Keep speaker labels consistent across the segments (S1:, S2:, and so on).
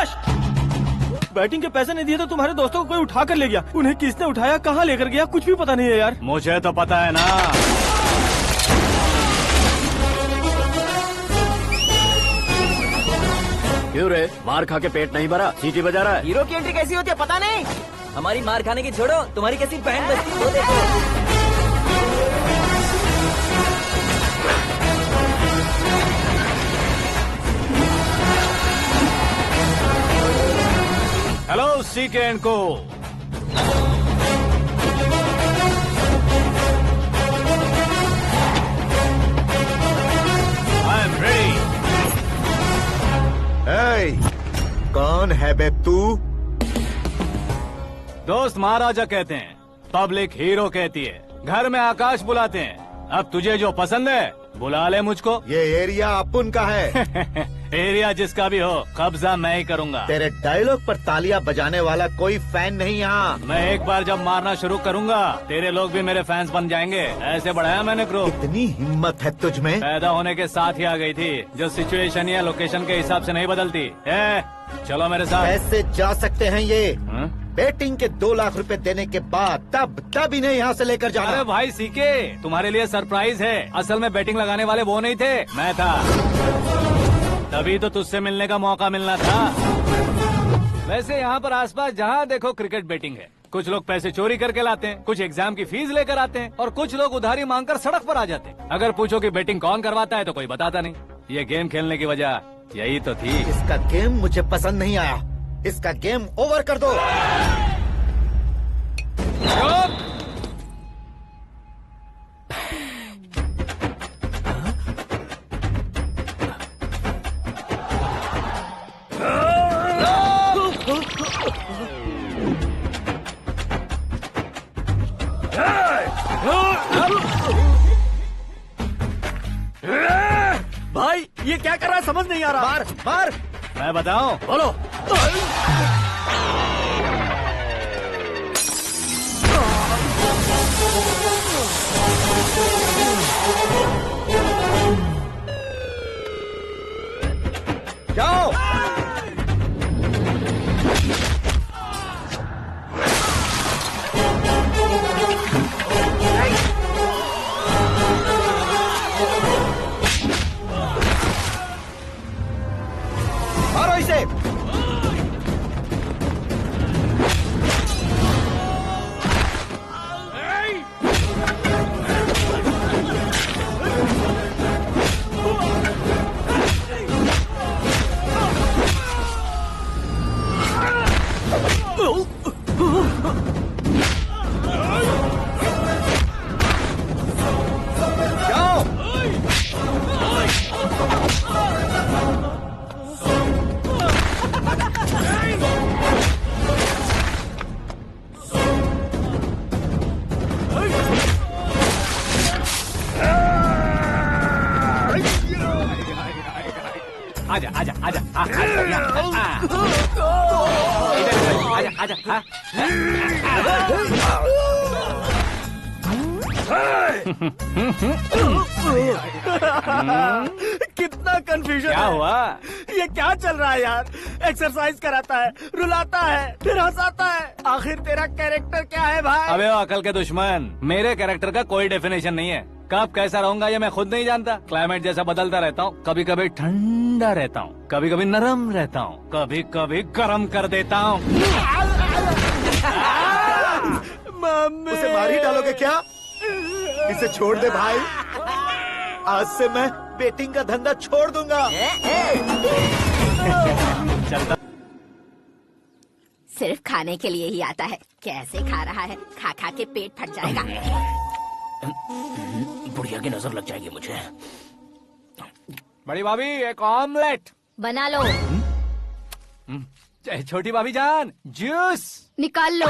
S1: आकाश, batting के पैसे नहीं दिए तो तुम्हारे दोस्तों को कोई उठा कर ले गया। उन्हें किसने उठाया, कहाँ लेकर गया, कुछ भी पता नहीं है यार।
S2: मुझे तो पता है ना।
S3: क्यों रे, मार खा के पेट नहीं भरा, सीटी बजा रहा है?
S4: हीरो की एंट्री कैसी होती है पता नहीं। हमारी मार खाने की छोड़ो, तुम्हारी कैसी बहन बजती है वो देखो।
S2: हेलो सीके एंड को। I am ready.
S5: कौन है बे तू?
S2: दोस्त महाराजा कहते हैं, पब्लिक हीरो कहती है, घर में आकाश बुलाते हैं। अब तुझे जो पसंद है बुला ले मुझको।
S5: ये एरिया अपुन का है।
S2: एरिया जिसका भी हो, कब्जा मैं ही करूंगा।
S5: तेरे डायलॉग पर तालियां बजाने वाला कोई फैन नहीं यहाँ।
S2: मैं एक बार जब मारना शुरू करूंगा, तेरे लोग भी मेरे फैंस बन जाएंगे। ऐसे बढ़ाया मैंने ग्रुप।
S5: इतनी हिम्मत है तुझ में?
S2: पैदा होने के साथ ही आ गई थी, जो सिचुएशन या लोकेशन के हिसाब से नहीं बदलती। चलो मेरे साथ।
S5: कैसे जा सकते हैं ये?
S2: हाँ?
S5: बेटिंग के 2 लाख रुपए देने के बाद तब इन्हें यहाँ से लेकर जाना।
S2: अरे भाई सीके, तुम्हारे लिए सरप्राइज है। असल में बैटिंग लगाने वाले वो नहीं थे, मैं था। तभी तो तुझसे मिलने का मौका मिलना था। वैसे यहाँ पर आसपास जहाँ देखो क्रिकेट बैटिंग है। कुछ लोग पैसे चोरी करके लाते हैं, कुछ एग्जाम की फीस लेकर आते हैं, और कुछ लोग उधारी मांगकर सड़क पर आ जाते हैं। अगर पूछो कि बैटिंग कौन करवाता है तो कोई बताता नहीं। ये गेम खेलने की वजह यही तो थी।
S5: इसका गेम मुझे पसंद नहीं आया। इसका गेम ओवर कर दो।
S1: भाई ये क्या कर रहा है, समझ नहीं आ रहा।
S5: मार मार।
S2: मैं बताऊं?
S5: बोलो। जाओ। मारो इसे। जाओ।
S2: आजा आजा आजा आजा आजा आजा।
S1: कितना कंफ्यूजन
S2: क्या
S1: है।
S2: हुआ?
S1: ये क्या चल रहा है यार? एक्सरसाइज कराता है, रुलाता है, फिर हंसाता है। आखिर तेरा कैरेक्टर क्या है भाई?
S2: अबे ओ अकल के दुश्मन, मेरे कैरेक्टर का कोई डेफिनेशन नहीं है। कब कैसा रहूंगा ये मैं खुद नहीं जानता। क्लाइमेट जैसा बदलता रहता हूँ। कभी कभी ठंडा रहता हूँ, कभी कभी नरम रहता हूँ, कभी कभी गर्म कर देता हूँ।
S1: मम्मी,
S5: उसे मार ही डालोगे क्या? इसे छोड़ दे भाई। आज से मैं बेटिंग का धंधा छोड़ दूंगा।
S2: चलता।
S6: सिर्फ खाने के लिए ही आता है। कैसे खा रहा है, खा खा के पेट फट जाएगा।
S3: बुढ़िया की नजर लग जाएगी मुझे।
S2: बड़ी भाभी एक ऑमलेट।
S6: बना लो।
S2: छोटी भाभी जान जूस
S6: निकाल लो।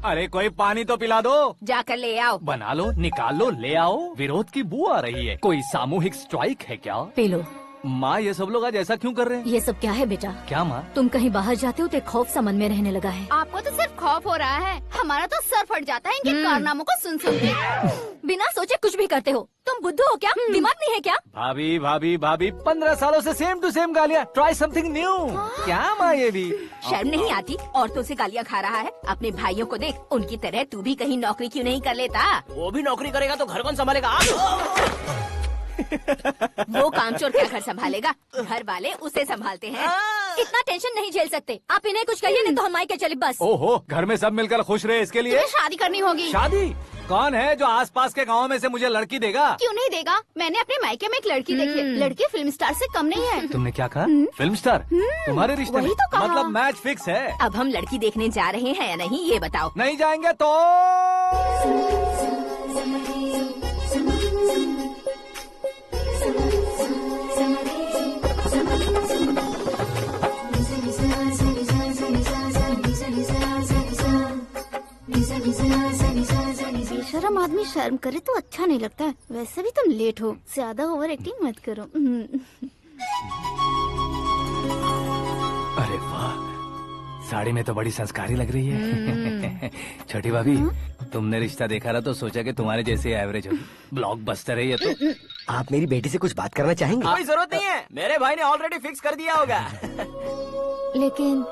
S2: अरे कोई पानी तो पिला दो।
S6: जाकर ले आओ।
S2: बना लो, निकाल लो, ले आओ। विरोध की बू आ रही है। कोई सामूहिक स्ट्राइक है क्या?
S6: P low.
S2: माँ ये सब लोग आज ऐसा क्यों कर रहे हैं?
S7: ये सब क्या है बेटा?
S2: क्या माँ?
S7: तुम कहीं बाहर जाते हो तो एक खौफ सा मन में रहने लगा है।
S6: आपको तो सिर्फ खौफ हो रहा है, हमारा तो सर फट जाता है इनके कारनामों को सुन सुन के।
S7: बिना सोचे कुछ भी करते हो। तुम बुद्धू हो क्या? दिमाग नहीं है क्या?
S2: भाभी भाभी भाभी 15 सालों से सेम टू सेम गालियाँ। Try something new. क्या माँ ये भी?
S6: शर्म नहीं आती? औरतों से गालियाँ खा रहा है। अपने भाइयों को देख, उनकी तरह तू भी कहीं नौकरी क्यों नहीं कर लेता?
S4: वो भी नौकरी करेगा तो घर कौन संभालेगा?
S6: वो कामचोर क्या घर संभालेगा? घर वाले उसे संभालते हैं।
S7: इतना टेंशन नहीं झेल सकते। आप इन्हें कुछ कहिए नहीं तो हम मायके चले बस।
S2: ओहो, घर में सब मिलकर खुश रहे इसके लिए।
S6: तुम्हें शादी करनी होगी।
S2: शादी? कौन है जो आसपास के गाँव में से मुझे लड़की देगा?
S6: क्यों नहीं देगा? मैंने अपने मायके में एक लड़की देखी है। लड़की फिल्म स्टार से कम नहीं है।
S2: तुमने क्या कहा? Film star? तुम्हारे रिश्ते में?
S6: वही तो कहा।
S2: मतलब मैच फिक्स है।
S6: अब हम लड़की देखने जा रहे हैं या नहीं, ये बताओ।
S2: नहीं जाएंगे तो?
S6: बेशरम आदमी शर्म करे तो अच्छा नहीं लगता है। वैसे भी तुम लेट हो, ज्यादा ओवर एक्टिंग मत करो।
S2: अरे वाह, साड़ी में तो बड़ी संस्कारी लग रही है। छोटी भाभी, तुमने रिश्ता देखा रहा तो सोचा कि तुम्हारे जैसे एवरेज होगी। ब्लॉकबस्टर है ये तो।
S8: आप मेरी बेटी से कुछ बात करना चाहेंगे?
S4: कोई जरूरत नहीं है, मेरे भाई ने ऑलरेडी फिक्स कर दिया होगा।
S7: लेकिन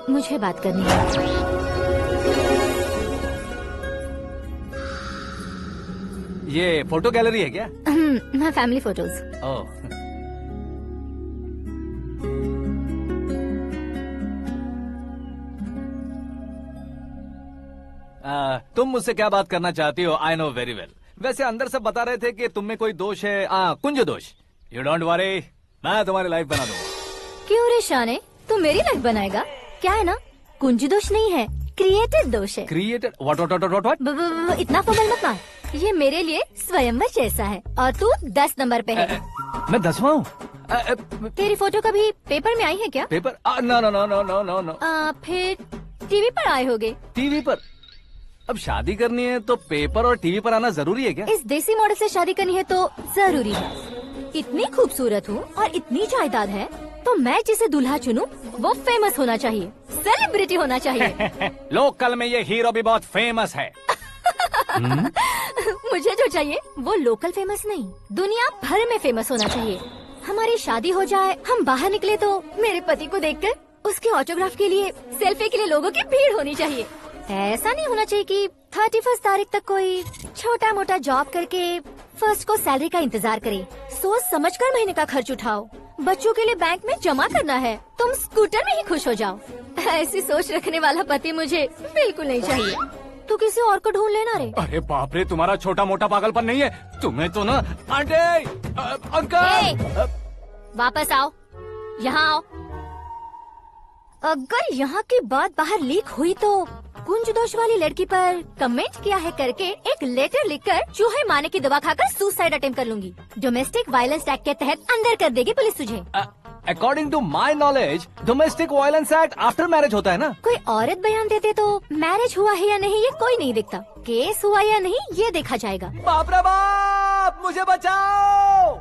S7: मुझे बात करनी है।
S2: ये फोटो गैलरी है क्या?
S7: मैं फैमिली फोटोज।
S2: ओह, तुम मुझसे क्या बात करना चाहती हो? I know very well. वैसे अंदर सब बता रहे थे कि तुम में कोई दोष है, कुंज दोष। यू डोंट वरी, मैं तुम्हारी लाइफ बना दूंगा।
S7: क्यों रे शाने, तू मेरी लाइफ बनाएगा? क्या है ना, कुंज दोष नहीं है, क्रिएटेड दोष है।
S2: क्रिएटेड? व्हाट?
S7: इतना फॉर्मल मत मार। ये मेरे लिए स्वयंवर जैसा है और तू 10 नंबर पे है।
S2: मैं 10वां हूँ?
S7: तेरी फोटो कभी पेपर में आई है क्या?
S2: Paper? No no no no no no no.
S7: फिर टीवी पर आए होगे।
S2: टीवी पर? अब शादी करनी है तो पेपर और टीवी पर आना जरूरी है क्या?
S7: इस देसी मॉडल से शादी करनी है तो जरूरी है। इतनी खूबसूरत हूँ और इतनी जायदाद है तो मैं जिसे दूल्हा चुनूं वो फेमस होना चाहिए, सेलिब्रिटी होना चाहिए।
S2: लोकल में ये हीरो भी बहुत फेमस है।
S7: मुझे जो चाहिए वो लोकल फेमस नहीं, दुनिया भर में फेमस होना चाहिए। हमारी शादी हो जाए, हम बाहर निकले तो मेरे पति को देखकर उसके ऑटोग्राफ के लिए, सेल्फी के लिए लोगों की भीड़ होनी चाहिए। ऐसा नहीं होना चाहिए कि 31 तारीख तक कोई छोटा मोटा जॉब करके फर्स्ट को सैलरी का इंतजार करे। सोच समझकर महीने का खर्च उठाओ। बच्चों के लिए बैंक में जमा करना है, तुम स्कूटर में ही खुश हो जाओ। ऐसी सोच रखने वाला पति मुझे बिल्कुल नहीं चाहिए। तू किसी और को ढूंढ लेना रे।
S2: अरे बाप रे, तुम्हारा छोटा मोटा पागलपन नहीं है? तुम्हें तो ना आंटी, अंकल।
S7: वापस आओ, यहाँ आओ। अगर यहाँ की बात बाहर लीक हुई तो कुंज दोष वाली लड़की पर कमेंट किया है करके एक लेटर लिखकर चूहे मारने की दवा खाकर सुसाइड अटेम्प्ट कर लूंगी। डोमेस्टिक वायलेंस एक्ट के तहत अंदर कर देगी पुलिस तुझे।
S2: According to my knowledge domestic violence act after marriage होता है ना?
S7: कोई औरत बयान देते तो मैरिज हुआ है या नहीं ये कोई नहीं दिखता, केस हुआ या नहीं ये देखा जाएगा।
S2: बाप रे बाप, मुझे बचाओ।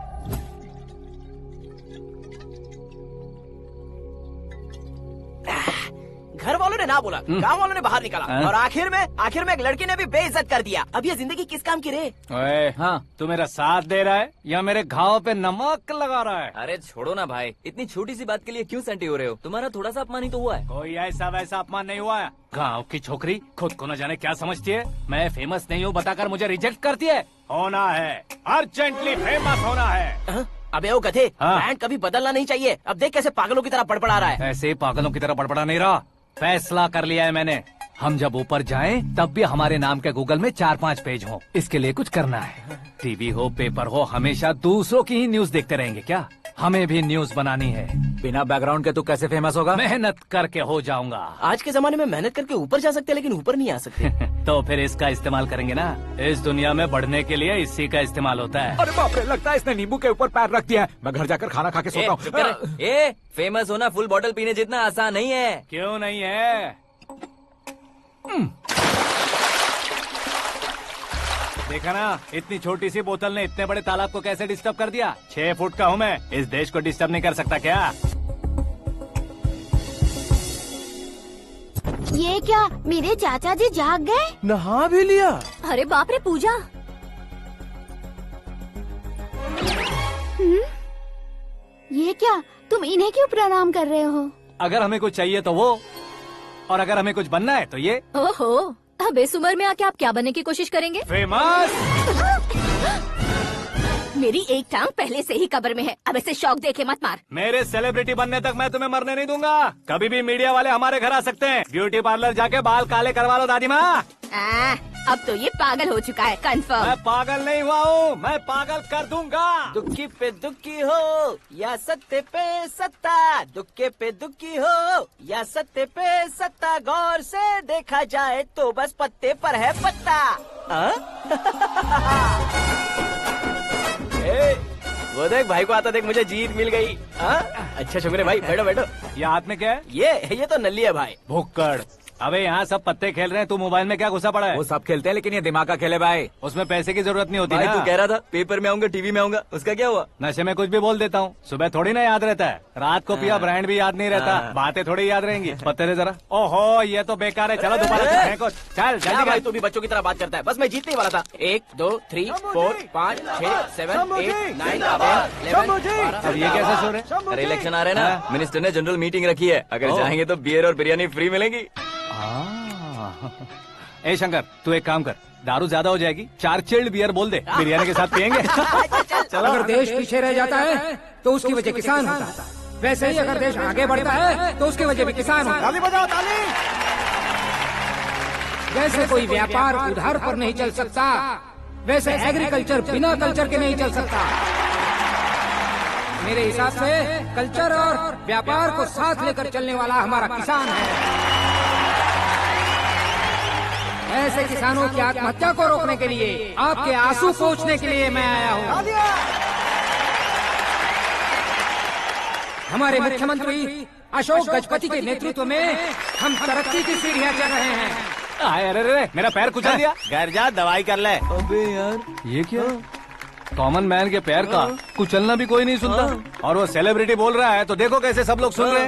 S4: घर वालों ने ना बोला, गांव वालों ने बाहर निकाला और आखिर में एक लड़की ने भी बेइज्जत कर दिया। अब ये जिंदगी किस काम की रे?
S2: ओए, हाँ, तू मेरा साथ दे रहा है या मेरे घाव पे नमक लगा रहा है?
S4: अरे छोड़ो ना भाई, इतनी छोटी सी बात के लिए क्यों सैंटी हो रहे हो? तुम्हारा थोड़ा सा अपमान ही तो हुआ है।
S2: कोई ऐसा वैसा अपमान नहीं हुआ है। गाँव की छोकरी खुद को न जाने क्या समझती है। मैं फेमस नहीं हूँ बताकर मुझे रिजेक्ट करती है। होना है, अर्जेंटली फेमस होना है।
S4: अबे ओ गधे,
S2: हाँ।
S4: ब्रांड कभी बदलना नहीं चाहिए। अब देख कैसे पागलों की तरह बड़बड़ा रहा है।
S2: ऐसे पागलों की तरह बड़बड़ा नहीं रहा, फैसला कर लिया है मैंने। हम जब ऊपर जाएं तब भी हमारे नाम के गूगल में 4-5 पेज हो। इसके लिए कुछ करना है। टीवी हो, पेपर हो, हमेशा दूसरों की ही न्यूज देखते रहेंगे क्या? हमें भी न्यूज बनानी है।
S3: बिना बैकग्राउंड के तू कैसे फेमस होगा?
S2: मेहनत करके हो जाऊंगा।
S4: आज के जमाने में मेहनत करके ऊपर जा सकते हैं लेकिन ऊपर नहीं आ सकते।
S2: तो फिर इसका इस्तेमाल करेंगे ना। इस दुनिया में बढ़ने के लिए इसी का इस्तेमाल होता है।
S3: अरे बाप रे, लगता है इसने नींबू के ऊपर पैर रख दिया है। मैं घर जाकर खाना खा के सोता हूँ।
S4: ए, फेमस होना फुल बॉटल पीने जितना आसान नहीं है।
S2: क्यों नहीं है? देखा ना, इतनी छोटी सी बोतल ने इतने बड़े तालाब को कैसे डिस्टर्ब कर दिया। 6 फुट का हूँ मैं, इस देश को डिस्टर्ब नहीं कर सकता क्या?
S7: ये क्या, मेरे चाचा जी जाग गए?
S1: नहा भी लिया।
S7: अरे बाप रे पूजा। ये क्या, तुम इन्हें क्यों प्रणाम कर रहे हो?
S2: अगर हमें कुछ चाहिए तो वो, और अगर हमें कुछ बनना है तो ये।
S7: ओहो, अब इस उम्र में आके आप क्या बनने की कोशिश करेंगे?
S2: फेमस।
S6: मेरी एक टांग पहले से ही कब्र में है, अब ऐसे शौक देखे मत मार।
S2: मेरे सेलिब्रिटी बनने तक मैं तुम्हें मरने नहीं दूंगा। कभी भी मीडिया वाले हमारे घर आ सकते हैं। ब्यूटी पार्लर जाके बाल काले करवा लो दादी माँ।
S6: अब तो ये पागल हो चुका है, कंफर्म।
S2: मैं पागल नहीं हुआ हूँ, मैं पागल कर दूंगा।
S4: दुखी पे दुखी हो या सत्ते पे सत्ता, दुखे पे दुखी हो या सत्ते पे सत्ता, गौर से देखा जाए तो बस पत्ते पर है पत्ता। वो देख भाई को आता देख, मुझे जीत मिल गई। अच्छा शुक्र है भाई, बैठो बैठो।
S2: ये हाथ में क्या है?
S4: ये तो नल्ली है भाई।
S2: भुक्कड़। अबे यहाँ सब पत्ते खेल रहे हैं, तू मोबाइल में क्या घुसा पड़ा है?
S3: वो सब खेलते हैं लेकिन ये दिमाग का खेल है भाई।
S2: उसमें पैसे की जरूरत नहीं होती
S4: भाई
S2: ना।
S4: तू कह रहा था पेपर में आऊंगा, टीवी में आऊंगा, उसका क्या हुआ?
S2: नशे में कुछ भी बोल देता हूँ, सुबह थोड़ी ना याद रहता है। रात को पिया ब्रांड भी याद नहीं रहता, बातें थोड़ी याद रहेंगी। पत्ते दे जरा। ओहो ये तो बेकार है, चलो दोबारा से फेंको। चल
S4: क्या
S2: जल्दी
S4: भाई
S2: कर।
S4: तू भी बच्चों की तरह बात करता है। बस मैं जीतने ही वाला था। 1 2 3 4 5 6 7 8 9 10 11।
S2: अब ये कैसे सो रहे?
S4: अरे इलेक्शन आ रहे हैं ना, मिनिस्टर ने जनरल मीटिंग रखी है, अगर जाएंगे तो बियर और बिरयानी फ्री मिलेगी।
S2: ए शंकर, तू एक काम कर, दारू ज्यादा हो जाएगी, 4 चिल्ड बियर बोल दे, बिरयानी के साथ पियेंगे। चलो।
S9: अगर देश पीछे रह जाता है तो उसकी वजह किसान होता है, वैसे ही अगर देश आगे बढ़ता है तो उसकी वजह भी किसान होता है।
S1: ताली बजाओ, ताली।
S9: जैसे कोई व्यापार उधार पर नहीं चल सकता, वैसे एग्रीकल्चर बिना कल्चर के नहीं चल सकता। मेरे हिसाब से कल्चर और व्यापार को साथ लेकर चलने वाला हमारा किसान है। ऐसे किसानों की आत्महत्या को रोकने के लिए, आपके आंसू पोंछने के लिए मैं आया हूँ। हमारे मुख्यमंत्री अशोक गजपति के नेतृत्व में हम तरक्की की सीढ़ियाँ चढ़ रहे हैं।
S2: अरे अरे मेरा पैर कुचल दिया।
S1: घर जा, दवाई कर ले।
S4: अबे यार
S2: ये क्या? कॉमन मैन के पैर का कुचलना भी कोई नहीं सुनता, और वो सेलिब्रिटी बोल रहा है तो देखो कैसे सब लोग सुन रहे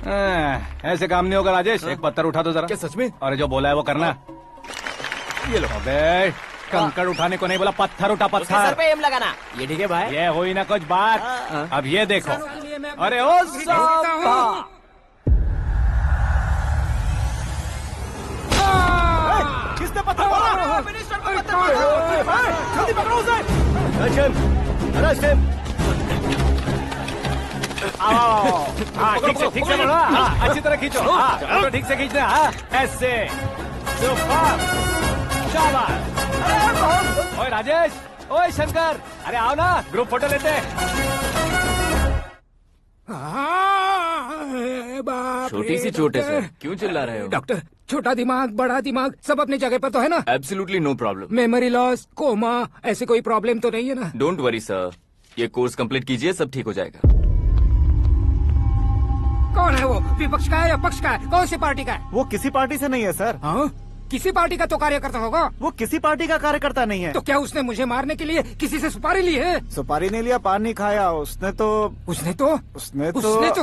S2: हैं। ऐसे काम नहीं होगा राजेश, एक पत्थर उठा दो जरा।
S4: क्या सच में?
S2: और जो बोला है वो करना। ये लो। अबे कंकड़ उठाने को नहीं बोला, पत्थर उठा,
S4: उसके सर
S2: पत्थर।
S4: पे एम लगाना। ये ठीक है भाई।
S2: ये हुई ना कुछ बात। अब ये देखो। अरे ओ साहब,
S1: किसने पत्थर मारा? मिनिस्टर को पत्थर मारा। जल्दी पकड़ो उसे।
S2: हाँ ठीक से पकड़ो। हाँ अच्छी तरह खींचो। हाँ तो ठीक से खींचना। हाँ ऐसे। सुपर। शाबाश। ओए राजेश, ओए शंकर, अरे आओ ना, ग्रुप फोटो लेते हैं।
S4: छोटी सी चोट है सर, क्यों चिल्ला रहे हो?
S9: डॉक्टर, छोटा दिमाग बड़ा दिमाग सब अपनी जगह पर तो है ना?
S4: Absolutely no problem.
S9: Memory loss, coma, ऐसी कोई प्रॉब्लम तो नहीं है ना?
S4: डोंट वरी सर, ये कोर्स कंप्लीट कीजिए, सब ठीक हो जाएगा।
S9: कौन है वो? विपक्ष का है या पक्ष का है? कौन सी पार्टी का है?
S1: वो किसी पार्टी से नहीं है सर।
S9: हाँ? किसी पार्टी का तो कार्यकर्ता होगा।
S1: वो किसी पार्टी का कार्यकर्ता नहीं है।
S9: तो क्या उसने मुझे मारने के लिए किसी से सुपारी ली है?
S1: सुपारी नहीं लिया, पान नहीं खाया। उसने तो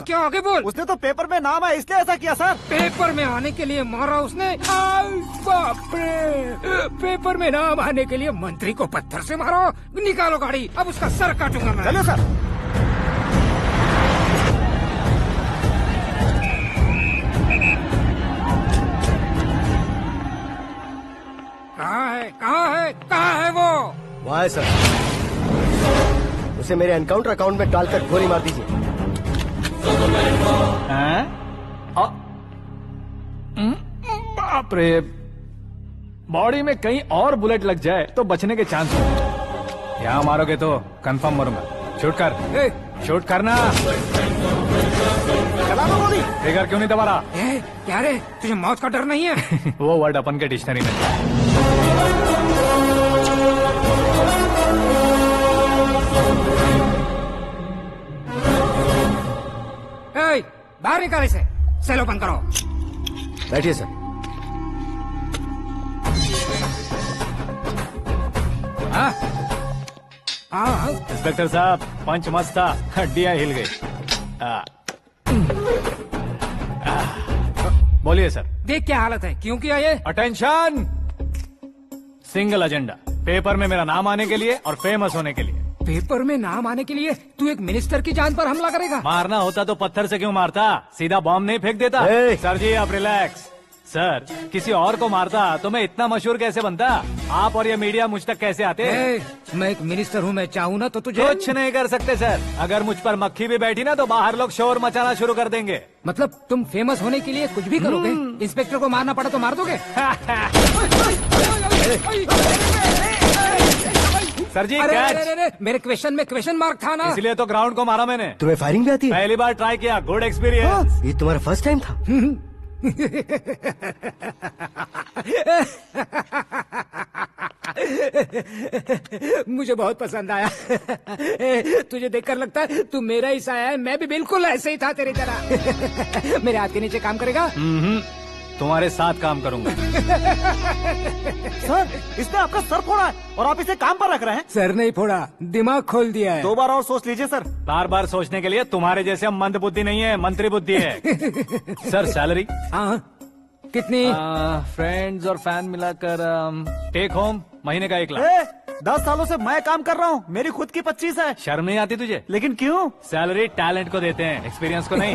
S9: क्या आगे बोल?
S1: उसने तो पेपर में नाम है इसलिए ऐसा किया सर।
S9: पेपर में आने के लिए मारा उसने? बाप रे! पेपर में नाम आने के लिए मंत्री को पत्थर से मारो? निकालो गाड़ी, अब उसका सर काटूंगा मैं।
S1: चलो सर।
S9: कहाँ है वो?
S8: वहाँ है सर, उसे मेरे एनकाउंटर अकाउंट में डालकर गोली मार दीजिए।
S2: बाप रे, बॉडी में कहीं और बुलेट लग जाए तो बचने के चांस हो। यहाँ मारोगे तो कंफर्म मरूंगा। शूट कर, शूट करना। फिगर क्यों नहीं दबा रहा?
S9: क्या रे, तुझे मौत का डर नहीं है?
S2: वो वर्ड अपन के डिक्शनरी में।
S9: बाहर निकाल इसे, सेल ओपन करो।
S8: बैठिए सर।
S9: हाँ हाँ
S2: इंस्पेक्टर साहब, पंच मस्त था, हड्डियां हिल गई। बोलिए सर।
S9: देख क्या हालत है, क्यों किया ये?
S2: अटेंशन, सिंगल एजेंडा, पेपर में मेरा नाम आने के लिए और फेमस होने के लिए।
S9: पेपर में नाम आने के लिए तू एक मिनिस्टर की जान पर हमला करेगा?
S2: मारना होता तो पत्थर से क्यों मारता, सीधा बॉम्ब नहीं फेंक देता।
S8: ए!
S2: सर जी आप रिलैक्स। सर, किसी और को मारता तो मैं इतना मशहूर कैसे बनता? आप और ये मीडिया मुझ तक कैसे आते?
S9: मैं एक मिनिस्टर हूँ, मैं चाहूँ ना तो तुझे
S2: कुछ नहीं कर सकते सर। अगर मुझ पर मक्खी भी बैठी ना तो बाहर लोग शोर मचाना शुरू कर देंगे।
S9: मतलब तुम फेमस होने के लिए कुछ भी करोगे? इंस्पेक्टर को मारना पड़ा तो मार दोगे?
S2: सर जी
S9: अरे,
S2: कैच।
S9: अरे, अरे, मेरे क्वेश्चन में क्वेश्चन मार्क था ना।
S2: इसलिए तो ग्राउंड को मारा मैंने।
S8: तुम्हें फायरिंग भी आती है?
S2: पहली बार ट्राई किया, गुड एक्सपीरियंस।
S8: ये तुम्हारा फर्स्ट टाइम था?
S9: मुझे बहुत पसंद आया। तुझे देखकर लगता है तू मेरा ही साया है। मैं भी बिल्कुल ऐसे ही था तेरी तरह। मेरे हाथ के नीचे काम करेगा?
S2: तुम्हारे साथ काम करूंगा।
S1: सर, इसने आपका सर फोड़ा है और आप इसे काम पर रख रहे हैं।
S9: सर नहीं फोड़ा, दिमाग खोल दिया है।
S1: 2 बार और सोच लीजिए सर।
S2: बार बार सोचने के लिए तुम्हारे जैसे मंद बुद्धि नहीं है, मंत्री बुद्धि है। Sir salary?
S9: हाँ कितनी?
S2: फ्रेंड्स और फैन मिलाकर टेक होम महीने का 1 लाख।
S1: 10 सालों से मैं काम कर रहा हूँ, मेरी खुद की 25 है।
S2: शर्म नहीं आती तुझे?
S1: लेकिन क्यों?
S2: सैलरी टैलेंट को देते हैं, एक्सपीरियंस को नहीं।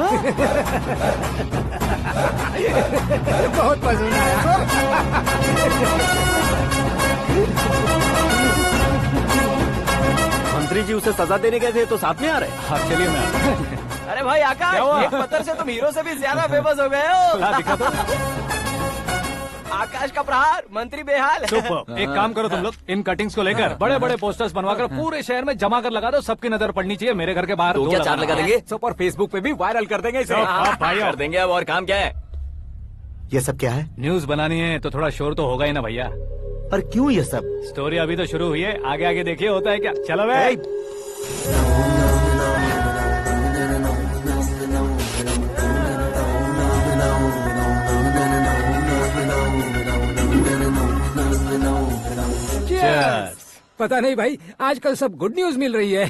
S9: बहुत पसंद आया।
S1: मंत्री जी उसे सजा देने गए थे तो साथ में आ रहे।
S2: हाँ चलिए मैं आता हूं।
S4: अरे भाई आकाश,
S2: क्या हुआ?
S4: एक पत्थर से तुम हीरो से भी ज्यादा फेमस हो गए हो।
S2: ला दिखा दो।
S4: आकाश का प्रहार, मंत्री बेहाल।
S2: सुपर। एक काम करो तुम लोग, इन कटिंग्स को लेकर बड़े बड़े पोस्टर्स बनवाकर पूरे शहर में जमा कर लगा दो। सबकी नजर पड़नी चाहिए। मेरे घर के बाहर
S3: तो
S2: 2
S3: क्या 4
S2: लगाना।
S3: लगा देंगे? सुपर फेसबुक पे भी वायरल कर देंगे इसे।
S2: भाई
S3: कर देंगे अब। और काम क्या है?
S5: ये सब क्या है?
S2: न्यूज बनानी है तो थोड़ा शोर तो होगा ही ना भैया।
S5: पर क्यों ये सब?
S2: स्टोरी अभी तो शुरू हुई है, आगे आगे देखिए होता है क्या। चलो भाई। Cheers.
S9: पता नहीं भाई, आजकल सब गुड न्यूज मिल रही है।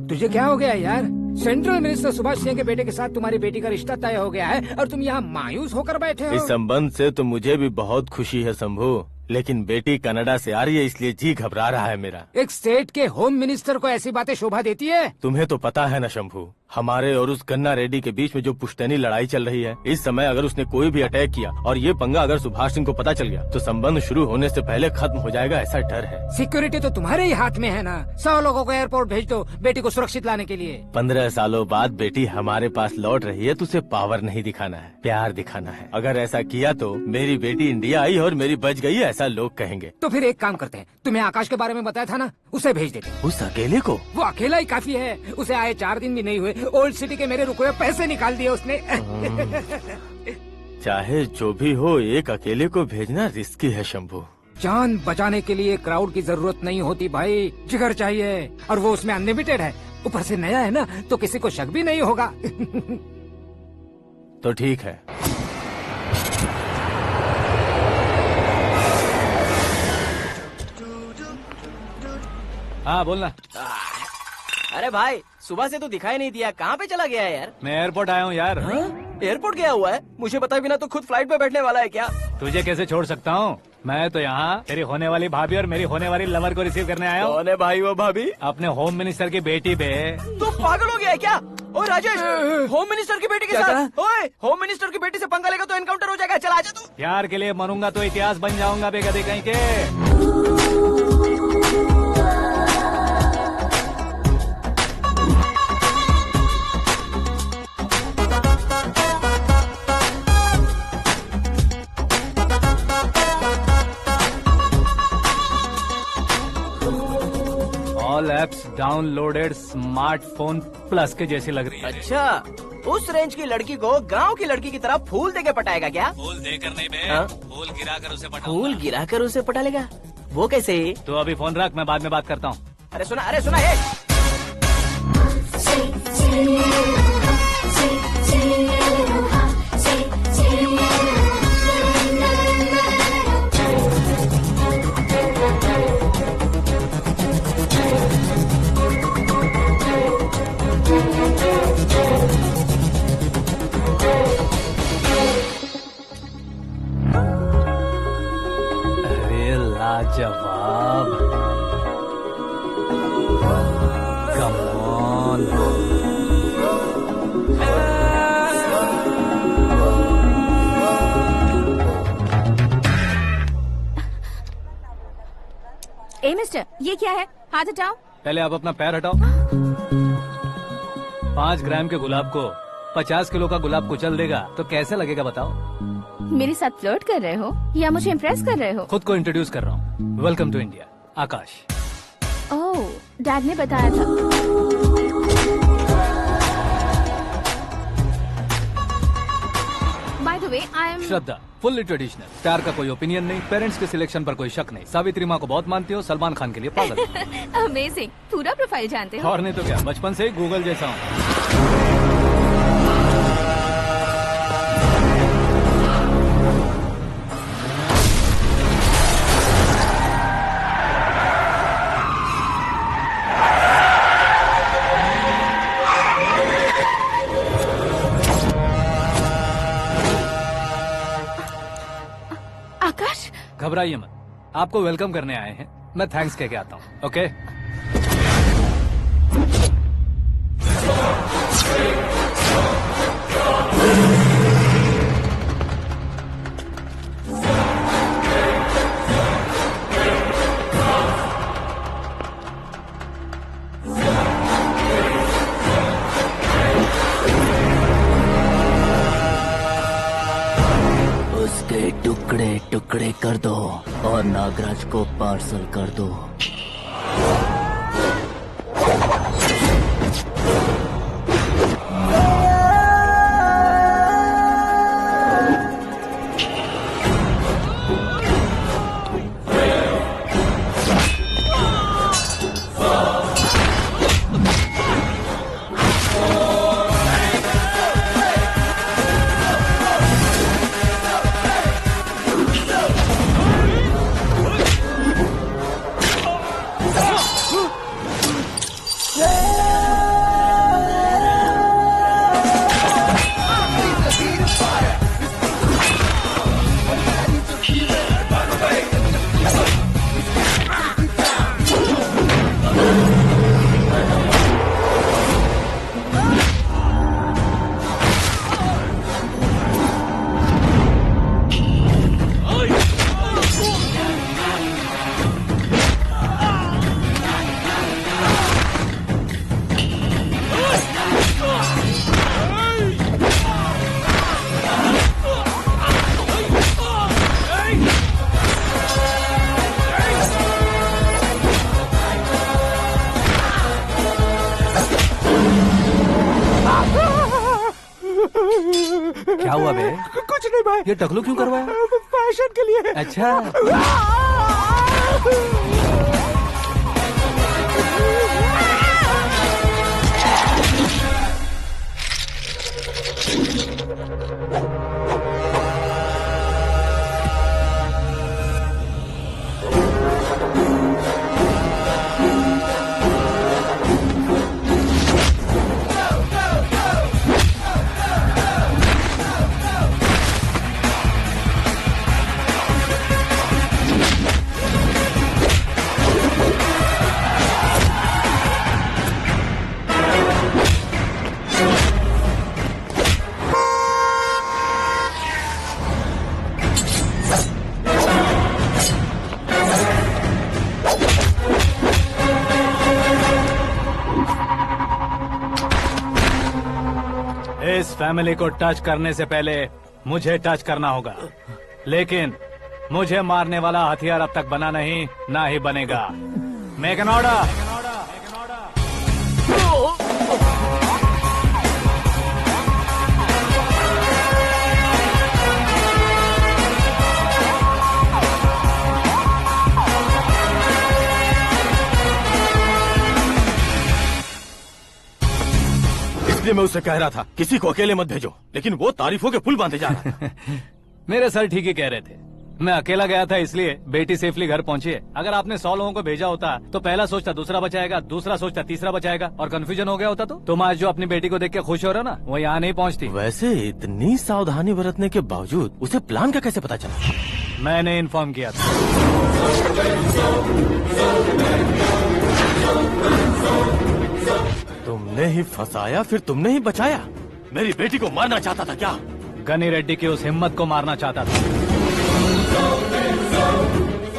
S9: तुझे क्या हो गया यार? सेंट्रल मिनिस्टर सुभाष सिंह के बेटे के साथ तुम्हारी बेटी का रिश्ता तय हो गया है और तुम यहाँ मायूस होकर बैठे हो।
S10: इस संबंध से तो मुझे भी बहुत खुशी है शंभू, लेकिन बेटी कनाडा से आ रही है इसलिए जी घबरा रहा है मेरा।
S9: एक स्टेट के होम मिनिस्टर को ऐसी बातें शोभा देती है?
S10: तुम्हें तो पता है ना शंभू, हमारे और उस गन्ना रेड्डी के बीच में जो पुश्तैनी लड़ाई चल रही है, इस समय अगर उसने कोई भी अटैक किया और ये पंगा अगर सुभाष सिंह को पता चल गया तो संबंध शुरू होने से पहले खत्म हो जाएगा, ऐसा डर है।
S9: सिक्योरिटी तो तुम्हारे ही हाथ में है ना। 100 लोगों को एयरपोर्ट भेज दो बेटी को सुरक्षित लाने के लिए।
S10: 15 सालों बाद बेटी हमारे पास लौट रही है तो उसे पावर नहीं दिखाना है, प्यार दिखाना है। अगर ऐसा किया तो मेरी बेटी इंडिया आई और मेरी बच गई, ऐसा लोग कहेंगे।
S9: तो फिर एक काम करते हैं, तुम्हें आकाश के बारे में बताया था ना, उसे भेज देते।
S10: उस अकेले को?
S9: वो अकेला ही काफी है। उसे आए 4 दिन भी नहीं हुए, ओल्ड सिटी के मेरे रुके हुए पैसे निकाल दिए उसने।
S10: चाहे जो भी हो, एक अकेले को भेजना रिस्की है शंभू।
S9: जान बचाने के लिए क्राउड की जरूरत नहीं होती भाई, जिगर चाहिए, और वो उसमें अनलिमिटेड है। ऊपर से नया है ना तो किसी को शक भी नहीं होगा।
S10: तो ठीक है।
S2: हाँ बोलना।
S4: अरे भाई, सुबह से तो दिखाई नहीं दिया, कहाँ पे चला गया है यार?
S2: मैं एयरपोर्ट आया हूँ यार।
S4: एयरपोर्ट गया हुआ है? मुझे बताए बिना तो खुद फ्लाइट पे बैठने वाला है क्या?
S2: तुझे कैसे छोड़ सकता हूँ? मैं तो यहाँ तेरी होने वाली भाभी और मेरी होने वाली लवर को रिसीव करने आया हूँ।
S4: कौन है भाई वो भाभी?
S2: अपने होम मिनिस्टर की बेटी पे।
S4: तू पागल हो गया है क्या? ओए राजेश, होम मिनिस्टर की बेटी के साथ? ओए, होम मिनिस्टर की बेटी से पंगा लेगा तो एनकाउंटर हो जाएगा। चल आजा तू।
S2: प्यार के लिए मरूंगा तो इतिहास बन जाऊंगा बेगदे कहीं के। All apps downloaded smartphone plus के जैसी लग रही है।
S4: अच्छा, उस रेंज की लड़की को गांव की लड़की की तरह फूल देके पटाएगा क्या?
S2: फूल देकर नहीं बे,
S4: हाँ?
S2: फूल गिराकर उसे पटा।
S4: फूल गिराकर उसे पटा लेगा? वो कैसे?
S2: तो अभी फोन रख, मैं बाद में बात करता हूँ।
S4: अरे सुना है।
S2: जवाब। Come on.
S6: ए मिस्टर, ये क्या है? हाथ हटाओ।
S2: पहले आप अपना पैर हटाओ। 5 ग्राम के गुलाब को 50 किलो का गुलाब कुचल देगा तो कैसे लगेगा बताओ?
S6: मेरे साथ फ्लर्ट कर रहे हो या मुझे इम्प्रेस कर रहे हो?
S2: खुद को इंट्रोड्यूस कर रहा हूँ। Welcome to India, Akash.
S6: Oh, dad ने बताया था। By the way, I am
S2: Shraddha, fully traditional. प्यार का कोई ओपिनियन नहीं, पेरेंट्स के सिलेक्शन पर कोई शक नहीं। सावित्री माँ को बहुत मानती हो, सलमान खान के लिए पागल।
S6: अमेजिंग, पूरा प्रोफाइल जानते हो।
S2: और नहीं तो क्या, बचपन से ही गूगल जैसा हूँ।
S6: आकाश,
S2: घबराइए मत, आपको वेलकम करने आए हैं। मैं थैंक्स कह के आता हूँ। ओके?
S4: उसके टुकड़े टुकड़े कर दो और नागराज को पार्सल कर दो। क्या हुआ बे?
S3: कुछ नहीं भाई।
S2: ये टकलू क्यों करवाया?
S3: फैशन के लिए।
S2: अच्छा। इस फैमिली को टच करने से पहले मुझे टच करना होगा, लेकिन मुझे मारने वाला हथियार अब तक बना नहीं, ना ही बनेगा। Make an order.
S10: इसलिए मैं उससे कह रहा था किसी को अकेले मत भेजो, लेकिन वो तारीफों के पुल बांधे जा रहा है।
S2: मेरे सर ठीक ही कह रहे थे। मैं अकेला गया था इसलिए बेटी सेफली घर पहुंची है। अगर आपने 100 लोगों को भेजा होता तो पहला सोचता दूसरा बचाएगा, दूसरा सोचता तीसरा बचाएगा, और कंफ्यूजन हो गया होता तो तुम आज जो अपनी बेटी को देख के खुश हो रहे हो ना, वो यहाँ नहीं पहुँचती।
S10: वैसे इतनी सावधानी बरतने के बावजूद उसे प्लान का कैसे पता चला?
S2: मैंने इन्फॉर्म किया था।
S10: तुमने ही फंसाया, फिर तुमने ही बचाया। मेरी बेटी को मारना चाहता था क्या?
S2: गनी रेड्डी की उस हिम्मत को मारना चाहता था।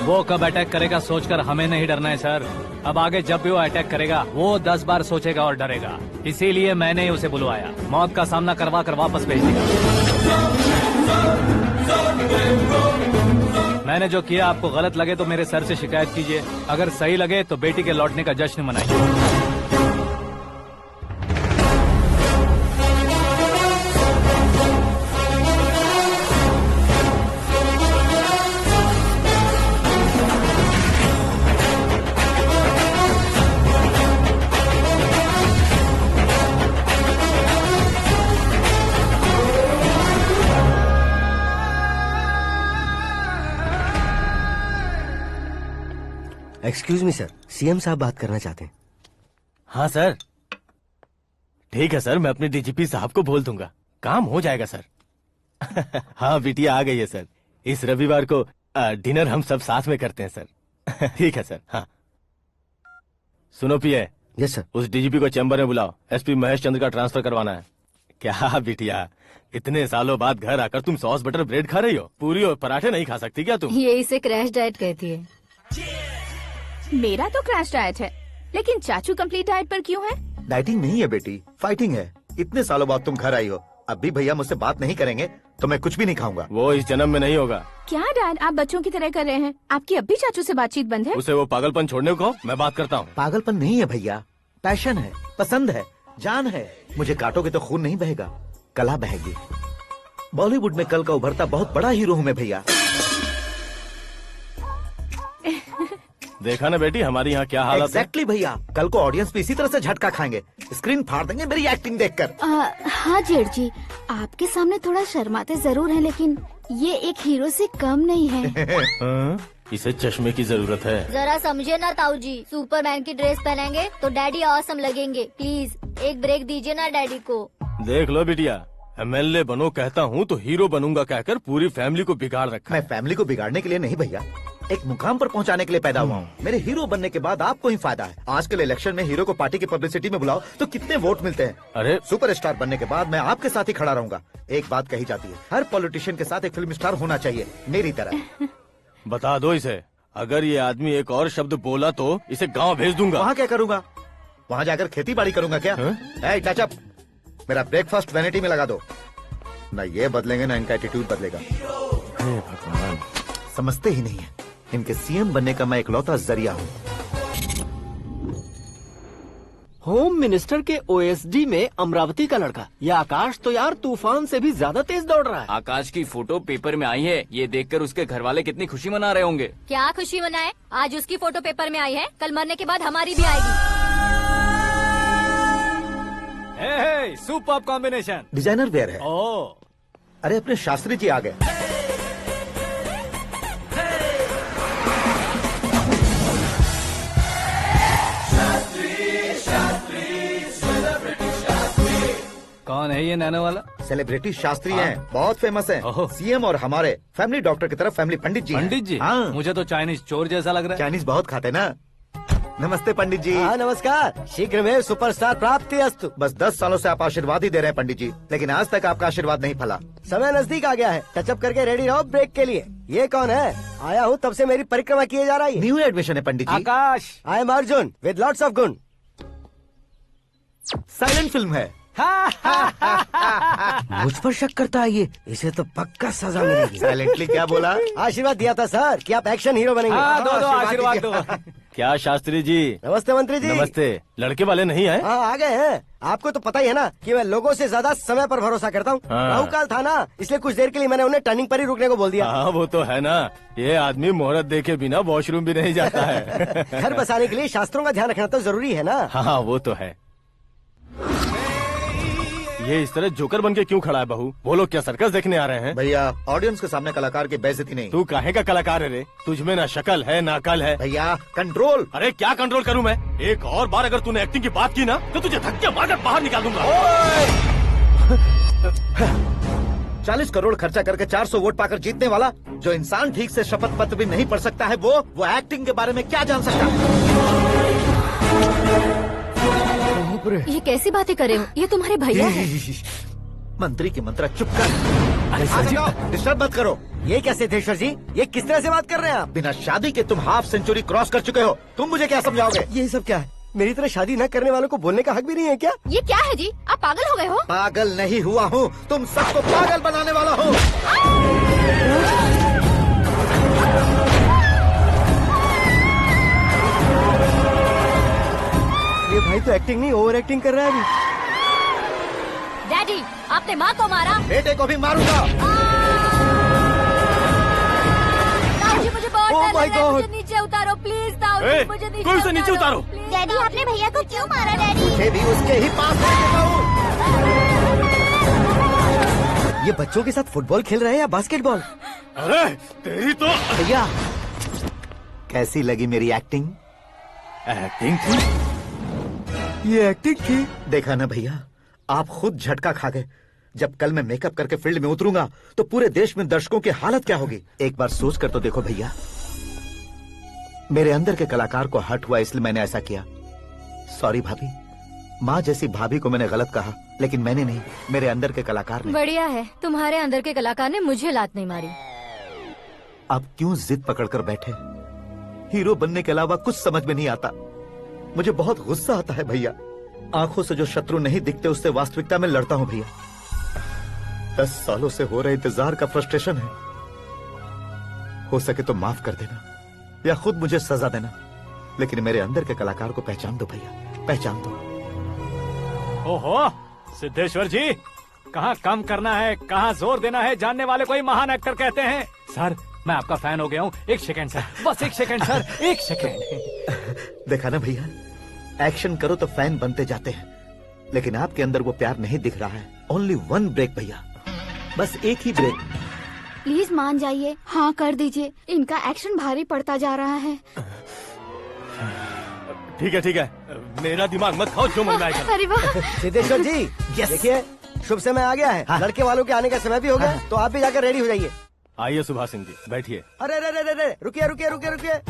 S2: वो कब अटैक करेगा सोचकर हमें नहीं डरना है सर। अब आगे जब भी वो अटैक करेगा वो 10 बार सोचेगा और डरेगा। इसीलिए मैंने ही उसे बुलवाया। मौत का सामना करवा कर वापस भेज दिया। मैंने जो किया आपको गलत लगे तो मेरे सर से शिकायत कीजिए, अगर सही लगे तो बेटी के लौटने का जश्न मनाइए।
S8: एक्सक्यूज मी सर, सीएम साहब बात करना चाहते हैं।
S10: हाँ सर, ठीक है सर, मैं अपने डीजीपी साहब को बोल दूंगा, काम हो जाएगा सर। हाँ बिटिया आ गई है सर। इस रविवार को डिनर हम सब साथ में करते हैं सर। ठीक है सर। हाँ सुनो पिए।
S8: Yes sir.
S10: उस डीजीपी को चैम्बर में बुलाओ, एसपी महेश चंद्र का ट्रांसफर करवाना है। क्या बिटिया, इतने सालों बाद घर आकर तुम सॉस बटर ब्रेड खा रही हो? पूरी और पराठे नहीं खा सकती क्या तुम?
S7: ये इसे क्रैश डाइट कहती है।
S6: मेरा तो क्रैश डाइट है, लेकिन चाचू कंप्लीट डाइट पर क्यों है?
S5: डाइटिंग नहीं है बेटी, फाइटिंग है। इतने सालों बाद तुम घर आई हो, अब भी भैया मुझसे बात नहीं करेंगे तो मैं कुछ भी नहीं खाऊंगा।
S10: वो इस जन्म में नहीं होगा।
S6: क्या डैड, आप बच्चों की तरह कर रहे हैं? आपकी अब भी चाचू से बातचीत बंद है?
S10: उसे वो पागलपन छोड़ने को मैं बात करता हूँ।
S5: पागलपन नहीं है भैया, पैशन है, पसंद है, जान है। मुझे काटोगे तो खून नहीं बहेगा, कला बहेगी। बॉलीवुड में कल का उभरता बहुत बड़ा हीरो हूँ मैं भैया।
S10: देखा ना बेटी हमारी यहाँ क्या हालत है।
S5: एग्जैक्टली भैया, कल को ऑडियंस भी इसी तरह से झटका खाएंगे, स्क्रीन फाड़ देंगे मेरी एक्टिंग देखकर।
S7: हाँ जेठ जी, आपके सामने थोड़ा शर्माते जरूर हैं, लेकिन ये एक हीरो से कम नहीं है।
S10: इसे चश्मे की जरूरत है।
S7: जरा समझे ना ताऊ जी, सुपरमैन की ड्रेस पहनेंगे तो डैडी ऑसम लगेंगे। प्लीज एक ब्रेक दीजिए ना डैडी को।
S10: देख लो बिटिया, एमएलए बनो कहता हूँ तो हीरो बनूंगा कहकर पूरी फैमिली को बिगाड़ रखा।
S5: मैं फैमिली को बिगाड़ने के लिए नहीं भैया, एक मुकाम पर पहुंचाने के लिए पैदा हुआ हूँ। मेरे हीरो बनने के बाद आपको ही फायदा है। आजकल इलेक्शन में हीरो को पार्टी की पब्लिसिटी में बुलाओ तो कितने वोट मिलते हैं।
S10: अरे
S5: सुपरस्टार बनने के बाद मैं आपके साथ ही खड़ा रहूंगा। एक बात कही जाती है, हर पॉलिटिशियन के साथ एक फिल्म स्टार होना चाहिए, मेरी तरह।
S10: बता दो इसे, अगर ये आदमी एक और शब्द बोला तो इसे गाँव भेज दूंगा।
S5: वहाँ क्या करूँगा? वहाँ जाकर खेती बाड़ी करूँगा क्या? टच अप, मेरा ब्रेकफास्ट वैनिटी में लगा दो। न ये बदलेंगे न इनका एटीट्यूड बदलेगा।
S10: भगवान,
S5: समझते ही नहीं है, इनके सीएम बनने का मैं इकलौता जरिया हूँ।
S8: होम मिनिस्टर के ओएसडी में अमरावती का लड़का, ये आकाश तो यार तूफान से भी ज्यादा तेज दौड़ रहा है।
S4: आकाश की फोटो पेपर में आई है, ये देखकर उसके घर वाले कितनी खुशी मना रहे होंगे।
S7: क्या खुशी मनाए? आज उसकी फोटो पेपर में आई है, कल मरने के बाद हमारी भी आएगी।
S2: Super combination.
S5: डिजाइनर वेयर है।
S2: ओह,
S5: अरे अपने शास्त्री जी आ गए।
S2: कौन है ये नैनो वाला?
S5: सेलिब्रिटी शास्त्री हैं, बहुत फेमस हैं।
S2: ओहो।
S5: सीएम और हमारे फैमिली डॉक्टर की तरफ फैमिली पंडित जी हैं।
S2: पंडित जी?
S5: हाँ,
S2: मुझे तो चाइनीज चोर जैसा लग रहा है।
S5: चाइनीज बहुत खाते हैं ना। नमस्ते पंडित जी।
S8: हाँ नमस्कार, शीघ्र में सुपरस्टार प्राप्ति अस्तु।
S5: बस 10 सालों से आप आशीर्वाद ही दे रहे हैं पंडित जी, लेकिन आज तक आपका आशीर्वाद नहीं फला।
S8: समय नजदीक आ गया है, टचअप करके रेडी रहो ब्रेक के लिए। ये कौन है? आया हूँ तब से मेरी परिक्रमा किए जा रही है।
S5: न्यू एडमिशन है Pandit ji.
S2: Akash.
S8: I am Arjun with lots of गुण।
S5: साइलेंट फिल्म है।
S8: मुझ पर शक करता है ये, इसे तो पक्का सजा मिलेगी।
S5: साइलेंटली क्या बोला?
S8: आशीर्वाद दिया था सर कि आप एक्शन हीरो बनेंगे।
S2: हाँ, दो आशीर्वाद दो।
S10: क्या शास्त्री जी?
S8: नमस्ते मंत्री जी।
S10: नमस्ते। लड़के वाले नहीं आए?
S8: हाँ आ गए हैं। आपको तो पता ही है ना कि मैं लोगों से ज्यादा समय पर भरोसा करता हूँ।
S10: हाँ।
S8: राहु काल था ना, इसलिए कुछ देर के लिए मैंने उन्हें टर्निंग पर ही रुकने को बोल दिया।
S10: हाँ वो तो है ना, ये आदमी मुहूर्त देखे बिना वॉशरूम भी नहीं जाता है।
S8: घर बसाने के लिए शास्त्रों का ध्यान रखना तो जरूरी है ना।
S10: हाँ वो तो है। ये इस तरह जोकर बन के क्यों खड़ा है बहू? वो लोग क्या सर्कस देखने आ रहे हैं?
S5: भैया ऑडियंस के सामने कलाकार की बेइज्जती नहीं।
S10: तू काहे का कलाकार है रे? तुझमें ना शक्ल है ना अकल है।
S5: भैया कंट्रोल।
S10: अरे क्या कंट्रोल करूं मैं? एक और बार अगर तूने एक्टिंग की बात की ना तो तुझे धक्के मारकर बाहर निकाल दूंगा।
S5: 40 करोड़ खर्चा करके 400 वोट पाकर जीतने वाला, जो इंसान ठीक से शपथ पत्र भी नहीं पढ़ सकता है, वो एक्टिंग के बारे में क्या जान सकता है?
S7: ये कैसी बातें कर रहे हो? ये तुम्हारे भैया हैं।
S5: मंत्री की मंत्रा, चुप कर। डिस्टर्ब मत करो।
S4: ये क्या सिद्धेश्वर जी, ये किस तरह से बात कर रहे हैं आप?
S5: बिना शादी के तुम हाफ सेंचुरी क्रॉस कर चुके हो, तुम मुझे क्या समझाओगे?
S4: ये सब क्या है? मेरी तरह शादी न करने वालों को बोलने का हक भी नहीं है क्या?
S7: ये क्या है जी? आप पागल हो गए हो?
S5: पागल नहीं हुआ हूँ, तुम सबको पागल बनाने वाला हो।
S4: ये भाई तो एक्टिंग नहीं, ओवर एक्टिंग कर रहा है अभी।
S7: डैडी, आपने माँ को मारा।
S5: बेटे को भी मारूंगा।
S7: ताऊजी, मुझे बहुत
S4: Oh
S7: डर
S4: my
S7: लग रहा है,
S4: God!
S7: मुझे नीचे उतारो प्लीज। ताऊजी, मुझे नीचे उतारो।
S11: डैडी, आपने भैया को क्यों मारा डैडी?
S5: मुझे भी उसके ही पास लेके जाऊं।
S4: ये बच्चों के साथ फुटबॉल खेल रहे हैं या बास्केटबॉल?
S10: अरे तेरी तो
S5: भैया, कैसी लगी मेरी एक्टिंग?
S10: एक्टिंग थी।
S4: ये एक्टिंग थी।
S5: देखा ना भैया, आप खुद झटका खा गए। जब कल मैं मेकअप करके फील्ड में उतरूंगा तो पूरे देश में दर्शकों की हालत क्या होगी? एक बार सोच कर तो देखो भैया। मेरे अंदर के कलाकार को हर्ट हुआ इसलिए मैंने ऐसा किया। सॉरी भाभी। माँ जैसी भाभी को मैंने गलत कहा, लेकिन मैंने नहीं, मेरे अंदर के कलाकार ने।
S7: बढ़िया है, तुम्हारे अंदर के कलाकार ने मुझे लात नहीं मारी।
S5: आप क्यों जिद पकड़कर बैठे? हीरो बनने के अलावा कुछ समझ में नहीं आता। मुझे बहुत गुस्सा आता है भैया। आंखों से जो शत्रु नहीं दिखते उससे वास्तविकता में लड़ता हूँ भैया। 10 सालों से हो रहे इंतजार का फ्रस्ट्रेशन है। हो सके तो माफ कर देना या खुद मुझे सजा देना, लेकिन मेरे अंदर के कलाकार को पहचान दो भैया, पहचान दो।
S2: ओहो सिद्धेश्वर जी, कहाँ कम करना है, कहाँ जोर देना है, जानने वाले को ही महान एक्टर कहते हैं। सर, मैं आपका फैन हो गया हूँ। एक सेकंड सर, बस एक सेकंड सर, एक सेकंड।
S5: देखा ना भैया, एक्शन करो तो फैन बनते जाते हैं, लेकिन आपके अंदर वो प्यार नहीं दिख रहा है। ओनली 1 ब्रेक भैया, बस एक ही ब्रेक।
S11: प्लीज मान जाइए, हाँ कर दीजिए। इनका एक्शन भारी पड़ता जा रहा है।
S10: ठीक है, मेरा दिमाग मत खाओ, जो मन में आएगा।
S11: अरे वाह!
S4: सिद्धेश्वर जी, देखिए शुभ समय आ गया है। लड़के वालों के आने का समय भी हो गया, तो आप भी जाकर रेडी हो जाइए।
S10: आइए सुभाष सिंह जी, बैठिए।
S4: अरे रुकिए।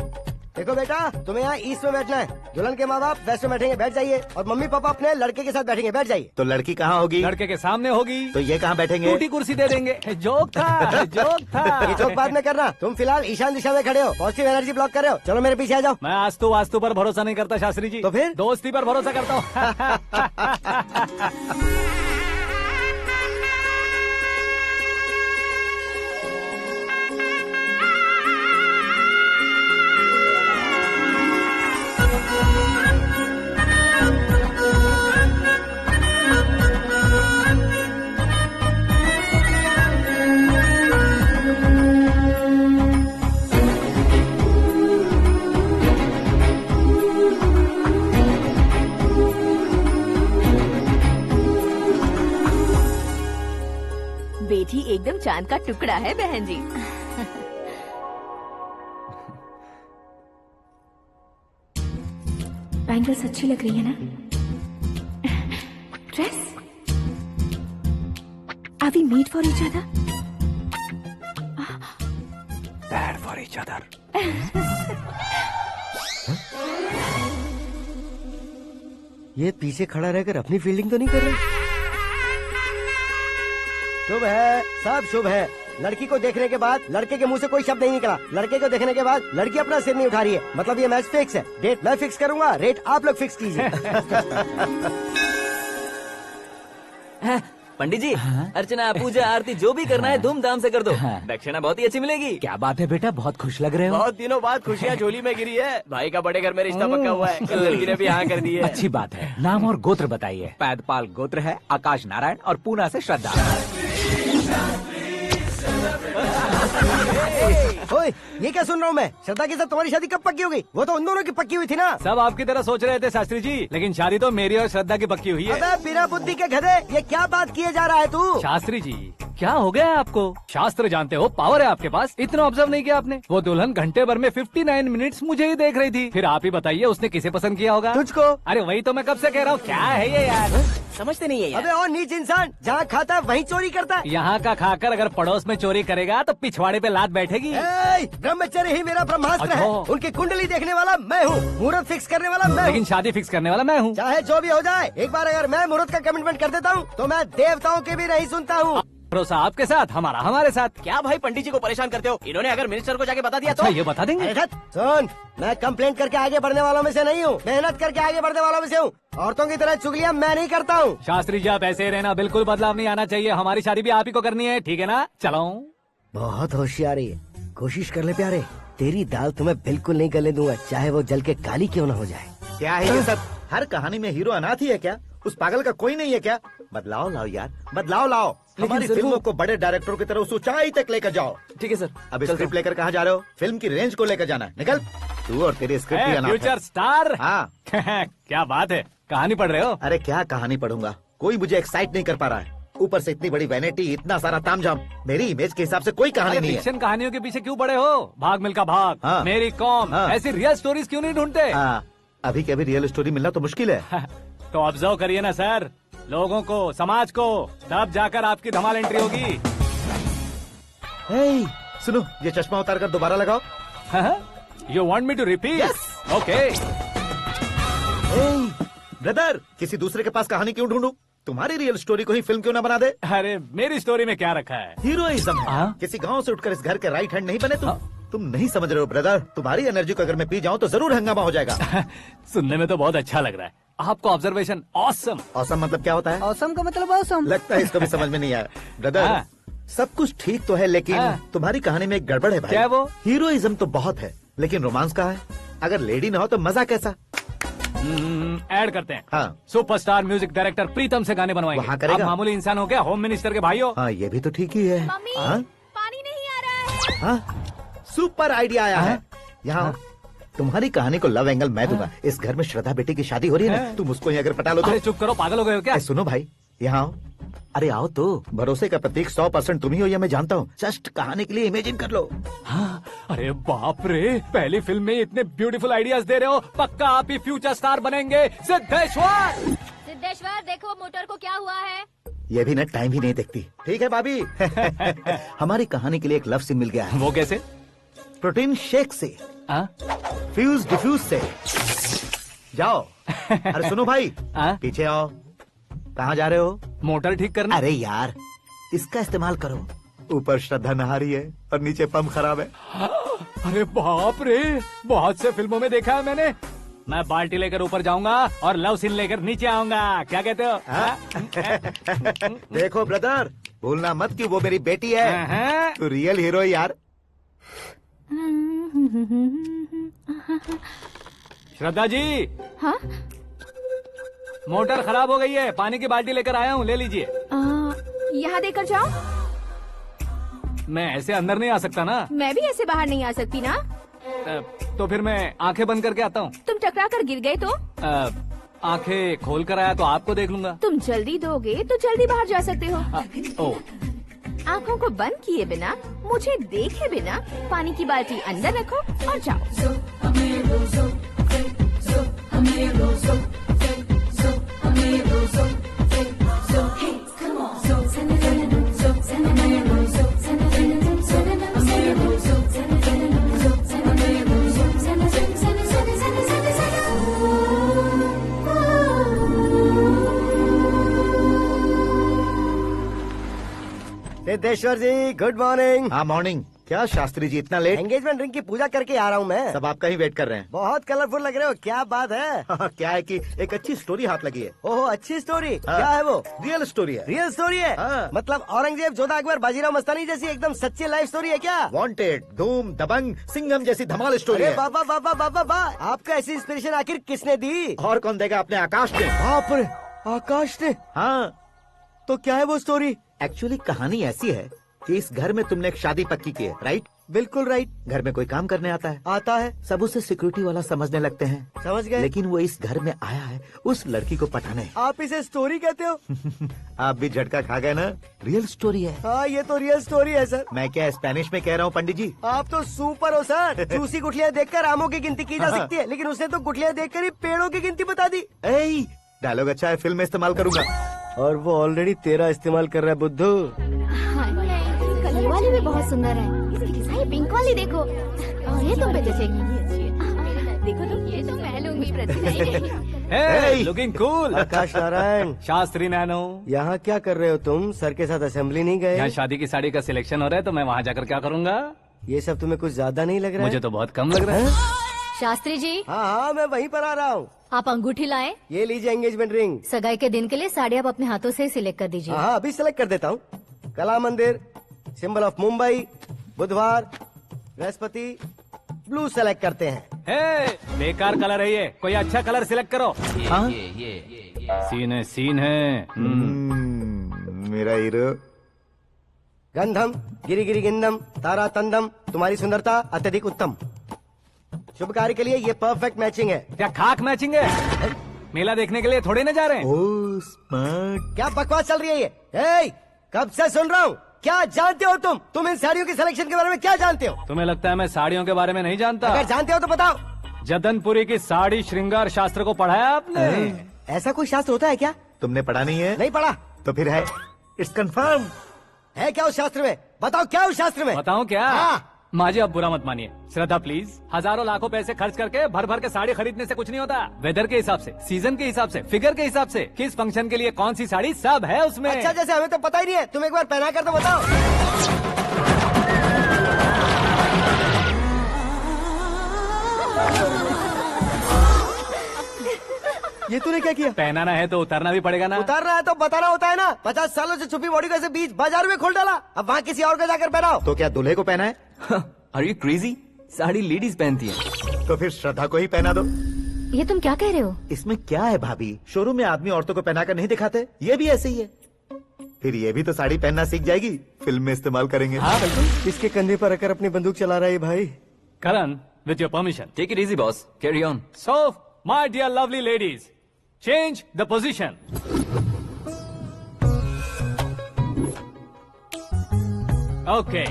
S4: देखो बेटा, तुम्हें यहाँ ईस्ट में बैठना है। दुल्हन के माँ बाप वेस्ट में बैठेंगे, बैठ जाइए। और मम्मी पापा अपने लड़के के साथ बैठेंगे, बैठ जाइए।
S5: तो लड़की कहाँ होगी?
S2: लड़के के सामने होगी।
S5: तो ये कहाँ बैठेंगे?
S2: टूटी कुर्सी दे देंगे। जोक था, जोक था।
S4: ये जोक बाद में करना। तुम फिलहाल ईशान दिशा में खड़े हो, पॉजिटिव एनर्जी ब्लॉक कर रहे हो। चलो मेरे पीछे आ जाओ।
S2: मैं आस्तु वास्तु पर भरोसा नहीं करता शास्त्री जी।
S4: तो फिर?
S2: दोस्ती पर भरोसा करता हूँ।
S6: बेटी एकदम चांद का टुकड़ा है बहन जी।
S11: बैंगल्स अच्छी लग रही है ना? Dress? Are we made for each other?
S5: Bad for each other.
S4: ये पीछे खड़ा रहकर अपनी फील्डिंग तो नहीं कर रहा? शुभ है, सब शुभ है। लड़की को देखने के बाद लड़के के मुंह से कोई शब्द नहीं निकला। लड़के को देखने के बाद लड़की अपना सिर नहीं उठा रही है, मतलब ये मैच फिक्स है। डेट मैं फिक्स करूंगा, रेट आप लोग फिक्स कीजिए।
S12: पंडित जी, अर्चना पूजा आरती जो भी करना है धूमधाम से कर दो। दक्षिणा बहुत ही अच्छी मिलेगी।
S3: क्या बात है बेटा, बहुत खुश लग रहे हो।
S12: बहुत दिनों बाद खुशियाँ झोली में गिरी है। भाई का बड़े घर में रिश्ता पक्का हुआ है, कल लड़की ने भी हाँ कर दी है।
S3: अच्छी बात है। नाम और गोत्र बताइए। पैदपाल गोत्र है, आकाश नारायण, और पूना से श्रद्धा।
S4: ओए, ये क्या सुन रहा हूँ मैं? श्रद्धा के साथ तुम्हारी शादी कब पक्की हो गई? वो तो उन दोनों की पक्की हुई थी ना।
S2: सब आपकी तरह सोच रहे थे शास्त्री जी, लेकिन शादी तो मेरी और श्रद्धा की पक्की हुई है।
S4: अबे बिना बुद्धि के गधे, ये क्या बात किए जा रहा है तू?
S2: शास्त्री जी, क्या हो गया है आपको? शास्त्र जानते हो, पावर है आपके पास, इतना ऑब्जर्व नहीं किया आपने? वो दुल्हन घंटे भर में 59 मिनट्स मुझे ही देख रही थी। फिर आप ही बताइए उसने किसे पसंद किया होगा?
S4: तुझको।
S2: अरे वही तो मैं कब से कह रहा हूँ, क्या है ये यार?
S4: समझते नहीं है यार। अबे और नीच इंसान, जहाँ खाता है वहीं चोरी करता है।
S2: यहाँ का खाकर अगर पड़ोस में चोरी करेगा तो पिछवाड़े पे लात बैठेगी।
S4: ब्रह्मचर्य ही मेरा ब्रह्मास्त्र है। उनकी कुंडली देखने वाला मैं हूँ, मुहूर्त फिक्स करने वाला मैं हूँ।
S2: लेकिन शादी फिक्स करने वाला मैं हूँ।
S4: चाहे जो भी हो जाए, एक बार अगर मैं मुहूर्त का कमिटमेंट कर देता हूँ तो मैं देवताओं के भी नहीं सुनता हूँ।
S2: भरोसा आपके साथ, हमारा हमारे साथ।
S12: क्या भाई पंडित जी को परेशान करते हो? इन्होंने अगर मिनिस्टर को जाके बता दिया तो?
S2: ये बता देंगे।
S4: सुन, मैं कंप्लेंट करके आगे बढ़ने वालों में से नहीं हूँ, मेहनत करके आगे बढ़ने वालों में से हूँ। औरतों की तरह चुगलियाँ मैं नहीं करता हूँ।
S2: शास्त्री जी आप ऐसे ही रहना, बिल्कुल बदलाव नहीं आना चाहिए। हमारी शादी भी आप ही को करनी है, ठीक है ना? चलो।
S4: बहुत होशियारी है, कोशिश कर ले प्यारे, तेरी दाल तुम्हें बिल्कुल नहीं गलने दूंगा, चाहे वो जल के काली क्यों न हो जाए।
S5: क्या है ये सब? हर कहानी में हीरो अनाथ ही है क्या? उस पागल का कोई नहीं है क्या? बदलाव लाओ यार, बदलाव लाओ। हमारी फिल्मों को बड़े डायरेक्टरों की तरह उस ऊंचाई तक लेकर जाओ।
S12: ठीक है सर।
S5: अब स्क्रिप्ट लेकर कहाँ जा रहे हो? फिल्म की रेंज को लेकर जाना है, निकल। तू और तेरी स्क्रिप्ट भी अनाथ है।
S2: Future star.
S5: हाँ।
S2: क्या बात है, कहानी पढ़ रहे हो?
S5: अरे क्या कहानी पढ़ूंगा, कोई मुझे एक्साइट नहीं कर पा रहा है। ऊपर से इतनी बड़ी वैनिटी, इतना सारा तामझाम, मेरी इमेज के हिसाब से कोई कहानी नहीं है।
S2: फिक्शन कहानियों के पीछे क्यों पड़े हो? भाग मिल्खा भाग,
S5: हाँ।
S2: मेरी कॉम,
S5: हाँ।
S2: ऐसी रियल स्टोरीज क्यों नहीं ढूंढते?
S5: हाँ, अभी के अभी रियल स्टोरी मिलना तो मुश्किल है।
S2: तो ऑब्जर्व करिए ना सर, लोगों को, समाज को, तब जाकर आपकी धमाल एंट्री होगी।
S5: सुनो, ये चश्मा उतार कर दोबारा लगाओ।
S2: You want me to repeat? Okay.
S5: Brother, किसी दूसरे के पास कहानी क्यों ढूंढूं? तुम्हारी रियल स्टोरी को ही फिल्म क्यों ना बना दे?
S2: अरे मेरी स्टोरी में क्या रखा है?
S5: हीरोइज्म है। किसी गांव से उठकर इस घर के राइट हैंड नहीं बने तुम। तुम नहीं समझ रहे हो ब्रदर, तुम्हारी एनर्जी को अगर मैं पी जाऊं तो जरूर हंगामा हो जाएगा।
S2: सुनने में तो बहुत अच्छा लग रहा है आपको। Observation awesome.
S5: ऑसम मतलब क्या होता है?
S4: ऑसम का मतलब ऑसम।
S5: लगता है इसको भी समझ में नहीं आया। ब्रदर, सब कुछ ठीक तो है लेकिन तुम्हारी कहानी में एक गड़बड़ है भाई।
S2: क्या वो?
S5: हीरोइज्म तो बहुत है लेकिन रोमांस कहाँ है? अगर लेडी ना हो तो मजा कैसा?
S2: ऐड करते हैं।
S5: हाँ।
S2: सुपरस्टार म्यूजिक डायरेक्टर प्रीतम से गाने बनवाएंगे।
S5: वहाँ करेगा?
S2: आप मामूली इंसान हो क्या, होम मिनिस्टर के भाई हो?
S5: हाँ, ये भी तो ठीक ही है।
S7: मम्मी,
S5: हाँ?
S7: पानी नहीं आ रहा है।
S5: हाँ? सुपर आइडिया आया है। यहाँ तुम्हारी कहानी को लव एंगल मैं दूंगा। इस घर में श्रद्धा बेटी की शादी हो रही है ना, तुम उसको ही अगर पटा लो तो।
S2: अरे चुप करो, पागल हो गए हो क्या?
S5: सुनो भाई, यहाँ आओ। अरे आओ तो, भरोसे का प्रतीक 100% तुम ही हो, ये मैं जानता हूँ। जस्ट कहानी के लिए इमेजिन कर लो।
S2: हाँ, अरे बाप रे, पहली फिल्म में इतने ब्यूटीफुल आइडियाज दे रहे हो, पक्का आप ही फ्यूचर स्टार बनेंगे। सिद्धेश्वर,
S7: सिद्धेश्वर देखो मोटर को क्या हुआ है।
S5: ये भी ना टाइम ही नहीं देखती। ठीक है भाभी। हमारी कहानी के लिए एक लव सीन मिल गया है।
S2: वो कैसे?
S5: प्रोटीन शेक से, फ्यूज डिफ्यूज से। जाओ। अरे सुनो भाई, पीछे आओ। कहाँ जा रहे हो?
S2: मोटर ठीक करना।
S5: अरे यार, इसका इस्तेमाल करो। ऊपर श्रद्धा नहा रही है और नीचे पंप खराब है।
S2: अरे बाप रे, बहुत से फिल्मों में देखा है मैंने। मैं बाल्टी लेकर ऊपर जाऊंगा और लव सीन लेकर नीचे आऊंगा, क्या कहते हो?
S5: देखो ब्रदर, भूलना मत कि वो मेरी बेटी है। तू रियल हीरो यार।
S2: श्रद्धा जी।
S7: हाँ?
S2: मोटर खराब हो गई है, पानी की बाल्टी लेकर आया हूँ, ले लीजिए।
S6: यहाँ देकर जाओ।
S2: मैं ऐसे अंदर नहीं आ सकता ना।
S6: मैं भी ऐसे बाहर नहीं आ सकती ना।
S2: तो फिर मैं आंखें बंद करके आता हूँ।
S6: तुम टकरा कर गिर गए तो?
S2: आंखें खोल कर आया तो आपको देख लूंगा।
S6: तुम जल्दी दोगे तो जल्दी बाहर जा सकते हो।
S2: ओ।
S6: आँखों को बंद किए बिना, मुझे देखे बिना पानी की बाल्टी अंदर रखो और जाओ।
S4: सिद्धेश्वर जी, गुड मॉर्निंग।
S5: हाँ मॉर्निंग। क्या शास्त्री जी इतना लेट?
S4: एंगेजमेंट रिंग की पूजा करके आ रहा हूँ मैं।
S5: सब आपका ही वेट कर रहे हैं।
S4: बहुत कलरफुल लग रहे हो, क्या बात है?
S5: क्या है कि एक अच्छी स्टोरी हाथ लगी है।
S4: ओहो, अच्छी स्टोरी। क्या है वो?
S5: रियल स्टोरी है।
S4: रियल स्टोरी है? मतलब औरंगजेब, जोधा अकबर, बाजीराव मस्तानी जैसी एकदम सच्ची लाइफ स्टोरी है क्या?
S5: वांटेड, धूम, दबंग, सिंघम जैसी धमाल स्टोरी है।
S4: बाबा बाबा बाबा बा, आपका ऐसी इंस्पिरेशन आखिर किसने दी?
S5: और कौन देगा? अपने आकाश ने।
S4: बाप रे, आकाश ने?
S5: हाँ।
S4: तो क्या है वो स्टोरी?
S5: एक्चुअली कहानी ऐसी है कि इस घर में तुमने एक शादी पक्की की है, राइट?
S13: बिल्कुल राइट।
S5: घर में कोई काम करने आता है,
S13: आता है,
S5: सब उसे सिक्योरिटी वाला समझने लगते हैं।
S13: समझ गए।
S5: लेकिन वो इस घर में आया है उस लड़की को पटाने।
S13: आप इसे स्टोरी कहते हो?
S5: आप भी झटका खा गए ना, रियल स्टोरी है।
S13: हाँ ये तो रियल स्टोरी है सर।
S5: मैं क्या स्पेनिश में कह रहा हूँ पंडित जी?
S13: आप तो सुपर हो सर। चूसी गुठलियाँ देखकर आमों की गिनती की जा सकती है, लेकिन उसने तो गुठलियाँ देखकर ही पेड़ों की गिनती बता दी।
S5: डायलॉग अच्छा है, फिल्म में इस्तेमाल करूंगा।
S13: और वो ऑलरेडी तेरा इस्तेमाल कर रहा है बुद्धू।
S11: कलर वाली भी बहुत सुंदर है। इसकी डिजाइन पिंक वाली देखो, और ये तुम पे जचेगी।
S6: देखो तो ये तो मैं लूंगी।
S2: Hey, looking cool।
S13: आकाश नारायण।
S2: शास्त्री नैनो।
S13: यहाँ क्या कर रहे हो तुम? सर के साथ असेंबली नहीं गए?
S2: यहाँ शादी की साड़ी का सिलेक्शन हो रहा है तो मैं वहाँ जाकर क्या करूँगा?
S13: ये सब तुम्हें कुछ ज्यादा नहीं लग रहा है?
S2: मुझे तो बहुत कम लग रहा है।
S7: शास्त्री जी।
S13: हाँ हाँ मैं वहीं पर आ रहा हूँ।
S7: आप अंगूठी लाएं।
S13: ये लीजिए एंगेजमेंट रिंग।
S7: सगाई के दिन के लिए साड़ी आप अपने हाथों से सिलेक्ट कर दीजिए।
S13: हाँ अभी सिलेक्ट कर देता हूँ। कला मंदिर, सिंबल ऑफ मुंबई, बुधवार, बृहस्पति, ब्लू सेलेक्ट करते हैं।
S2: बेकार कलर है ये, कोई अच्छा कलर सिलेक्ट करो। सीन है।
S5: मेरा हीरो।
S13: गंधम गिरी गिरी गिंदम तारा तंदम, तुम्हारी सुंदरता अत्यधिक उत्तम। शुभ कार्य के लिए ये परफेक्ट मैचिंग है।
S2: क्या खाक मैचिंग है? मेला देखने के लिए थोड़े न जा रहे हैं।
S5: Oh smart.
S13: क्या बकवास चल रही है ये? कब से सुन रहा हूँ। क्या जानते हो तुम इन साड़ियों की सिलेक्शन के बारे में क्या जानते हो?
S2: तुम्हें लगता है मैं साड़ियों के बारे में नहीं जानता?
S13: अगर जानते हो तो बताओ।
S2: जदनपुरी की साड़ी श्रृंगार शास्त्र को पढ़ा है आपने?
S13: ऐसा कोई शास्त्र होता है क्या?
S5: तुमने पढ़ा नहीं है?
S13: नहीं पढ़ा।
S5: तो फिर है, इट्स कंफर्म।
S13: है क्या उस शास्त्र में? बताओ क्या उस शास्त्र में?
S2: बताऊं क्या? माँ जी आप बुरा मत मानिए। श्रद्धा प्लीज, हजारों लाखों पैसे खर्च करके भर भर के साड़ी खरीदने से कुछ नहीं होता। वेदर के हिसाब से, सीजन के हिसाब से, फिगर के हिसाब से, किस फंक्शन के लिए कौन सी साड़ी, सब है उसमें।
S13: अच्छा जैसे हमें तो पता ही नहीं है, तुम एक बार पहना कर तो बताओ। ये तूने क्या किया?
S2: पहनाना है तो उतारना भी पड़ेगा ना।
S13: उतारना है तो बताना होता है ना। 50 सालों से छुपी बॉडी को ऐसे बीच बाजार में खोल डाला, अब वहाँ किसी और को जाकर पहनाओ।
S5: तो क्या दूल्हे को पहना है?
S12: Are you crazy? Sari ladies पहनती है।
S5: तो फिर श्रद्धा को ही पहना दो।
S7: ये तुम क्या कह रहे हो?
S5: इसमें क्या है भाभी, शोरूम में आदमी औरतों को पहनाकर नहीं दिखाते, ये भी ऐसे ही है। फिर ये भी तो साड़ी पहनना सीख जाएगी, फिल्म में इस्तेमाल करेंगे।
S2: हाँ बिल्कुल।
S13: इसके कंधे पर रखकर अपनी बंदूक चला रहा है भाई।
S2: Karan, with your permission.
S12: Take it easy boss, carry on.
S2: So my dear lovely ladies, change the position. Okay,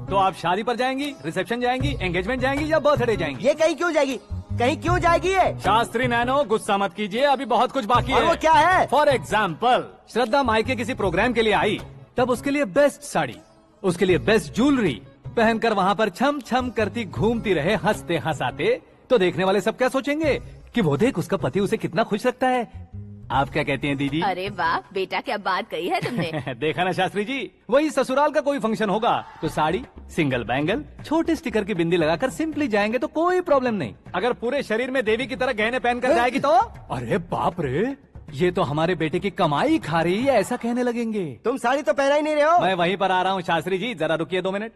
S2: तो आप शादी पर जाएंगी, रिसेप्शन जाएंगी, एंगेजमेंट जाएंगी या बर्थडे जाएंगी?
S13: ये कहीं क्यों जाएगी? कहीं क्यों जाएगी ये?
S2: शास्त्री नैनो गुस्सा मत कीजिए, अभी बहुत कुछ बाकी है।
S13: और वो क्या है?
S2: फॉर एग्जाम्पल, श्रद्धा मायके किसी प्रोग्राम के लिए आई, तब उसके लिए बेस्ट साड़ी, उसके लिए बेस्ट ज्वेलरी पहनकर वहाँ पर छम छम करती घूमती रहे हंसते हंसाते, तो देखने वाले सब क्या सोचेंगे कि वो देख उसका पति उसे कितना खुश रखता है। आप क्या कहती हैं दीदी?
S6: अरे वाह बेटा, क्या बात कही है तुमने।
S2: देखा ना शास्त्री जी, वही ससुराल का कोई फंक्शन होगा तो साड़ी, सिंगल बैंगल, छोटे स्टिकर की बिंदी लगाकर सिंपली जाएंगे तो कोई प्रॉब्लम नहीं। अगर पूरे शरीर में देवी की तरह गहने पहनकर जाएगी तो अरे बाप रे, ये तो हमारे बेटे की कमाई खा रही है, ऐसा कहने लगेंगे।
S13: तुम साड़ी तो पहना ही नहीं रहे हो।
S2: मैं वहीं पर आ रहा हूँ शास्त्री जी, जरा रुकिए 2 मिनट।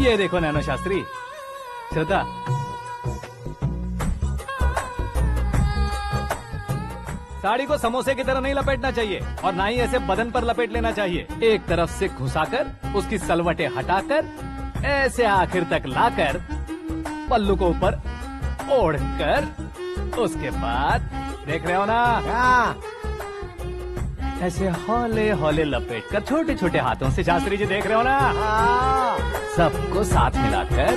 S2: ये देखो नैनो शास्त्री, श्रद्धा, साड़ी को समोसे की तरह नहीं लपेटना चाहिए और ना ही ऐसे बदन पर लपेट लेना चाहिए। एक तरफ से घुसाकर, उसकी सलवटें हटाकर, ऐसे आखिर तक लाकर, पल्लू को ऊपर ओढ़कर, उसके बाद देख रहे हो ना, ऐसे हौले हौले लपेट कर छोटे छोटे हाथों से, शास्त्री जी देख रहे हो ना, सबको साथ मिलाकर,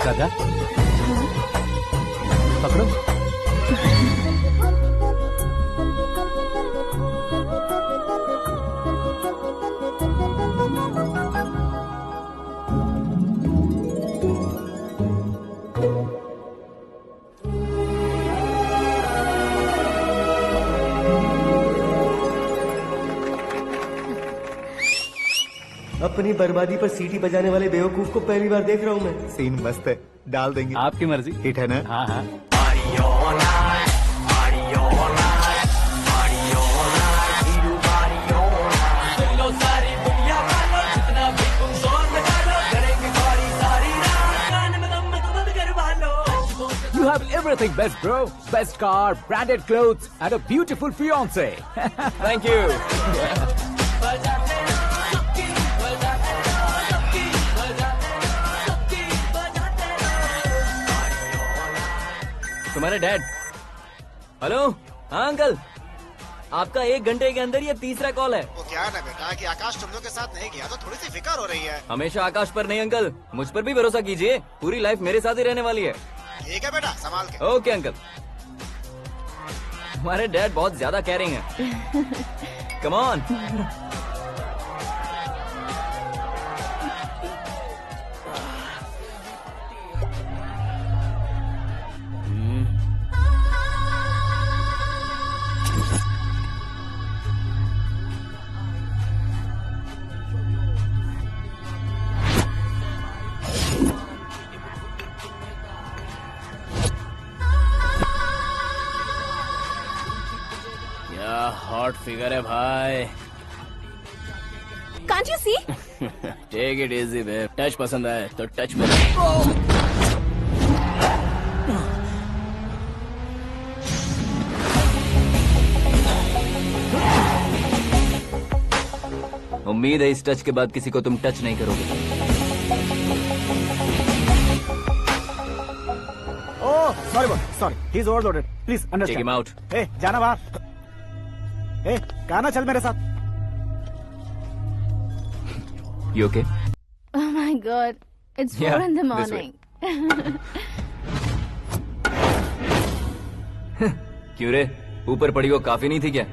S2: श्रद्धा पकड़ो।
S13: अपनी बर्बादी पर सीटी बजाने वाले बेवकूफ को पहली बार देख रहा हूँ मैं।
S5: सीन मस्त है, डाल देंगे।
S2: आपकी मर्जी।
S5: हिट है ना?
S2: हाँ हाँ।
S10: You have
S3: Everything best, bro. Best car, branded clothes, and a beautiful fiance.
S12: Thank you. तुम्हारे डैड। हेलो, हाँ अंकल, आपका 1 घंटे के अंदर ये तीसरा कॉल है।
S14: वो क्या है ना बेटा कि आकाश तुम लोग के साथ नहीं गया तो थोड़ी सी फिक्र हो रही है।
S12: हमेशा आकाश पर नहीं अंकल, मुझ पर भी भरोसा कीजिए, पूरी लाइफ मेरे साथ ही रहने वाली है।
S14: ठीक है बेटा, संभाल के।
S12: Okay uncle. हमारे डैड बहुत ज्यादा केयरिंग है। Come on. हॉट फिगर है भाई।
S6: Can't you see?
S12: Take it easy babe. Touch पसंद आए तो टच में। उम्मीद है इस टच के बाद किसी को तुम टच नहीं करोगे।
S1: Oh sorry he is overloaded, please
S12: take
S1: understand.
S12: Him out.
S1: ए जाना बाहर। ए गाना चल मेरे साथ।
S12: You okay?
S6: Oh my God, it's 4
S12: Yeah,
S6: in the
S12: this way.
S6: morning.
S12: क्यों रे, ऊपर पड़ी वो काफी नहीं थी क्या?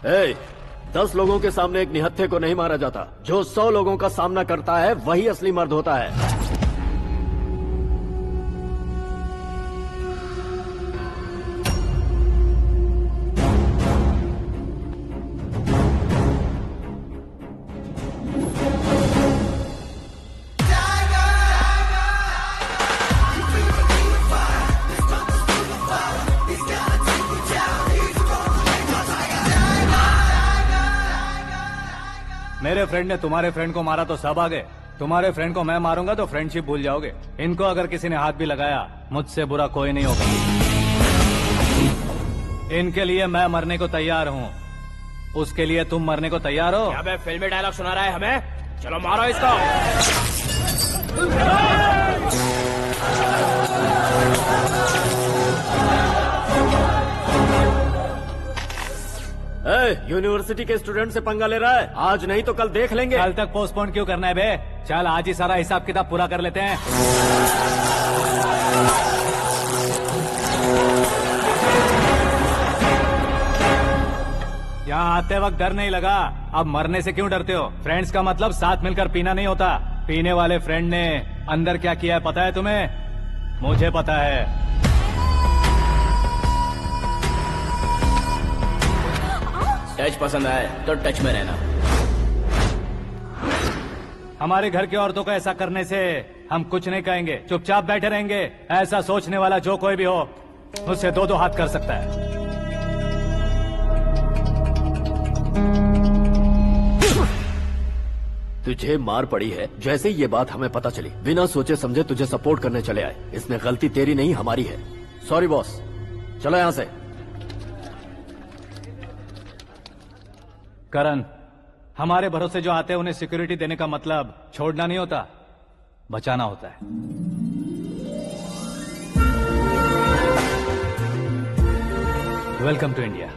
S8: ए, 10 लोगों के सामने एक निहत्थे को नहीं मारा जाता। जो 100 लोगों का सामना करता है वही असली मर्द होता है।
S2: मेरे फ्रेंड ने तुम्हारे फ्रेंड को मारा तो सब आ गए। तुम्हारे फ्रेंड को मैं मारूंगा तो फ्रेंडशिप भूल जाओगे। इनको अगर किसी ने हाथ भी लगाया, मुझसे बुरा कोई नहीं होगा। इनके लिए मैं मरने को तैयार हूँ, उसके लिए तुम मरने को तैयार हो?
S12: क्या बे फिल्मी डायलॉग सुना रहा है हमें? चलो मारो इसको।
S8: यूनिवर्सिटी के स्टूडेंट से पंगा ले रहा है। आज नहीं तो कल देख लेंगे।
S2: कल तक पोस्टपोन क्यों करना है बे? चल आज ही सारा हिसाब किताब पूरा कर लेते हैं। यहाँ आते वक्त डर नहीं लगा, अब मरने से क्यों डरते हो? फ्रेंड्स का मतलब साथ मिलकर पीना नहीं होता। पीने वाले फ्रेंड ने अंदर क्या किया है पता है तुम्हें? मुझे पता है।
S12: टच पसंद आए तो टच में रहना।
S2: हमारे घर की औरतों को ऐसा करने से हम कुछ नहीं कहेंगे, चुपचाप बैठे रहेंगे। ऐसा सोचने वाला जो कोई भी हो, उससे 2-2 हाथ कर सकता है।
S8: तुझे मार पड़ी है। जैसे ये बात हमें पता चली, बिना सोचे समझे तुझे सपोर्ट करने चले आए। इसमें गलती तेरी नहीं हमारी है। सॉरी बॉस, चलो यहाँ से।
S2: करण, हमारे भरोसे जो आते हैं उन्हें सिक्योरिटी देने का मतलब छोड़ना नहीं होता, बचाना होता है। Welcome to India.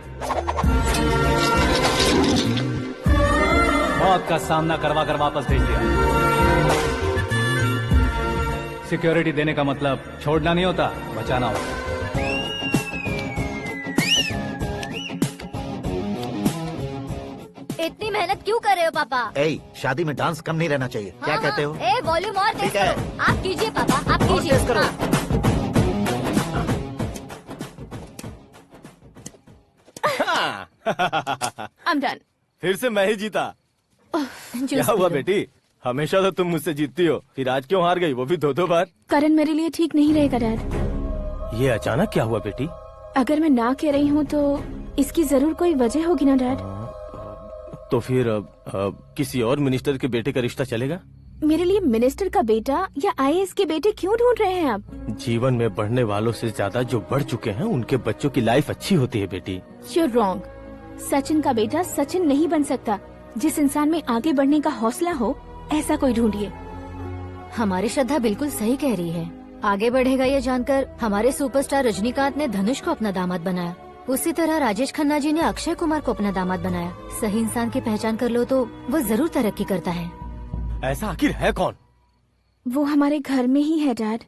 S2: मौत का सामना करवा कर वापस भेज दिया। सिक्योरिटी देने का मतलब छोड़ना नहीं होता, बचाना होता है।
S7: इतनी मेहनत क्यों कर रहे हो पापा?
S5: ए, शादी में डांस कम नहीं रहना चाहिए। क्या कहते हो?
S7: ए वॉल्यूम और तेज
S5: ठीक है।
S7: करो। आप कीजिए पापा, आप कीजिए।
S5: तेज करो।
S6: I'm done.
S10: फिर से मैं ही जीता। क्या हुआ बेटी? हमेशा तो तुम मुझसे जीतती हो, फिर आज क्यों हार गई, वो भी 2-2 बार?
S6: करण मेरे लिए ठीक नहीं रहेगा डैड।
S10: ये अचानक क्या हुआ बेटी?
S6: अगर मैं ना कह रही हूँ तो इसकी जरूर कोई वजह होगी ना डैड।
S10: तो फिर किसी और मिनिस्टर के बेटे का रिश्ता चलेगा?
S6: मेरे लिए मिनिस्टर का बेटा या आईएएस के बेटे क्यों ढूंढ रहे हैं आप?
S10: जीवन में बढ़ने वालों से ज्यादा जो बढ़ चुके हैं उनके बच्चों की लाइफ अच्छी होती है बेटी।
S6: You're wrong। सचिन का बेटा सचिन नहीं बन सकता। जिस इंसान में आगे बढ़ने का हौसला हो ऐसा कोई ढूंढिए।
S7: हमारी श्रद्धा बिल्कुल सही कह रही है। आगे बढ़ेगा ये जानकर हमारे सुपरस्टार रजनीकांत ने धनुष को अपना दामाद बनाया। उसी तरह राजेश खन्ना जी ने अक्षय कुमार को अपना दामाद बनाया। सही इंसान की पहचान कर लो तो वो जरूर तरक्की करता है।
S10: ऐसा आखिर है कौन?
S6: वो हमारे घर में ही है डैड।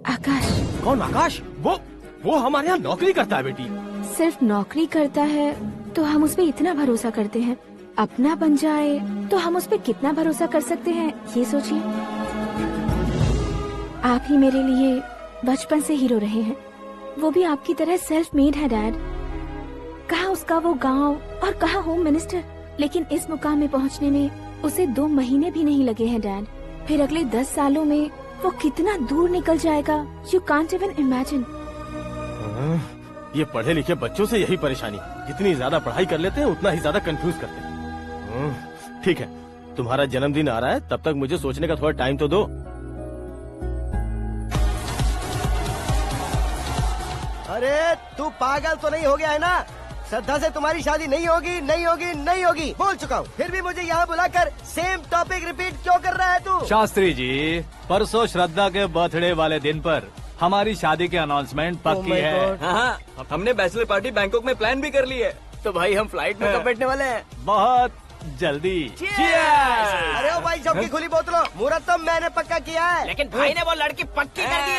S6: आकाश।
S10: कौन आकाश? वो हमारे यहाँ नौकरी करता है बेटी।
S6: सिर्फ नौकरी करता है तो हम उस पे इतना भरोसा करते हैं। अपना बन जाए तो हम उस पे कितना भरोसा कर सकते हैं ये सोचिए। आप ही मेरे लिए बचपन से हीरो रहे हैं। वो भी आपकी तरह सेल्फ मेड है डैड। कहाँ उसका वो गांव और कहाँ होम मिनिस्टर, लेकिन इस मुकाम में पहुँचने में उसे 2 महीने भी नहीं लगे हैं डैड। फिर अगले 10 सालों में वो कितना दूर निकल जाएगा, यू कांट इवन इमेजिन।
S10: ये पढ़े लिखे बच्चों से यही परेशानी है। जितनी ज्यादा पढ़ाई कर लेते हैं उतना ही ज्यादा कंफ्यूज करते हैं। ठीक है, तुम्हारा जन्मदिन आ रहा है, तब तक मुझे सोचने का थोड़ा टाइम तो दो।
S13: अरे तू पागल तो नहीं हो गया है ना? श्रद्धा से तुम्हारी शादी नहीं होगी, नहीं होगी, नहीं होगी, बोल चुका हूँ। फिर भी मुझे यहाँ बुलाकर सेम टॉपिक रिपीट क्यों कर रहा है तू?
S2: शास्त्री जी, परसों श्रद्धा के बर्थडे वाले दिन पर हमारी शादी की अनाउंसमेंट पक्की है।
S12: हाँ, हमने बैचलर पार्टी बैंकॉक में प्लान भी कर ली है। तो भाई हम फ्लाइट में कब बैठने वाले हैं?
S2: बहुत जल्दी।
S13: अरे ओ भाई साहब की खुली बोतलों, मुहूर्त तो मैंने पक्का किया है।
S4: लेकिन भाई ने वो लड़की पक्की कर दी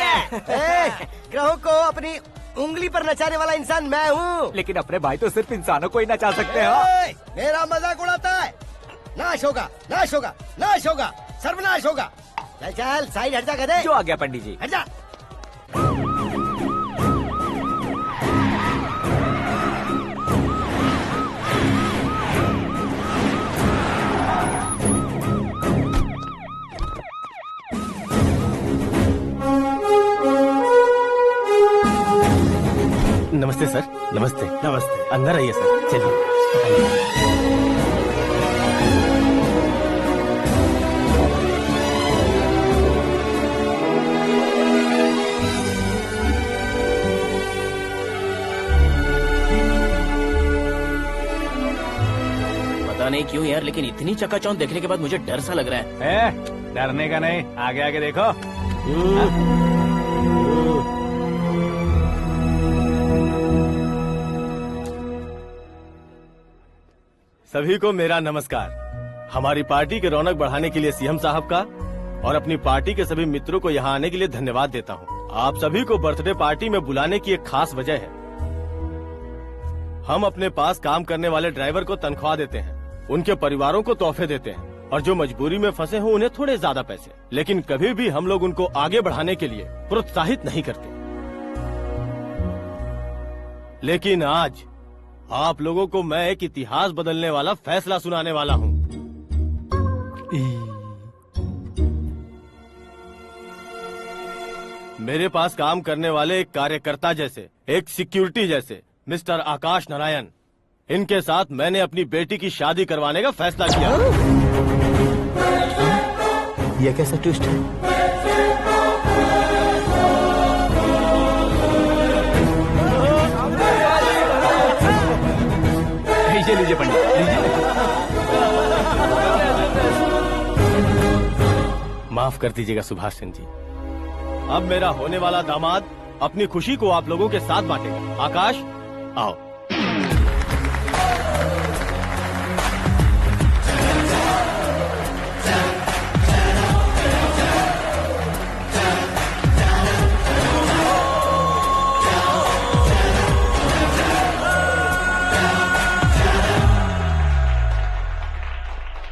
S4: है।
S13: ग्रहों को अपनी उंगली पर नचाने वाला इंसान मैं हूँ।
S3: लेकिन अपने भाई तो सिर्फ इंसानों को ही नचा सकते हैं।
S13: मेरा मजाक उड़ाता है। नाश होगा, नाश होगा, नाश होगा, सर्वनाश होगा। चल चल साइड हट जा गधे।
S3: जो आ गया पंडित जी।
S13: हट जा।
S10: नमस्ते सर। नमस्ते।
S1: नमस्ते।
S10: अंदर आइए सर, चलिए।
S4: पता नहीं क्यों यार, लेकिन इतनी चकाचौंध देखने के बाद मुझे डर सा लग रहा है।
S2: डरने का नहीं, आगे आगे देखो।
S10: सभी को मेरा नमस्कार। हमारी पार्टी की रौनक बढ़ाने के लिए सीएम साहब का और अपनी पार्टी के सभी मित्रों को यहाँ आने के लिए धन्यवाद देता हूँ। आप सभी को बर्थडे पार्टी में बुलाने की एक खास वजह है। हम अपने पास काम करने वाले ड्राइवर को तनख्वाह देते हैं, उनके परिवारों को तोहफे देते हैं और जो मजबूरी में फंसे हो उन्हें थोड़े ज्यादा पैसे। लेकिन कभी भी हम लोग उनको आगे बढ़ाने के लिए प्रोत्साहित नहीं करते। लेकिन आज आप लोगों को मैं एक इतिहास बदलने वाला फैसला सुनाने वाला हूँ। मेरे पास काम करने वाले एक कार्यकर्ता जैसे, एक सिक्योरिटी जैसे मिस्टर आकाश नारायण, इनके साथ मैंने अपनी बेटी की शादी करवाने का फैसला किया।
S5: यह कैसा ट्विस्ट है?
S2: लीजिए पंडित, लीजिए।
S10: माफ कर दीजिएगा सुभाष सिंह जी। अब मेरा होने वाला दामाद अपनी खुशी को आप लोगों के साथ बांटेगा। आकाश, आओ।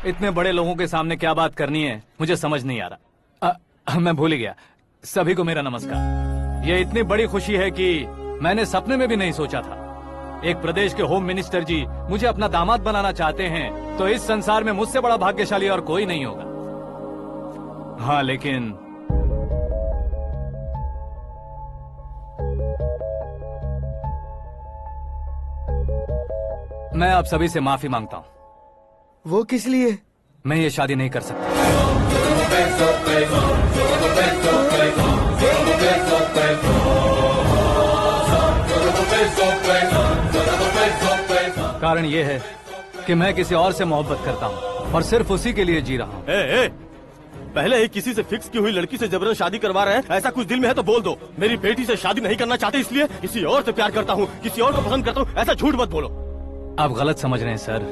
S2: इतने बड़े लोगों के सामने क्या बात करनी है मुझे समझ नहीं आ रहा। मैं भूल ही गया। सभी को मेरा नमस्कार। ये इतनी बड़ी खुशी है कि मैंने सपने में भी नहीं सोचा था। एक प्रदेश के होम मिनिस्टर जी मुझे अपना दामाद बनाना चाहते हैं तो इस संसार में मुझसे बड़ा भाग्यशाली और कोई नहीं होगा। हाँ, लेकिन मैं आप सभी से माफी मांगता हूँ।
S5: वो किस लिए?
S2: मैं ये शादी नहीं कर सकता। कारण ये है कि मैं किसी और से मोहब्बत करता हूँ और सिर्फ उसी के लिए जी रहा हूँ।
S10: पहले ही किसी से फिक्स की हुई लड़की से जबरन शादी करवा रहे हैं। ऐसा कुछ दिल में है तो बोल दो। मेरी बेटी से शादी नहीं करना चाहते इसलिए किसी और से प्यार करता हूँ, किसी और को पसंद करता हूँ, ऐसा झूठ मत बोलो।
S2: आप गलत समझ रहे हैं सर,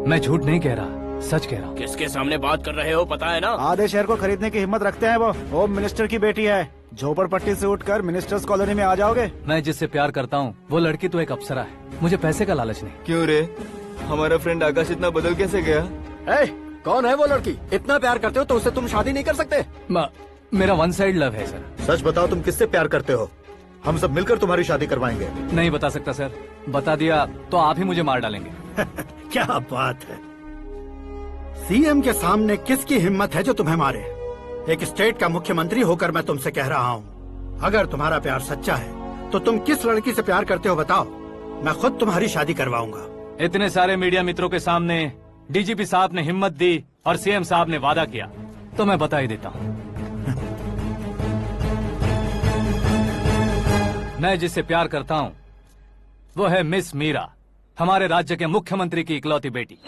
S2: मैं झूठ नहीं कह रहा, सच कह रहा हूँ।
S12: किसके सामने बात कर रहे हो पता है ना?
S1: आधे शहर को खरीदने की हिम्मत रखते हैं वो। होम मिनिस्टर की बेटी है, झोपड़पट्टी से उठकर मिनिस्टर्स कॉलोनी में आ जाओगे।
S2: मैं जिससे प्यार करता हूँ वो लड़की तो एक अप्सरा है, मुझे पैसे का लालच नहीं।
S15: क्यों रे, हमारा फ्रेंड आकाश इतना बदल कैसे गया?
S8: कौन है वो लड़की? इतना प्यार करते हो तो उससे तुम शादी नहीं कर सकते?
S2: मेरा वन साइड लव है सर।
S5: सच बताओ, तुम किससे प्यार करते हो? हम सब मिलकर तुम्हारी शादी करवाएंगे।
S2: नहीं बता सकता सर, बता दिया तो आप ही मुझे मार डालेंगे।
S16: क्या बात है, सीएम के सामने किसकी हिम्मत है जो तुम्हें मारे? एक स्टेट का मुख्यमंत्री होकर मैं तुमसे कह रहा हूँ, अगर तुम्हारा प्यार सच्चा है तो तुम किस लड़की से प्यार करते हो बताओ, मैं खुद तुम्हारी शादी करवाऊंगा।
S2: इतने सारे मीडिया मित्रों के सामने डीजीपी साहब ने हिम्मत दी और सीएम साहब ने वादा किया, तो मैं बता ही देता हूँ। मैं जिससे प्यार करता हूँ वो है मिस मीरा, हमारे राज्य के मुख्यमंत्री की इकलौती बेटी।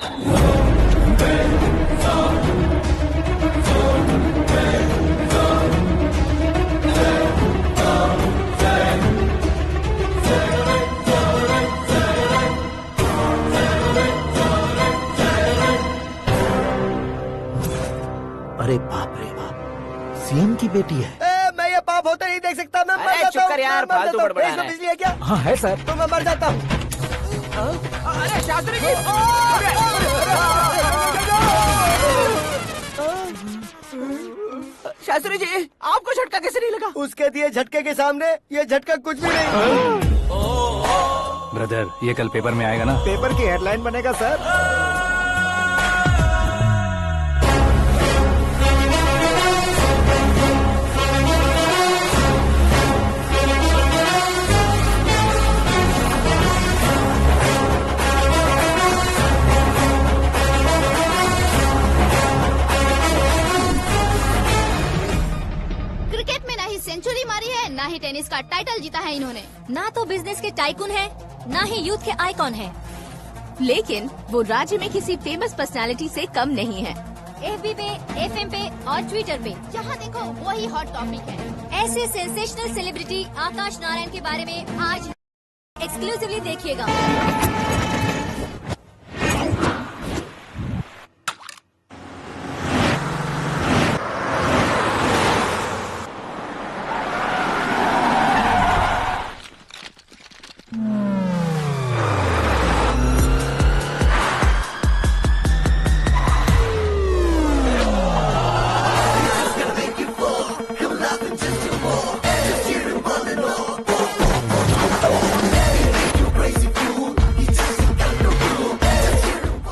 S5: अरे बाप रे बाप, सीएम की बेटी है।
S13: मैं ये पाप होते नहीं देख सकता। मैं मर जाता हूँ।
S4: यार, फालतू बड़बड़ा रहा है।
S13: बिजली है क्या?
S5: हाँ है सर।
S13: तो मैं मर जाता हूँ।
S4: अरे शास्त्री जी, शास्त्री जी, आपको झटका कैसे नहीं लगा?
S13: उसके दिए झटके के सामने ये झटका कुछ भी नहीं।
S2: ब्रदर, ये कल पेपर में आएगा ना?
S1: पेपर की हेडलाइन बनेगा सर।
S11: सेंचुरी मारी है, ना ही टेनिस का टाइटल जीता है इन्होंने।
S7: ना तो बिजनेस के टाइकून है, ना ही यूथ के आइकॉन है,
S6: लेकिन वो राज्य में किसी फेमस पर्सनालिटी से कम नहीं है।
S7: FB पे, FM पे और ट्विटर पे
S11: जहाँ देखो वही हॉट टॉपिक है।
S7: ऐसे सेंसेशनल सेलिब्रिटी आकाश नारायण के बारे में आज एक्सक्लूसिवली देखिएगा।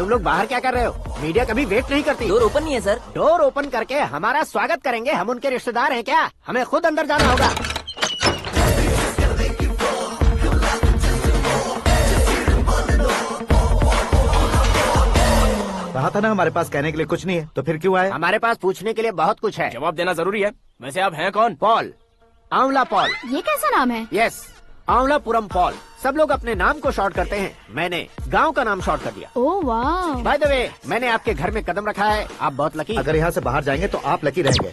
S13: लोग बाहर क्या कर रहे हो? मीडिया कभी वेट नहीं करती।
S4: डोर ओपन नहीं है सर।
S13: डोर ओपन करके हमारा स्वागत करेंगे, हम उनके रिश्तेदार हैं क्या? हमें खुद अंदर जाना होगा।
S5: कहा था ना हमारे पास कहने के लिए कुछ नहीं है, तो फिर क्यों आए?
S13: हमारे पास पूछने के लिए बहुत कुछ है।
S12: जवाब देना जरूरी है। वैसे आप हैं कौन?
S13: पॉल, आंवला पॉल।
S11: ये कैसा नाम है?
S13: Yes, Anwalapuram Paul. सब लोग अपने नाम को शॉर्ट करते हैं, मैंने गांव का नाम शॉर्ट कर दिया।
S11: ओह वाह।
S13: बाय द वे, मैंने आपके घर में कदम रखा है, आप बहुत लकी।
S5: अगर यहाँ से बाहर जाएंगे तो आप लकी रहेंगे।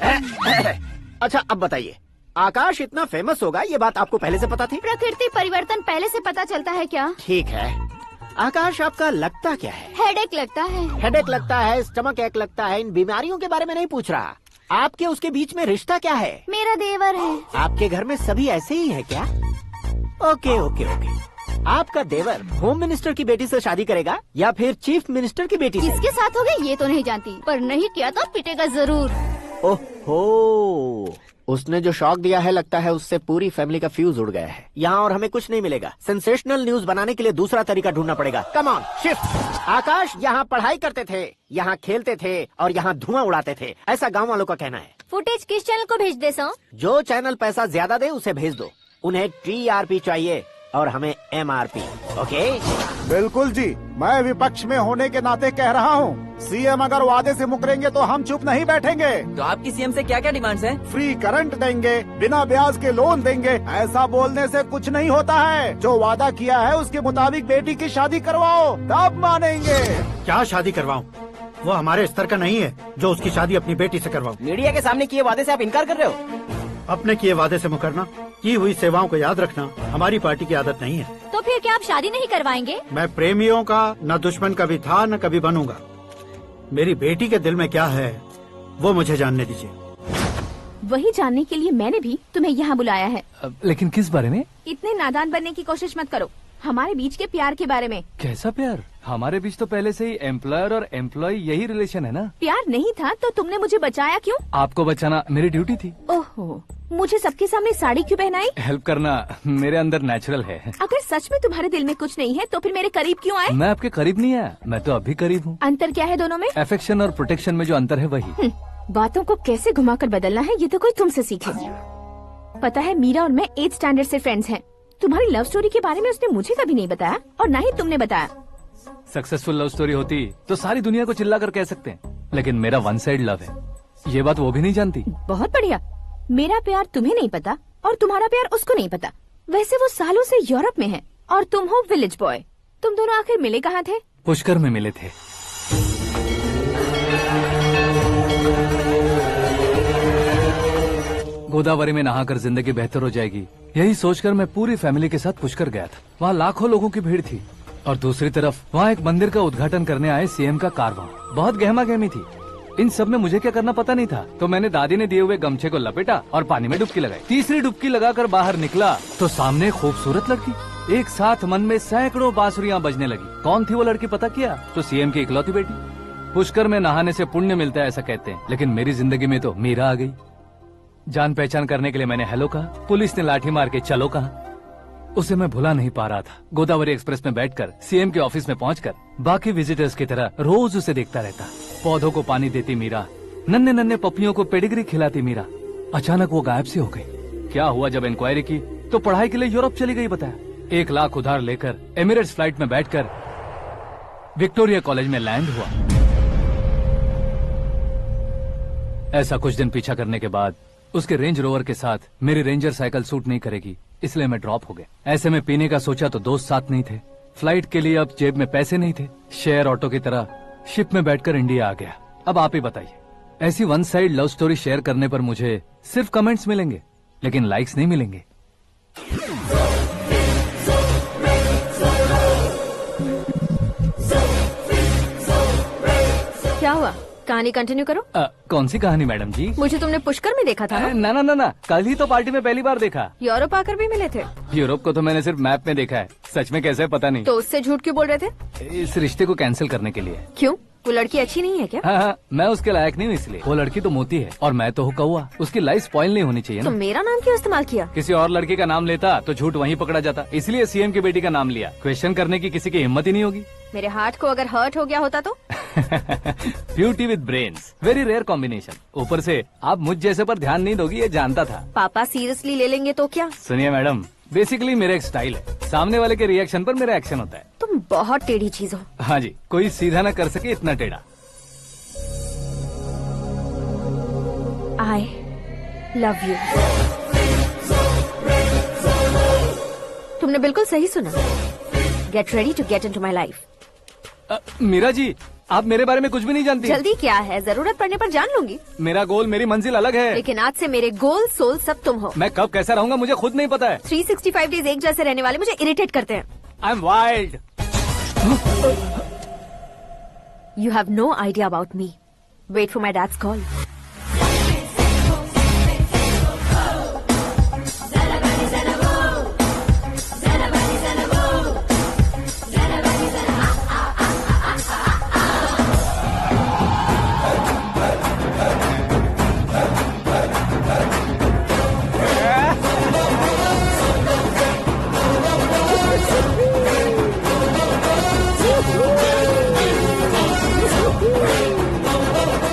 S13: अच्छा अब बताइए, आकाश इतना फेमस होगा ये बात आपको पहले से पता थी?
S11: प्रकृति परिवर्तन पहले से पता चलता है क्या?
S13: ठीक है, आकाश आपका लगता क्या है?
S11: हेडेक लगता है।
S13: हेडेक लगता है, स्टमक एक लगता है, इन बीमारियों के बारे में नहीं पूछ रहा। आपके उसके बीच में रिश्ता क्या है?
S11: मेरा देवर है।
S13: आपके घर में सभी ऐसे ही है क्या? Okay okay okay. आपका देवर होम मिनिस्टर की बेटी से शादी करेगा या फिर चीफ मिनिस्टर की बेटी से?
S11: किसके साथ होगा ये तो नहीं जानती, पर नहीं किया तो पिटेगा जरूर।
S13: ओहो, उसने जो शॉक दिया है लगता है उससे पूरी फैमिली का फ्यूज उड़ गया है। यहाँ और हमें कुछ नहीं मिलेगा। सेंसेशनल न्यूज बनाने के लिए दूसरा तरीका ढूंढना पड़ेगा। Come on, shift. आकाश यहाँ पढ़ाई करते थे, यहाँ खेलते थे और यहाँ धुआं उड़ाते थे, ऐसा गाँव वालों का कहना है।
S7: फुटेज किस चैनल को भेज दे सो?
S13: जो चैनल पैसा ज्यादा दे उसे भेज दो। उन्हें TRP चाहिए, और हमें MRP। ओके?
S17: बिल्कुल जी, मैं विपक्ष में होने के नाते कह रहा हूँ, सीएम अगर वादे से मुकरेंगे तो हम चुप नहीं बैठेंगे।
S12: तो आपकी सीएम से क्या क्या डिमांड्स हैं?
S17: फ्री करंट देंगे, बिना ब्याज के लोन देंगे। ऐसा बोलने से कुछ नहीं होता है। जो वादा किया है उसके मुताबिक बेटी की शादी करवाओ, तब मानेंगे।
S16: क्या शादी करवाऊं? वो हमारे स्तर का नहीं है जो उसकी शादी अपनी बेटी से करवाऊं।
S4: मीडिया के सामने किए वादे से आप इनकार कर रहे हो?
S16: अपने किए वादे से मुकरना, की हुई सेवाओं को याद रखना हमारी पार्टी की आदत नहीं है।
S7: तो फिर क्या आप शादी नहीं करवाएंगे?
S16: मैं प्रेमियों का न दुश्मन कभी था न कभी बनूंगा। मेरी बेटी के दिल में क्या है वो मुझे जानने दीजिए।
S6: वही जानने के लिए मैंने भी तुम्हें यहाँ बुलाया है।
S2: लेकिन किस बारे में?
S6: इतने नादान बनने की कोशिश मत करो। हमारे बीच के प्यार के बारे में।
S2: कैसा प्यार? हमारे बीच तो पहले से ही एम्प्लॉयर और एम्प्लॉय यही रिलेशन है ना।
S6: प्यार नहीं था तो तुमने मुझे बचाया क्यों?
S2: आपको बचाना मेरी ड्यूटी थी।
S6: ओहो, मुझे सबके सामने साड़ी क्यों पहनाई?
S2: हेल्प करना मेरे अंदर नेचुरल है।
S6: अगर सच में तुम्हारे दिल में कुछ नहीं है तो फिर मेरे करीब क्यों आए?
S2: मैं आपके करीब नहीं आया, मैं तो अभी करीब हूँ।
S6: अंतर क्या है दोनों में?
S2: अफेक्शन और प्रोटेक्शन में जो अंतर है वही।
S6: बातों को कैसे घुमाकर बदलना है ये तो कोई तुमसे सीखे। पता है, मीरा और मैं 8th स्टैंडर्ड से फ्रेंड्स हैं। तुम्हारी लव स्टोरी के बारे में उसने मुझे कभी नहीं बताया और ना ही तुमने बताया।
S2: सक्सेसफुल लव स्टोरी होती तो सारी दुनिया को चिल्ला कर कह सकते हैं, लेकिन मेरा वन साइड लव है, ये बात वो भी नहीं जानती।
S6: बहुत बढ़िया। मेरा प्यार तुम्हें नहीं पता और तुम्हारा प्यार उसको नहीं पता। वैसे वो सालों से यूरोप में है और तुम हो विलेज बॉय। तुम दोनों आखिर मिले कहाँ थे?
S2: पुष्कर में मिले थे। गोदावरी में नहाकर जिंदगी बेहतर हो जाएगी, यही सोचकर मैं पूरी फैमिली के साथ पुष्कर गया था। वहाँ लाखों लोगों की भीड़ थी और दूसरी तरफ वहाँ एक मंदिर का उद्घाटन करने आए सीएम का कारवां। बहुत गहमा गहमी थी। इन सब में मुझे क्या करना पता नहीं था, तो मैंने दादी ने दिए हुए गमछे को लपेटा और पानी में डुबकी लगाई। तीसरी डुबकी लगाकर बाहर निकला तो सामने खूबसूरत लड़की। एक साथ मन में सैकड़ों बांसुरियां बजने लगी। कौन थी वो लड़की पता किया? तो सीएम की इकलौती बेटी। पुष्कर में नहाने से पुण्य मिलता है ऐसा कहते हैं, लेकिन मेरी जिंदगी में तो मीरा आ गई। जान पहचान करने के लिए मैंने हेलो कहा, पुलिस ने लाठी मार के चलो कहा। उसे मैं भुला नहीं पा रहा था। गोदावरी एक्सप्रेस में बैठकर सीएम के ऑफिस में पहुंचकर बाकी विजिटर्स की तरह रोज उसे देखता रहता। पौधों को पानी देती मीरा, नन्हे नन्हे पपियों को पेडिग्री खिलाती मीरा। अचानक वो गायब सी हो गई। क्या हुआ? जब इंक्वायरी की तो पढ़ाई के लिए यूरोप चली गई बताया। 1 लाख उधार लेकर एमिरेट्स फ्लाइट में बैठकर विक्टोरिया कॉलेज में लैंड हुआ। ऐसा कुछ दिन पीछा करने के बाद उसके रेंज रोवर के साथ मेरी रेंजर साइकिल सूट नहीं करेगी, इसलिए मैं ड्रॉप हो गया। ऐसे में पीने का सोचा तो दोस्त साथ नहीं थे। फ्लाइट के लिए अब जेब में पैसे नहीं थे। शेयर ऑटो की तरह शिप में बैठकर इंडिया आ गया। अब आप ही बताइए, ऐसी one side love story share करने पर मुझे सिर्फ कमेंट्स मिलेंगे, लेकिन लाइक्स नहीं मिलेंगे।
S7: क्या हुआ? कहानी कंटिन्यू करो।
S2: कौन सी कहानी मैडम जी?
S7: मुझे तुमने पुष्कर में देखा था ना?
S2: ना ना ना, कल ही तो पार्टी में पहली बार देखा।
S7: यूरोप आकर भी मिले थे?
S2: यूरोप को तो मैंने सिर्फ मैप में देखा है, सच में कैसे पता नहीं।
S7: तो उससे झूठ क्यों बोल रहे थे?
S2: इस रिश्ते को कैंसिल करने के लिए।
S7: क्यों? वो लड़की अच्छी नहीं है क्या?
S2: हाँ, मैं उसके लायक नहीं हूँ इसलिए। वो लड़की तो मोती है और मैं तो हूँ कौवा। उसकी लाइफ स्पॉइल नहीं होनी चाहिए
S7: तो
S2: ना।
S7: मेरा नाम क्यों इस्तेमाल किया?
S2: किसी और लड़की का नाम लेता तो झूठ वहीं पकड़ा जाता, इसलिए सीएम की बेटी का नाम लिया। क्वेश्चन करने की किसी की हिम्मत ही नहीं होगी।
S7: मेरे हार्ट को अगर हर्ट हो गया होता तो?
S2: Beauty with brains, very rare combination. ऊपर से आप मुझ जैसे पर ध्यान नहीं दोगी ये जानता था।
S7: पापा सीरियसली ले लेंगे तो क्या?
S2: सुनिए मैडम, बेसिकली मेरा एक स्टाइल है, सामने वाले के रिएक्शन पर मेरा एक्शन होता है।
S7: तुम बहुत टेढ़ी चीज हो।
S2: हाँ जी, कोई सीधा ना कर सके इतना टेढ़ा।
S7: I love you। तुमने बिल्कुल सही सुना। Get ready to get into my life।
S2: Meera ji, आप मेरे बारे में कुछ भी नहीं जानती।
S7: जल्दी क्या है, जरूरत पड़ने पर जान लूंगी।
S2: मेरा गोल, मेरी मंजिल अलग है।
S7: लेकिन आज से मेरे गोल सोल सब तुम हो।
S2: मैं कब कैसा रहूंगा मुझे खुद नहीं पता है।
S7: 365 डेज एक जैसे रहने वाले मुझे इरिटेट करते हैं।
S2: I am wild.
S7: You have no idea about me। Wait for my dad's call।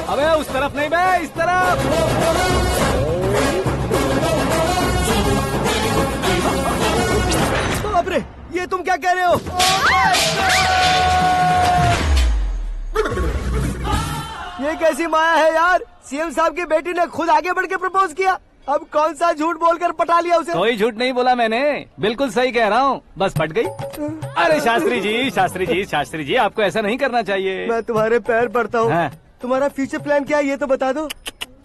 S2: अबे उस तरफ नहीं बे, इस तरफ।
S1: बाप कह रहे हो? ये कैसी माया है यार? सीएम साहब की बेटी ने खुद आगे बढ़ के प्रपोज किया, अब कौन सा झूठ बोलकर पटा लिया उसे?
S2: कोई झूठ नहीं बोला मैंने, बिल्कुल सही कह रहा हूँ, बस पट गई। अरे शास्त्री जी, शास्त्री जी, शास्त्री जी, आपको ऐसा नहीं करना चाहिए।
S1: मैं तुम्हारे पैर पड़ता हूँ।
S2: हाँ।
S1: तुम्हारा फ्यूचर प्लान क्या है ये तो बता दो।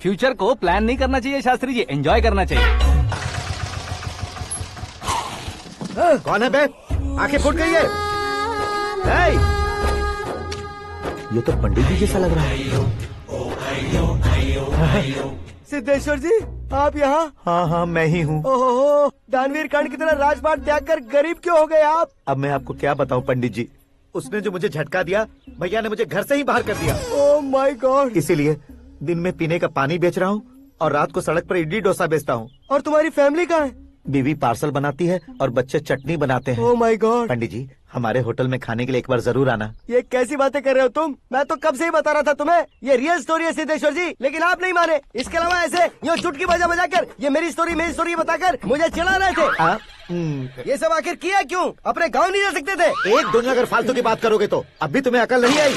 S2: फ्यूचर को प्लान नहीं करना चाहिए शास्त्री जी, एंजॉय करना चाहिए।
S5: कौन है बे? आंखें फूट गई है। हे! ये तो पंडित जी जैसा लग रहा है।
S1: सिद्धेश्वर जी, आप यहाँ?
S5: हाँ हाँ, मैं ही हूँ।
S1: ओहो, दानवीर कर्ण की तरह राजपाट त्याग कर गरीब क्यों हो गए आप?
S5: अब मैं आपको क्या बताऊँ पंडित जी, उसने जो मुझे झटका दिया, भैया ने मुझे घर से ही बाहर कर दिया।
S1: ओह माय गॉड।
S5: इसीलिए दिन में पीने का पानी बेच रहा हूँ और रात को सड़क पर इडली डोसा बेचता हूँ।
S1: और तुम्हारी फैमिली कहाँ है?
S5: बीवी पार्सल बनाती है और बच्चे चटनी बनाते हैं।
S1: ओह माय गॉड।
S5: पंडित जी, हमारे होटल में खाने के लिए एक बार जरूर आना।
S1: ये कैसी बातें कर रहे हो तुम? मैं तो कब से ही बता रहा था तुम्हें, ये रियल स्टोरी है सिद्धेश्वर जी, लेकिन आप नहीं माने। इसके अलावा ऐसे यूँ चुटकी बजा बजा कर ये मेरी स्टोरी बताकर मुझे चिढ़ा रहे थे। ये सब आखिर किया क्यों? अपने गाँव नहीं जा सकते थे?
S5: एक दिन अगर फालतू की बात करोगे तो अब भी तुम्हें अकल नहीं आई?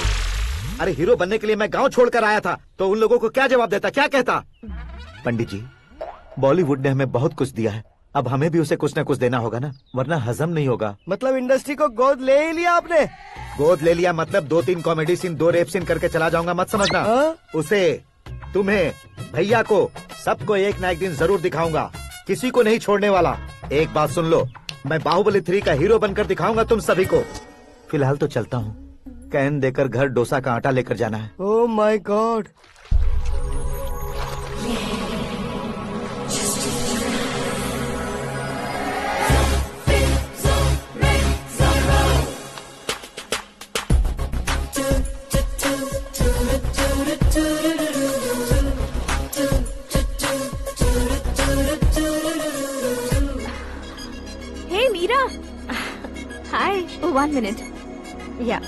S5: अरे हीरो बनने के लिए मैं गाँव छोड़कर आया था, तो उन लोगों को क्या जवाब देता, क्या कहता? पंडित जी, बॉलीवुड ने हमें बहुत कुछ दिया है, अब हमें भी उसे कुछ न कुछ देना होगा ना, वरना हजम नहीं होगा।
S1: मतलब इंडस्ट्री को गोद ले ही लिया आपने?
S5: गोद ले लिया मतलब 2-3 कॉमेडी सीन, 2 रेप सीन करके चला जाऊंगा मत समझना। उसे, तुम्हें, भैया को, सबको एक ना एक दिन जरूर दिखाऊंगा, किसी को नहीं छोड़ने वाला। एक बात सुन लो, मैं बाहुबली 3 का हीरो बनकर दिखाऊंगा तुम सभी को। फिलहाल तो चलता हूँ, कैन देकर घर डोसा का आटा लेकर जाना है।
S1: Oh my god.
S6: Hey Meera, hi. 1 minute. या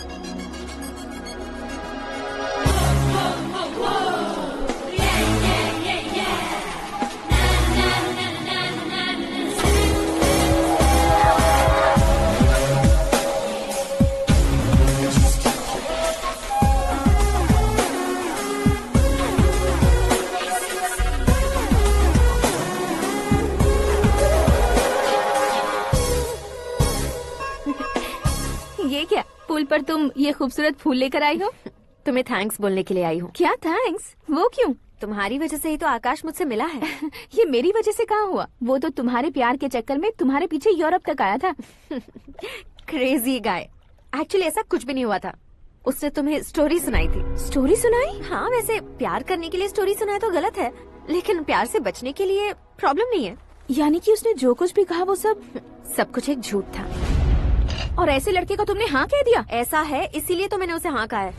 S6: ये क्या, पुल पर तुम ये खूबसूरत फूल लेकर आई हो?
S7: तुम्हें थैंक्स बोलने के लिए आई हूँ।
S6: क्या थैंक्स? वो क्यों?
S7: तुम्हारी वजह से ही तो आकाश मुझसे मिला है।
S6: ये मेरी वजह से कहाँ हुआ? वो तो तुम्हारे प्यार के चक्कर में तुम्हारे पीछे यूरोप तक आया था।
S7: Crazy guy. एक्चुअली ऐसा कुछ भी नहीं हुआ था, उसने तुम्हें स्टोरी सुनाई थी।
S6: स्टोरी सुनाई?
S7: हाँ, वैसे प्यार करने के लिए स्टोरी सुनाए तो गलत है, लेकिन प्यार से बचने के लिए प्रॉब्लम नहीं है।
S6: यानी कि उसने जो कुछ भी कहा वो
S7: सब कुछ एक झूठ था।
S6: और ऐसे लड़के को तुमने हाँ कह दिया?
S7: ऐसा है, इसीलिए तो मैंने उसे हाँ कहा है।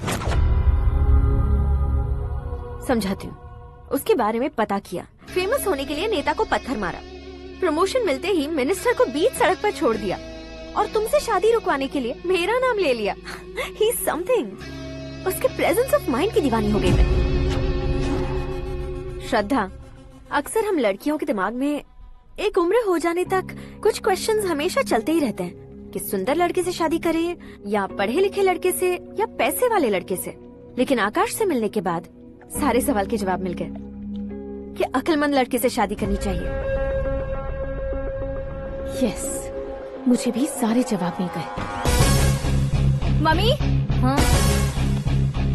S7: समझाती हूँ। उसके बारे में पता किया, फेमस होने के लिए नेता को पत्थर मारा, प्रमोशन मिलते ही मिनिस्टर को बीच सड़क पर छोड़ दिया, और तुमसे शादी रुकवाने के लिए मेरा नाम ले लिया। ही समथिंग। उसके प्रेजेंस ऑफ माइंड की दीवानी हो गई मैं। श्रद्धा, अक्सर हम लड़कियों के दिमाग में एक उम्र हो जाने तक कुछ क्वेश्चंस हमेशा चलते ही रहते हैं कि सुंदर लड़के से शादी करें या पढ़े लिखे लड़के से या पैसे वाले लड़के से। लेकिन आकाश से मिलने के बाद सारे सवाल के जवाब मिल गए कि अक्लमंद लड़के से शादी करनी चाहिए।
S6: यस, मुझे भी सारे जवाब मिल गए। मम्मी,
S7: हाँ?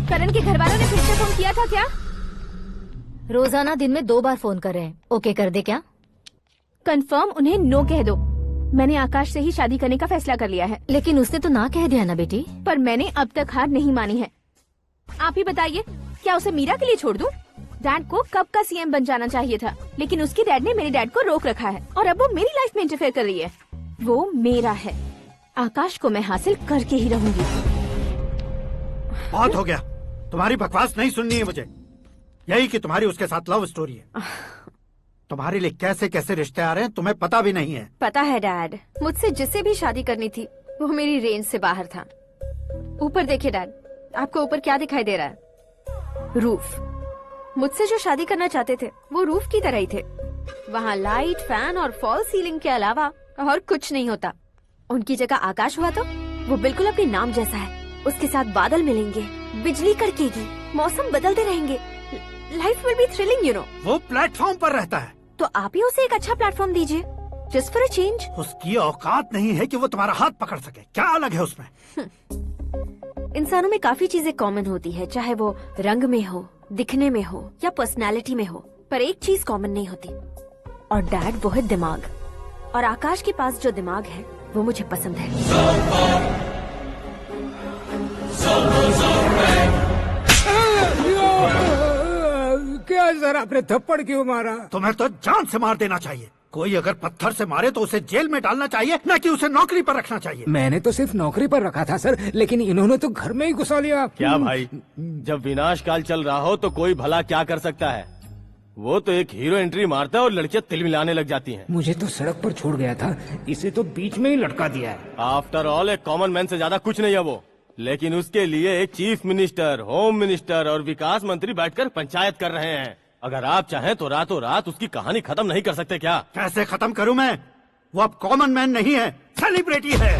S6: करण के घर वालों ने फिर से फोन किया था क्या?
S7: रोजाना दिन में 2 बार फोन कर रहे हैं। ओके कर दे क्या?
S6: कंफर्म उन्हें नो कह दो। मैंने आकाश से ही शादी करने का फैसला कर लिया है।
S7: लेकिन उसने तो ना कह दिया ना बेटी।
S6: पर मैंने अब तक हार नहीं मानी है। आप ही बताइए, क्या उसे मीरा के लिए छोड़ दूं? डैड को कब का सीएम बन जाना चाहिए था, लेकिन उसके डैड ने मेरे डैड को रोक रखा है और अब वो मेरी लाइफ में इंटरफेयर कर रही है। वो मेरा है, आकाश को मैं हासिल करके ही रहूंगी।
S16: बहुत हो गया, तुम्हारी बकवास नहीं सुननी है मुझे। यही कि तुम्हारी उसके साथ लव स्टोरी है। तुम्हारे लिए कैसे कैसे रिश्ते आ रहे हैं तुम्हें पता भी नहीं है।
S7: पता है डैड, मुझसे जिससे भी शादी करनी थी वो मेरी रेंज से बाहर था। ऊपर देखिए डैड, आपको ऊपर क्या दिखाई दे रहा है? रूफ। मुझसे जो शादी करना चाहते थे वो रूफ की तरह ही थे। वहाँ लाइट, फैन और फॉल सीलिंग के अलावा और कुछ नहीं होता।
S6: उनकी जगह आकाश हुआ तो वो बिल्कुल अपने नाम जैसा है। उसके साथ बादल मिलेंगे, बिजली कड़केगी, मौसम बदलते रहेंगे। Life will be thrilling, you know.
S16: वो प्लेटफॉर्म पर रहता है
S6: तो आप ही उसे एक अच्छा प्लेटफॉर्म दीजिए, जस्ट फॉर अ चेंज।
S16: उसकी औकात नहीं है कि वो तुम्हारा हाथ पकड़ सके। क्या अलग है उसमें?
S6: इंसानों में काफी चीजें कॉमन होती है, चाहे वो रंग में हो, दिखने में हो या पर्सनालिटी में हो, पर एक चीज कॉमन नहीं होती, और डैड वो है दिमाग। और आकाश के पास जो दिमाग है वो मुझे पसंद है।
S9: क्या सर, आपने थप्पड़ क्यों मारा?
S16: तुम्हें तो जान से मार देना चाहिए। कोई अगर पत्थर से मारे तो उसे जेल में डालना चाहिए, न कि उसे नौकरी पर रखना चाहिए।
S9: मैंने तो सिर्फ नौकरी पर रखा था सर, लेकिन इन्होंने तो घर में ही घुसा लिया।
S10: क्या भाई, जब विनाश काल चल रहा हो तो कोई भला क्या कर सकता है? वो तो एक हीरो एंट्री मारता है और लड़कियां तिलमिलाने लग जाती हैं।
S9: मुझे तो सड़क पर छोड़ गया था, इसे तो बीच में ही लटका दिया है।
S10: आफ्टर ऑल एक कॉमन मैन से ज्यादा कुछ नहीं है वो, लेकिन उसके लिए एक चीफ मिनिस्टर, होम मिनिस्टर और विकास मंत्री बैठकर पंचायत कर रहे हैं। अगर आप चाहें तो रातों रात उसकी कहानी खत्म नहीं कर सकते क्या?
S16: कैसे खत्म करूं मैं? वो अब कॉमन मैन नहीं है, सेलिब्रिटी है।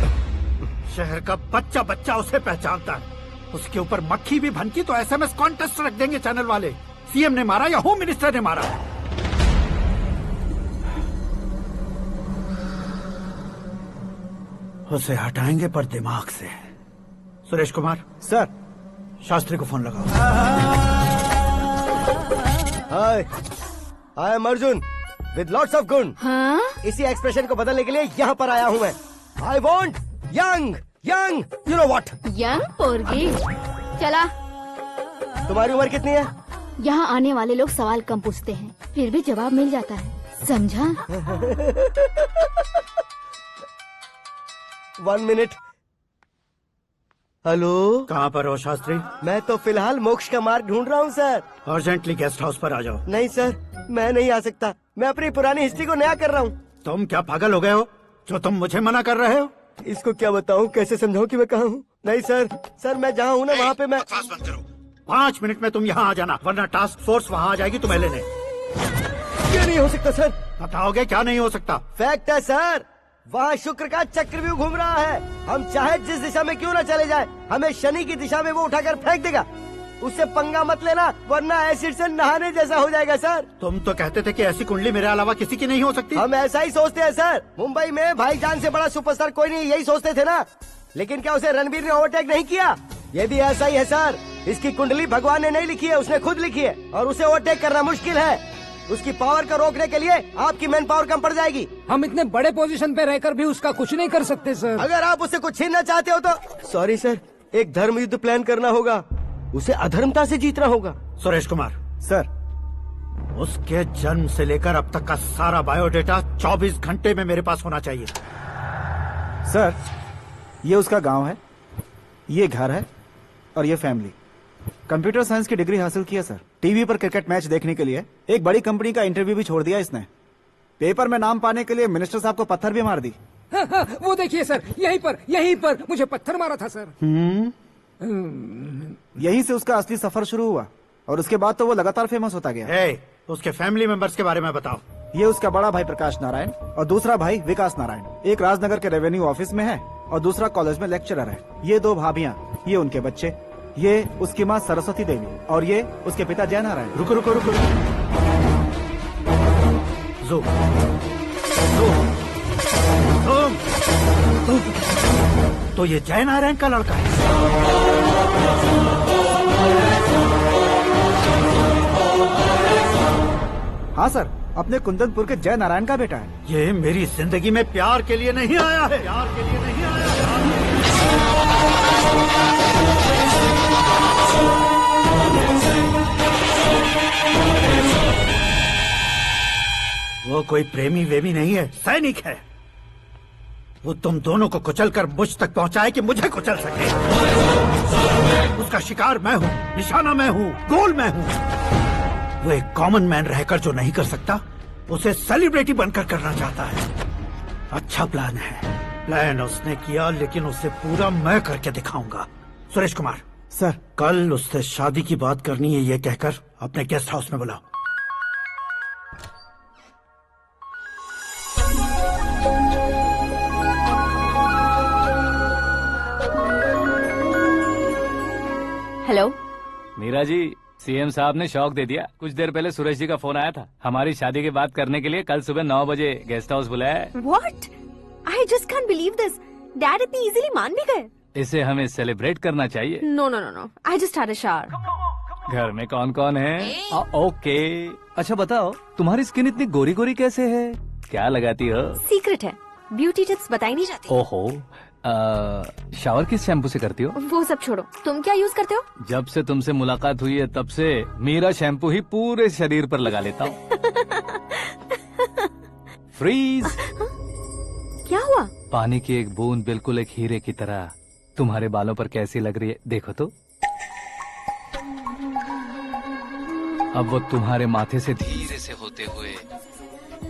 S16: शहर का बच्चा बच्चा उसे पहचानता है। उसके ऊपर मक्खी भी भनकी तो SMS कॉन्टेस्ट रख देंगे चैनल वाले। सीएम ने मारा या होम मिनिस्टर ने मारा? उसे हटाएंगे पर दिमाग से। सुरेश कुमार
S17: सर,
S16: शास्त्री को फोन लगाओ।
S1: Hi, I am Arjun with lots of गुण।
S6: हाँ?
S1: इसी एक्सप्रेशन को बदलने के लिए यहाँ पर आया हूँ मैं। I want young young, you know what?
S11: Young पोरगी। चला।
S1: तुम्हारी उम्र कितनी है?
S11: यहाँ आने वाले लोग सवाल कम पूछते हैं, फिर भी जवाब मिल जाता है, समझा?
S1: 1 मिनट। हेलो,
S16: कहाँ पर हो शास्त्री?
S1: मैं तो फिलहाल मोक्ष का मार्ग ढूंढ रहा हूँ सर।
S16: अर्जेंटली गेस्ट हाउस पर आ जाओ।
S1: नहीं सर, मैं नहीं आ सकता। मैं अपनी पुरानी हिस्ट्री को नया कर रहा हूँ।
S16: तुम क्या पागल हो गए हो जो तुम मुझे मना कर रहे हो?
S1: इसको क्या बताऊँ, कैसे समझाऊँ कि मैं कहाँ हूँ? नहीं सर, मैं जहाँ हूँ ना वहाँ पे मैं।
S16: 5 मिनट में तुम यहाँ आ जाना, वरना टास्क फोर्स वहाँ आ जाएगी तुम्हें लेने।
S1: क्यों नहीं हो सकता सर?
S16: बताओगे क्या नहीं हो सकता?
S1: फैक्ट है सर, वहाँ शुक्र का चक्रव्यूह घूम रहा है। हम चाहे जिस दिशा में क्यों न चले जाए, हमें शनि की दिशा में वो उठाकर फेंक देगा। उससे पंगा मत लेना, वरना एसिड से नहाने जैसा हो जाएगा सर।
S16: तुम तो कहते थे कि ऐसी कुंडली मेरे अलावा किसी की नहीं हो सकती।
S1: हम ऐसा ही सोचते हैं सर। मुंबई में भाईजान से बड़ा सुपरस्टार कोई नहीं, यही सोचते थे ना। लेकिन क्या उसे रणबीर ने ओवरटेक नहीं किया? ये भी ऐसा ही है सर। इसकी कुंडली भगवान ने नहीं लिखी है, उसने खुद लिखी है, और उसे ओवरटेक करना मुश्किल है। उसकी पावर को रोकने के लिए आपकी मैन पावर कम पड़ जाएगी।
S9: हम इतने बड़े पोजीशन पे रहकर भी उसका कुछ नहीं कर सकते सर।
S1: अगर आप उससे कुछ छीनना चाहते हो तो सॉरी सर, एक धर्म युद्ध प्लान करना होगा। उसे अधर्मता से जीतना होगा।
S16: सुरेश कुमार
S17: सर,
S16: उसके जन्म से लेकर अब तक का सारा बायोडेटा 24 घंटे में मेरे पास होना चाहिए।
S17: सर, ये उसका गांव है, ये घर है और ये फैमिली। कंप्यूटर साइंस की डिग्री हासिल किया सर। टीवी पर क्रिकेट मैच देखने के लिए एक बड़ी कंपनी का इंटरव्यू भी छोड़ दिया इसने। पेपर में नाम पाने के लिए मिनिस्टर साहब को पत्थर भी मार दी।
S9: हाँ, वो देखिए सर, यहीं पर मुझे पत्थर मारा था सर।
S17: यहीं से उसका असली सफर शुरू हुआ और उसके बाद तो वो लगातार फेमस होता गया।
S16: उसके फैमिली मेंबर्स के बारे में बताओ।
S17: ये उसका बड़ा भाई प्रकाश नारायण और दूसरा भाई विकास नारायण। एक राजनगर के रेवेन्यू ऑफिस में है और दूसरा कॉलेज में लेक्चरर है। ये 2 भाभियां, ये उनके बच्चे, ये उसकी माँ सरस्वती देवी और ये उसके पिता जय नारायण।
S16: रुको रुको रुको, तो ये जय नारायण का लड़का है।
S17: हाँ सर, अपने कुंदनपुर के जय नारायण का बेटा है।
S16: ये मेरी जिंदगी में प्यार के लिए नहीं आया है, प्यार के लिए नहीं आया है। वो कोई प्रेमी वेमी नहीं है, सैनिक है। वो तुम दोनों को कुचलकर मुझ तक पहुंचाए कि मुझे कुचल सके। उसका शिकार मैं हूँ, निशाना मैं हूँ, गोल मैं हूँ। वो एक कॉमन मैन रहकर जो नहीं कर सकता, उसे सेलिब्रिटी बनकर करना चाहता है। अच्छा प्लान है। प्लान उसने किया, लेकिन उसे पूरा मैं करके दिखाऊंगा। सुरेश कुमार
S17: सर,
S16: कल उससे शादी की बात करनी है, ये कहकर अपने गेस्ट हाउस में बुलाओ।
S7: हेलो।
S2: मीरा जी, सीएम साहब ने शौक दे दिया। कुछ देर पहले सुरेश जी का फोन आया था, हमारी शादी की बात करने के लिए कल सुबह 9 बजे गेस्ट हाउस बुलाया है।
S7: What? I just can't believe this. Dad इतनी इजीली मान भी गए।
S2: इसे हमें सेलिब्रेट करना चाहिए।
S7: No no no no, I just had a shower.
S2: घर में कौन कौन है? ओके। अच्छा बताओ, तुम्हारी स्किन इतनी गोरी गोरी कैसे है? क्या लगाती हो?
S7: सीक्रेट है, ब्यूटी टिप्स बताई नहीं जाती।
S2: ओहो, शावर किस शैम्पू से करती हो?
S7: वो सब छोड़ो, तुम क्या यूज करते हो?
S2: जब से तुमसे मुलाकात हुई है तब से मेरा शैम्पू ही पूरे शरीर पर लगा लेता हूँ। फ्रीज।
S7: क्या हुआ?
S2: पानी की एक बूंद बिल्कुल एक हीरे की तरह तुम्हारे बालों पर कैसी लग रही है, देखो तो। अब वो तुम्हारे माथे से धीरे से होते हुए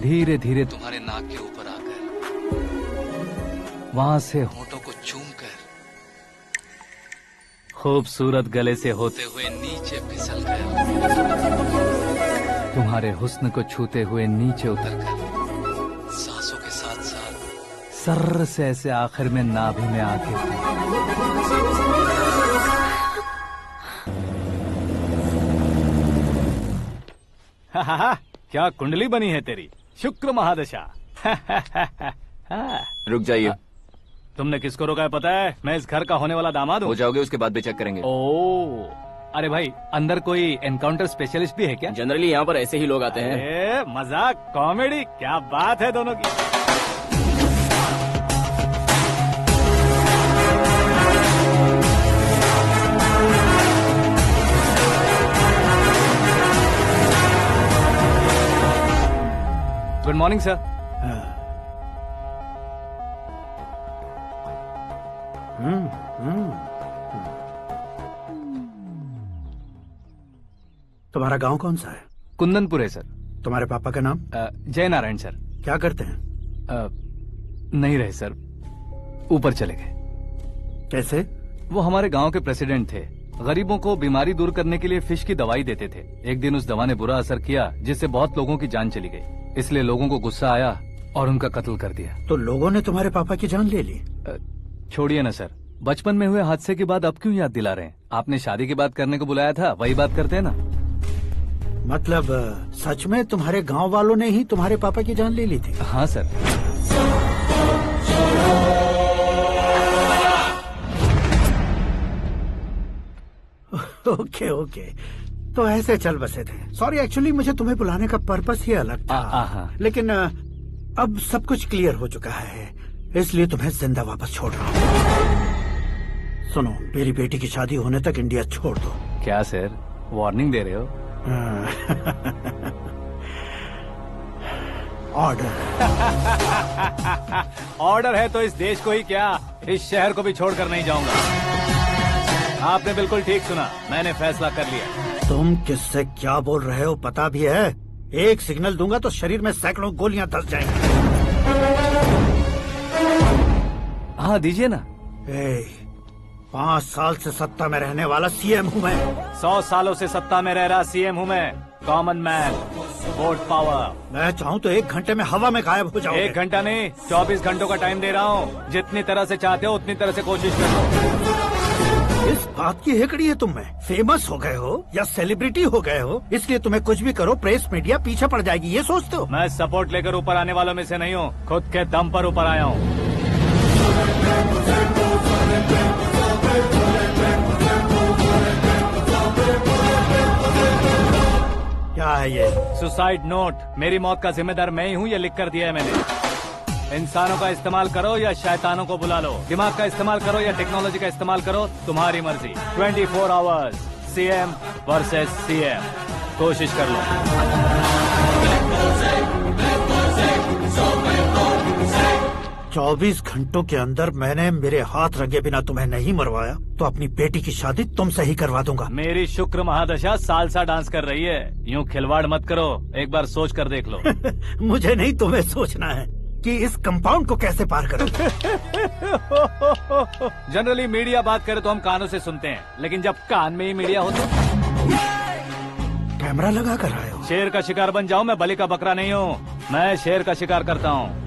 S2: धीरे धीरे तुम्हारे नाक के ऊपर आकर वहां से होठों को चूमकर खूबसूरत गले से होते हुए नीचे फिसल कर तुम्हारे हुस्न को छूते हुए नीचे उतरकर सांसों के साथ साथ सर्र से ऐसे आखिर में नाभि में आके क्या कुंडली बनी है तेरी, शुक्र महादशा।
S12: रुक जाइए।
S2: तुमने किसको रोका है पता है? मैं इस घर का होने वाला दामाद हूँ।
S12: हो जाओगे उसके बाद भी चेक करेंगे।
S2: ओ, अरे भाई, अंदर कोई एनकाउंटर स्पेशलिस्ट भी है क्या?
S12: जनरली यहाँ पर ऐसे ही लोग आते हैं।
S2: मजाक, कॉमेडी, क्या बात है दोनों की। Good morning sir.
S16: तुम्हारा गांव कौन सा है?
S2: कुंदनपुर है सर।
S16: तुम्हारे पापा का नाम?
S2: जय नारायण सर।
S16: क्या करते हैं?
S2: नहीं रहे सर, ऊपर चले गए।
S16: कैसे?
S2: वो हमारे गांव के प्रेसिडेंट थे। गरीबों को बीमारी दूर करने के लिए फिश की दवाई देते थे। एक दिन उस दवा ने बुरा असर किया जिससे बहुत लोगों की जान चली गई। इसलिए लोगों को गुस्सा आया और उनका कत्ल कर दिया।
S16: तो लोगों ने तुम्हारे पापा की जान ले ली?
S2: छोड़िए ना सर, बचपन में हुए हादसे के बाद अब क्यों याद दिला रहे हैं? आपने शादी की बात करने को बुलाया था, वही बात करते हैं ना।
S16: मतलब सच में तुम्हारे गांव वालों ने ही तुम्हारे पापा की जान ले ली थी?
S2: हाँ सर।
S16: ओके ओके, तो ऐसे चल बसे थे। सॉरी, एक्चुअली मुझे तुम्हें बुलाने का पर्पस ही अलग था। लेकिन अब सब कुछ क्लियर हो चुका है, इसलिए तुम्हें जिंदा वापस छोड़ रहा हूँ। सुनो, मेरी बेटी की शादी होने तक इंडिया छोड़ दो।
S2: क्या सर, वार्निंग दे रहे हो?
S16: ऑर्डर।
S2: ऑर्डर है तो इस देश को ही क्या, इस शहर को भी छोड़कर नहीं जाऊंगा। आपने बिल्कुल ठीक सुना, मैंने फैसला कर लिया।
S16: तुम किससे क्या बोल रहे हो पता भी है? एक सिग्नल दूंगा तो शरीर में सैकड़ों गोलियां धस जाएंगी।
S2: हाँ दीजिए ना।
S16: 5 साल से सत्ता में रहने वाला सीएम हूँ मैं।
S2: 100 सालों से सत्ता में रह रहा सीएम हूँ मैं। Common man, vote power.
S16: मैं चाहूँ तो 1 घंटे में हवा में गायब हो जाऊंगा।
S2: 1 घंटा नहीं, 24 घंटों का टाइम दे रहा हूँ। जितनी तरह से चाहते हो उतनी तरह से कोशिश करो।
S16: इस बात की हेकड़ी है तुम में? फेमस हो गए हो या सेलिब्रिटी हो गए हो, इसलिए तुम्हें कुछ भी करो प्रेस मीडिया पीछे पड़ जाएगी, ये सोचते हो?
S2: मैं सपोर्ट लेकर ऊपर आने वालों में से नहीं हूँ, खुद के दम पर ऊपर आया हूँ।
S16: क्या है ये?
S2: Suicide note. मेरी मौत का जिम्मेदार मैं ही हूँ, ये लिख कर दिया है मैंने। इंसानों का इस्तेमाल करो या शैतानों को बुला लो, दिमाग का इस्तेमाल करो या टेक्नोलॉजी का इस्तेमाल करो, तुम्हारी मर्जी। 24 आवर्स, सीएम वर्सेस सीएम, कोशिश कर लो।
S16: 24 घंटों के अंदर मैंने मेरे हाथ रंगे बिना तुम्हें नहीं मरवाया तो अपनी बेटी की शादी तुमसे ही करवा दूंगा।
S2: मेरी शुक्र महादशा सालसा डांस कर रही है, यूँ खिलवाड़ मत करो, एक बार सोच कर देख लो।
S16: मुझे नहीं, तुम्हें सोचना है कि इस कंपाउंड को कैसे पार करूं।
S2: जनरली मीडिया बात करे तो हम कानों से सुनते हैं, लेकिन जब कान में ही मीडिया हो तो
S16: कैमरा लगा कर आए हो।
S2: शेर का शिकार बन जाऊं, मैं बलि का बकरा नहीं हूँ, मैं शेर का शिकार करता हूँ।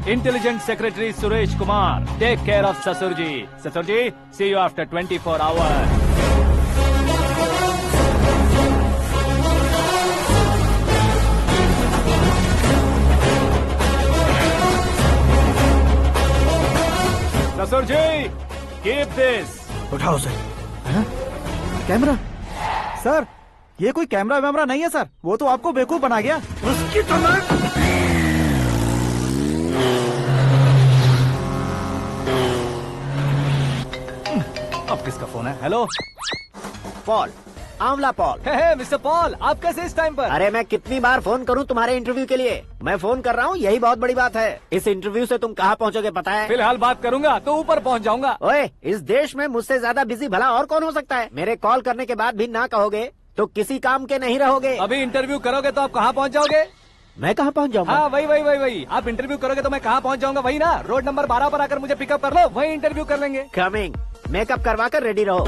S2: Intelligent secretary Suresh Kumar, take care of ससुर जी। ससुर जी, सी यू आफ्टर 24 आवर्स। ससुर जी, कीप दिस।
S16: उठाओ उसे।
S17: कैमरा? सर, ये कोई कैमरा वैमरा नहीं है सर, वो तो आपको बेवकूफ बना गया।
S16: उसकी तो मैं
S2: अब किसका फोन है? हेलो
S13: पॉल, आंवला पॉल।
S2: हे मिस्टर पॉल, आप कैसे इस टाइम पर?
S13: अरे मैं कितनी बार फोन करूं तुम्हारे इंटरव्यू के लिए? मैं फोन कर रहा हूं, यही बहुत बड़ी बात है। इस इंटरव्यू से तुम कहां पहुंचोगे पता है?
S2: फिलहाल बात करूंगा तो ऊपर पहुंच जाऊंगा।
S13: ओए, इस देश में मुझसे ज्यादा बिजी भला और कौन हो सकता है? मेरे कॉल करने के बाद भी ना कहोगे तो किसी काम के नहीं रहोगे।
S2: अभी इंटरव्यू करोगे तो आप कहाँ पहुँच जाओगे?
S13: मैं कहाँ पहुँच जाऊंगा?
S2: हाँ, वही। आप इंटरव्यू करोगे तो मैं कहाँ पहुँच जाऊंगा? वही ना, रोड नंबर 12 पर आकर मुझे पिकअप कर लो, वही इंटरव्यू कर लेंगे।
S13: कमिंग। मेकअप करवा कर रेडी रहो।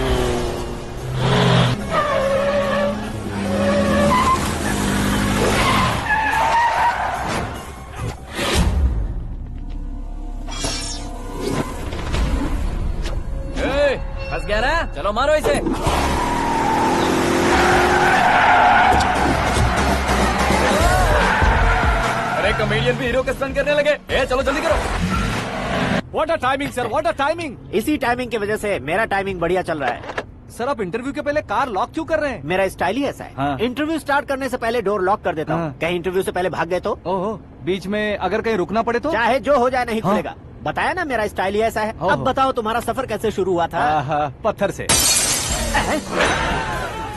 S12: फंस गया ना? चलो मारो इसे। अरे कॉमेडियन भी हीरो का स्टंट करने लगे। चलो जल्दी करो।
S2: What a timing sir, what a timing.
S13: इसी टाइमिंग की वजह से मेरा टाइमिंग बढ़िया चल रहा है।
S2: सर, आप इंटरव्यू के पहले कार लॉक क्यों कर रहे हैं?
S13: मेरा स्टाइल ही ऐसा है।
S2: हाँ।
S13: इंटरव्यू स्टार्ट करने से पहले डोर लॉक कर देता हूँ।
S2: हाँ।
S13: कहीं इंटरव्यू से पहले भाग गए तो?
S2: ओहो, बीच में अगर कहीं रुकना पड़े तो?
S13: चाहे जो हो जाए नहीं
S2: हाँ।
S13: खुलेगा। बताया ना मेरा स्टाइल ही ऐसा है। अब बताओ तुम्हारा सफर कैसे शुरू हुआ था?
S2: पत्थर से।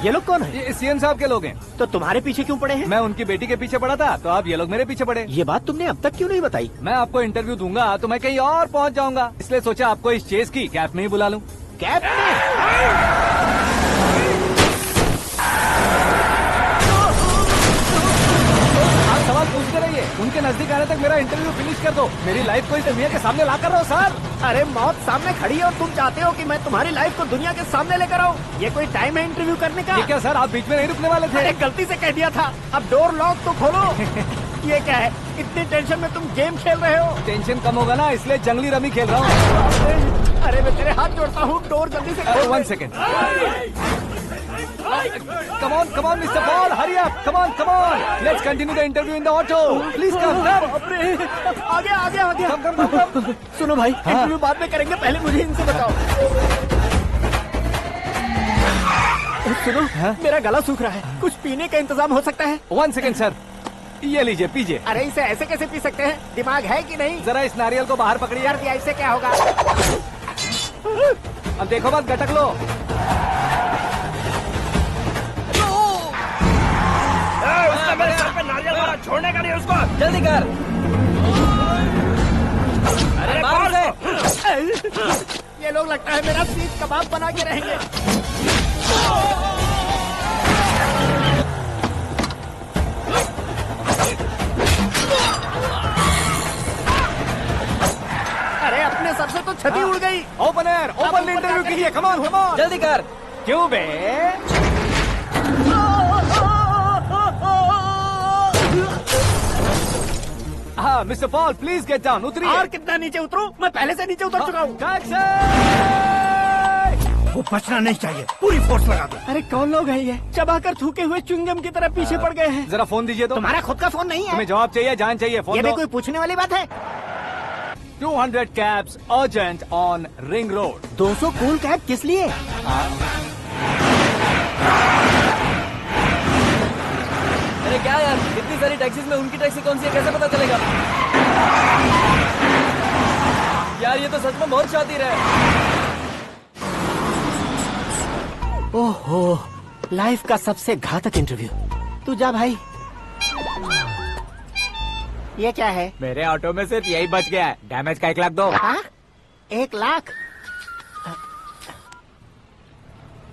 S13: ये लोग कौन है?
S2: ये सीएम साहब के लोग हैं।
S13: तो तुम्हारे पीछे क्यों पड़े हैं?
S2: मैं उनकी बेटी के पीछे पड़ा था, तो अब ये लोग मेरे पीछे पड़े।
S13: ये बात तुमने अब तक क्यों नहीं बताई?
S2: मैं आपको इंटरव्यू दूंगा तो मैं कहीं और पहुंच जाऊंगा, इसलिए सोचा आपको इस चेस की कैप में ही बुला लूं।
S13: कैप में?
S2: आप सवाल पूछते रहिए, उनके नजदीक आने तक मेरा इंटरव्यू फिनिश कर दो। मेरी लाइफ को इस दुनिया के सामने ला कर रहो सर।
S13: अरे मौत सामने खड़ी है और तुम चाहते हो कि मैं तुम्हारी लाइफ को दुनिया के सामने लेकर आऊं? ये कोई टाइम है इंटरव्यू करने का?
S2: ये क्या सर, आप बीच में नहीं रुकने वाले थे?
S13: अरे गलती से कह दिया था। अब डोर लॉक तो खोलो। ये क्या है? इतनी टेंशन में तुम गेम खेल रहे हो?
S2: टेंशन कम होगा ना, इसलिए जंगली रमी खेल रहा हूँ।
S13: अरे मैं तेरे हाथ जोड़ता हूँ, डोर जल्दी से खोलो।
S2: 1 second. Come on, Mr. Paul, hurry up. Come on. Let's continue the interview in the auto. Please come.
S13: आगे।
S2: Come.
S13: सुनो भाई, इंटरव्यू बाद में करेंगे, पहले मुझे इनसे बताओ। सुनो, मेरा गला सूख रहा है, कुछ पीने का इंतजाम हो सकता है?
S2: 1 सेकेंड सर, ये लीजिए पीजिए।
S13: अरे इसे ऐसे कैसे पी सकते हैं? दिमाग है कि नहीं?
S2: जरा इस नारियल को बाहर पकड़िए।
S13: यार इससे क्या होगा?
S2: अब देखो मत, गटक लो।
S12: उसने मेरे सर पे नारियल मारा, छोड़ने का नहीं उसको। जल्दी कर। अरे मार उसे।
S13: ये लोग लगता है मेरा सीख कबाब बना के रहेंगे। अरे अपने सर से तो छती उड़ गई।
S2: ओपन एयर, ओपन इंटरव्यू के लिए। Come on.
S12: जल्दी कर।
S2: क्यों बे? हाँ mister Paul, please get down. उतरिए।
S13: और कितना नीचे उतरूं? मैं पहले से नीचे उतर चुका हूँ।
S16: वो बचना नहीं चाहिए, पूरी फोर्स लगा दो।
S13: अरे कौन लोग हैं ये? चबाकर थूके हुए च्युइंगम की तरह पीछे पड़ गए हैं।
S2: जरा फोन दीजिए तो।
S13: तुम्हारा खुद का फोन नहीं है?
S2: तुम्हें जवाब चाहिए, जान चाहिए, फोन
S13: ये
S2: दो।
S13: भी कोई पूछने वाली बात है?
S2: 200 cabs urgent on Ring Road.
S13: 200 cool cab किस लिए?
S12: अरे क्या यार, इतनी सारी टैक्सीज में उनकी टैक्सी कौन सी है, कैसे पता चलेगा? यार ये तो सच में बहुत शातिर है।
S13: ओहो, लाइफ का सबसे घातक इंटरव्यू। तू जा भाई। ये क्या है?
S3: मेरे ऑटो में सिर्फ यही बच गया है, डैमेज का 1 लाख दो।
S13: 1 लाख?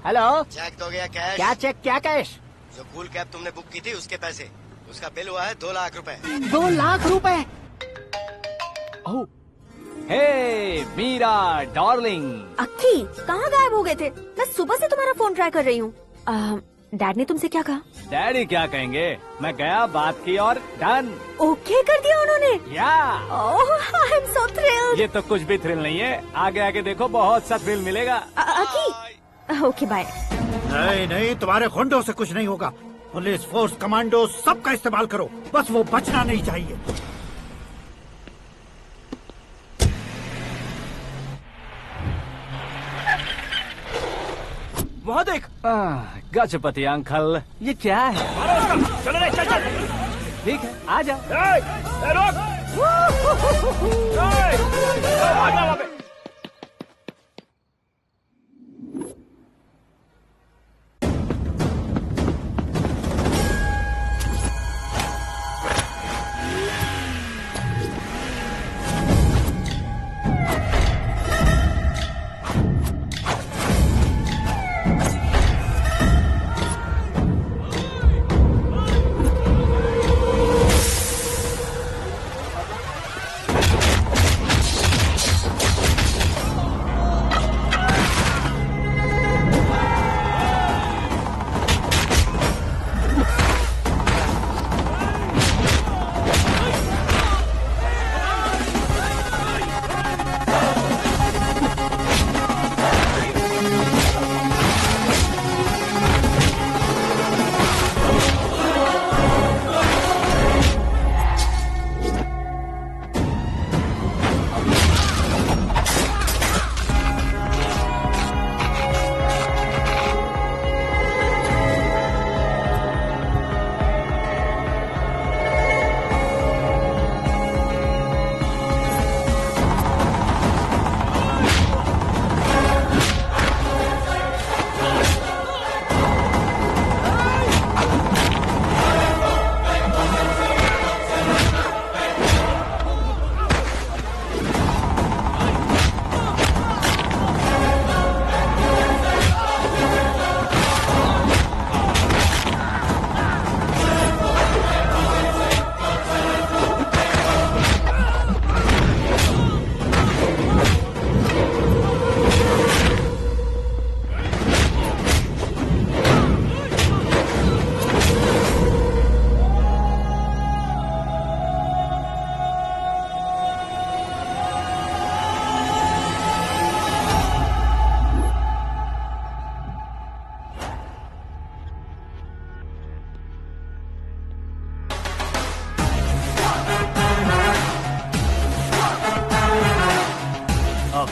S13: हेलो,
S14: चेक तो गया कैश।
S13: क्या चेक, क्या कैश?
S14: जो कूल कैब तुमने बुक की थी उसके पैसे, उसका बिल हुआ है 2 लाख रुपए।
S13: 2 लाख रुपए?
S2: हे मीरा डार्लिंग।
S7: अक्की, कहाँ गायब हो गए थे? मैं सुबह से तुम्हारा फोन ट्राई कर रही हूँ।
S6: डैड ने तुमसे क्या कहा?
S2: डैडी क्या कहेंगे, मैं गया, बात की और डन।
S6: ओके कर दिया उन्होंने?
S2: या
S6: आई एम सो थ्रिल्ड।
S2: ये तो कुछ भी थ्रिल नहीं है, आगे आगे देखो बहुत सा थ्रिल मिलेगा।
S6: Okay bye.
S16: नहीं नहीं, तुम्हारे गुंडों से कुछ नहीं होगा। पुलिस फोर्स, कमांडो, सबका इस्तेमाल करो, बस वो बचना नहीं चाहिए।
S2: वहाँ देख। गजपति अंकल, ये क्या है?
S3: चलो रे, चल चल।
S2: ठीक है, आ जा।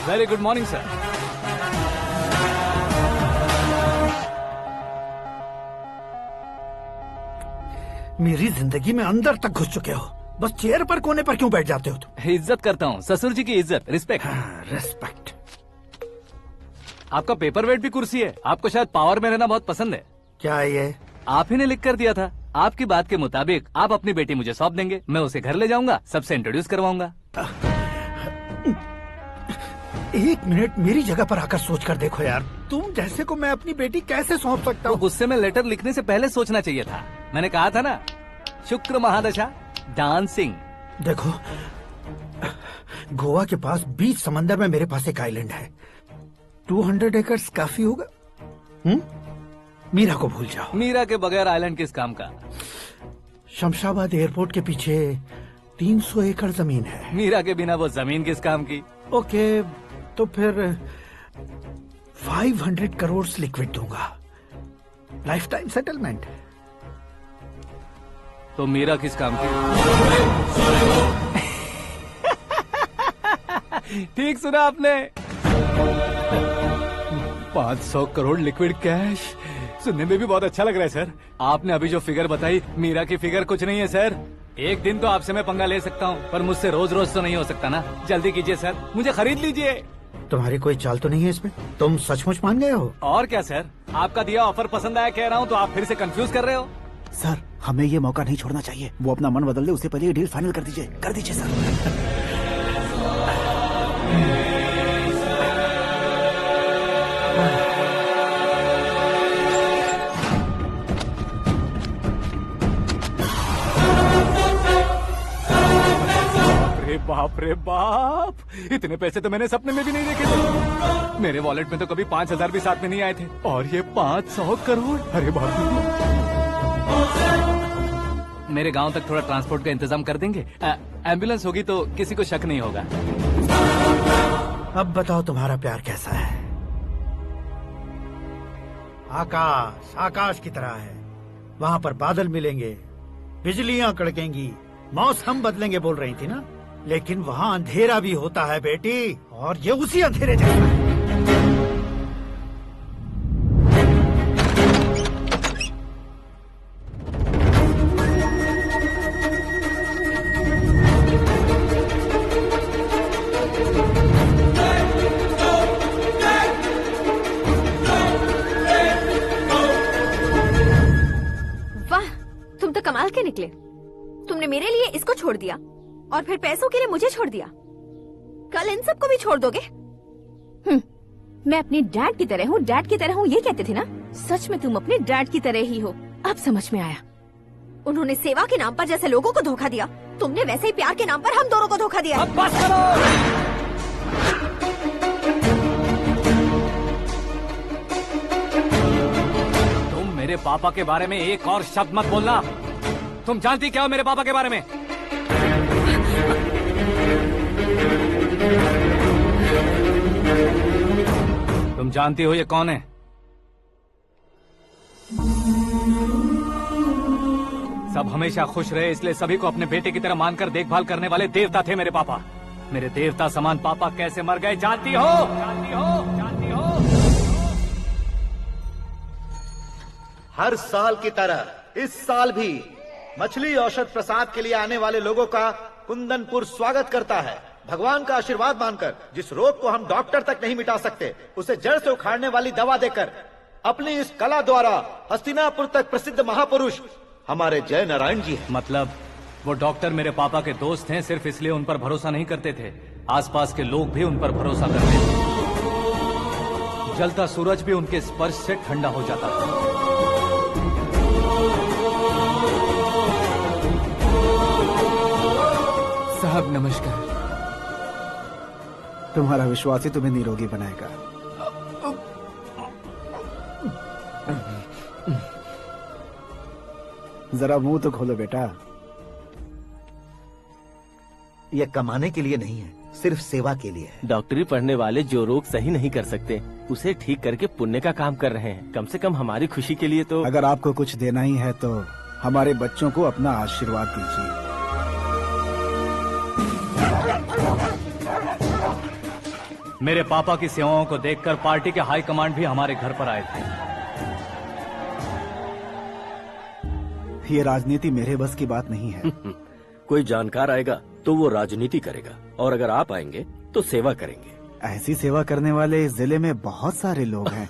S2: Very good morning sir.
S16: मेरी जिंदगी में अंदर तक घुस चुके हो, बस चेयर पर कोने पर क्यों बैठ जाते हो तुम?
S2: इज्जत करता हूँ, ससुर जी की इज्जत, रिस्पेक्ट।
S16: रिस्पेक्ट।
S2: आपका पेपर वेट भी कुर्सी है, आपको शायद पावर में रहना बहुत पसंद है।
S16: क्या ये?
S2: आप ही ने लिख कर दिया था। आपकी बात के मुताबिक आप अपनी बेटी मुझे सौंप देंगे, मैं उसे घर ले जाऊंगा, सबसे इंट्रोड्यूस करवाऊंगा।
S16: एक मिनट मेरी जगह पर आकर सोच कर देखो यार, तुम जैसे को मैं अपनी बेटी कैसे सौंप सकता हूँ?
S2: गुस्से में लेटर लिखने से पहले सोचना चाहिए था। मैंने कहा था ना, शुक्र महादशा डांसिंग।
S16: देखो, गोवा के पास बीच समंदर में मेरे पास एक आइलैंड है, 200 एकर्स काफी होगा। मीरा को भूल जाओ।
S2: मीरा के बगैर आइलैंड किस काम का?
S16: शमशाबाद एयरपोर्ट के पीछे 300 एकड़ जमीन है।
S2: मीरा के बिना वो जमीन किस काम की?
S16: ओके, तो फिर 500 करोड़ लिक्विड दूंगा, लाइफ टाइम सेटलमेंट।
S2: तो मीरा किस काम की? ठीक सुना आपने, 500 करोड़ लिक्विड कैश। सुनने में भी बहुत अच्छा लग रहा है सर। आपने अभी जो फिगर बताई, मीरा की फिगर कुछ नहीं है सर। एक दिन तो आपसे मैं पंगा ले सकता हूँ, पर मुझसे रोज रोज तो नहीं हो सकता ना। जल्दी कीजिए सर, मुझे खरीद लीजिए।
S16: तुम्हारी कोई चाल तो नहीं है इसमें? तुम सचमुच मान गए हो?
S2: और क्या सर, आपका दिया ऑफर पसंद आया कह रहा हूँ, तो आप फिर से कंफ्यूज कर रहे हो।
S17: सर, हमें ये मौका नहीं छोड़ना चाहिए। वो अपना मन बदल दे, उससे पहले ये डील फाइनल कर दीजिए। कर दीजिए सर।
S2: बाप रे बाप, इतने पैसे तो मैंने सपने में भी नहीं देखे थे। मेरे वॉलेट में तो कभी 5,000 भी साथ में नहीं आए थे, और ये 500 करोड़। अरे बाप रे। मेरे गांव तक थोड़ा ट्रांसपोर्ट का इंतजाम कर देंगे? एम्बुलेंस होगी तो किसी को शक नहीं होगा।
S16: अब बताओ तुम्हारा प्यार कैसा है? आकाश आकाश की तरह है, वहाँ पर बादल मिलेंगे, बिजलियां कड़केंगी, मौसम बदलेंगे बोल रही थी ना, लेकिन वहाँ अंधेरा भी होता है बेटी, और ये उसी अंधेरे जैसा है।
S7: कमाल के निकले। तुमने मेरे लिए इसको छोड़ दिया और फिर पैसों के लिए मुझे छोड़ दिया। कल इन सबको भी छोड़ दोगे? मैं अपने डैड की तरह हूँ, डैड की तरह हूँ, ये कहते थे ना। सच में तुम अपने डैड की तरह ही हो। अब समझ में आया। उन्होंने सेवा के नाम पर जैसे लोगों को धोखा दिया, तुमने वैसे ही प्यार के नाम पर हम दोनों को धोखा दिया।
S2: अब बस करो। मेरे पापा के बारे में एक और शब्द मत बोलना। तुम जानती क्या हो मेरे पापा के बारे में? तुम जानती हो ये कौन है? सब हमेशा खुश रहे इसलिए सभी को अपने बेटे की तरह मानकर देखभाल करने वाले देवता थे मेरे पापा। मेरे देवता समान पापा कैसे मर गए जानती हो? जानती हो? जानती हो?
S5: हर साल की तरह इस साल भी मछली औषध प्रसाद के लिए आने वाले लोगों का कुंदनपुर स्वागत करता है। भगवान का आशीर्वाद मानकर जिस रोग को हम डॉक्टर तक नहीं मिटा सकते, उसे जड़ से उखाड़ने वाली दवा देकर अपनी इस कला द्वारा हस्तिनापुर तक प्रसिद्ध महापुरुष हमारे जय नारायण जी हैं।
S2: मतलब वो डॉक्टर मेरे पापा के दोस्त हैं, सिर्फ इसलिए उन पर भरोसा नहीं करते थे, आसपास के लोग भी उन पर भरोसा करते थे। जलता सूरज भी उनके स्पर्श से ठंडा हो जाता था।
S17: साहब नमस्कार। तुम्हारा विश्वास ही तुम्हें निरोगी बनाएगा। जरा मुंह तो खोलो बेटा।
S5: यह कमाने के लिए नहीं है, सिर्फ सेवा के लिए है।
S10: डॉक्टरी पढ़ने वाले जो रोग सही नहीं कर सकते उसे ठीक करके पुण्य का काम कर रहे हैं। कम से कम हमारी खुशी के लिए तो।
S17: अगर आपको कुछ देना ही है तो हमारे बच्चों को अपना आशीर्वाद दीजिए।
S2: मेरे पापा की सेवाओं को देखकर पार्टी के हाई कमांड भी हमारे घर पर आए थे।
S17: ये राजनीति मेरे बस की बात नहीं है।
S8: कोई जानकार आएगा तो वो राजनीति करेगा, और अगर आप आएंगे तो सेवा करेंगे।
S17: ऐसी सेवा करने वाले इस जिले में बहुत सारे लोग हैं।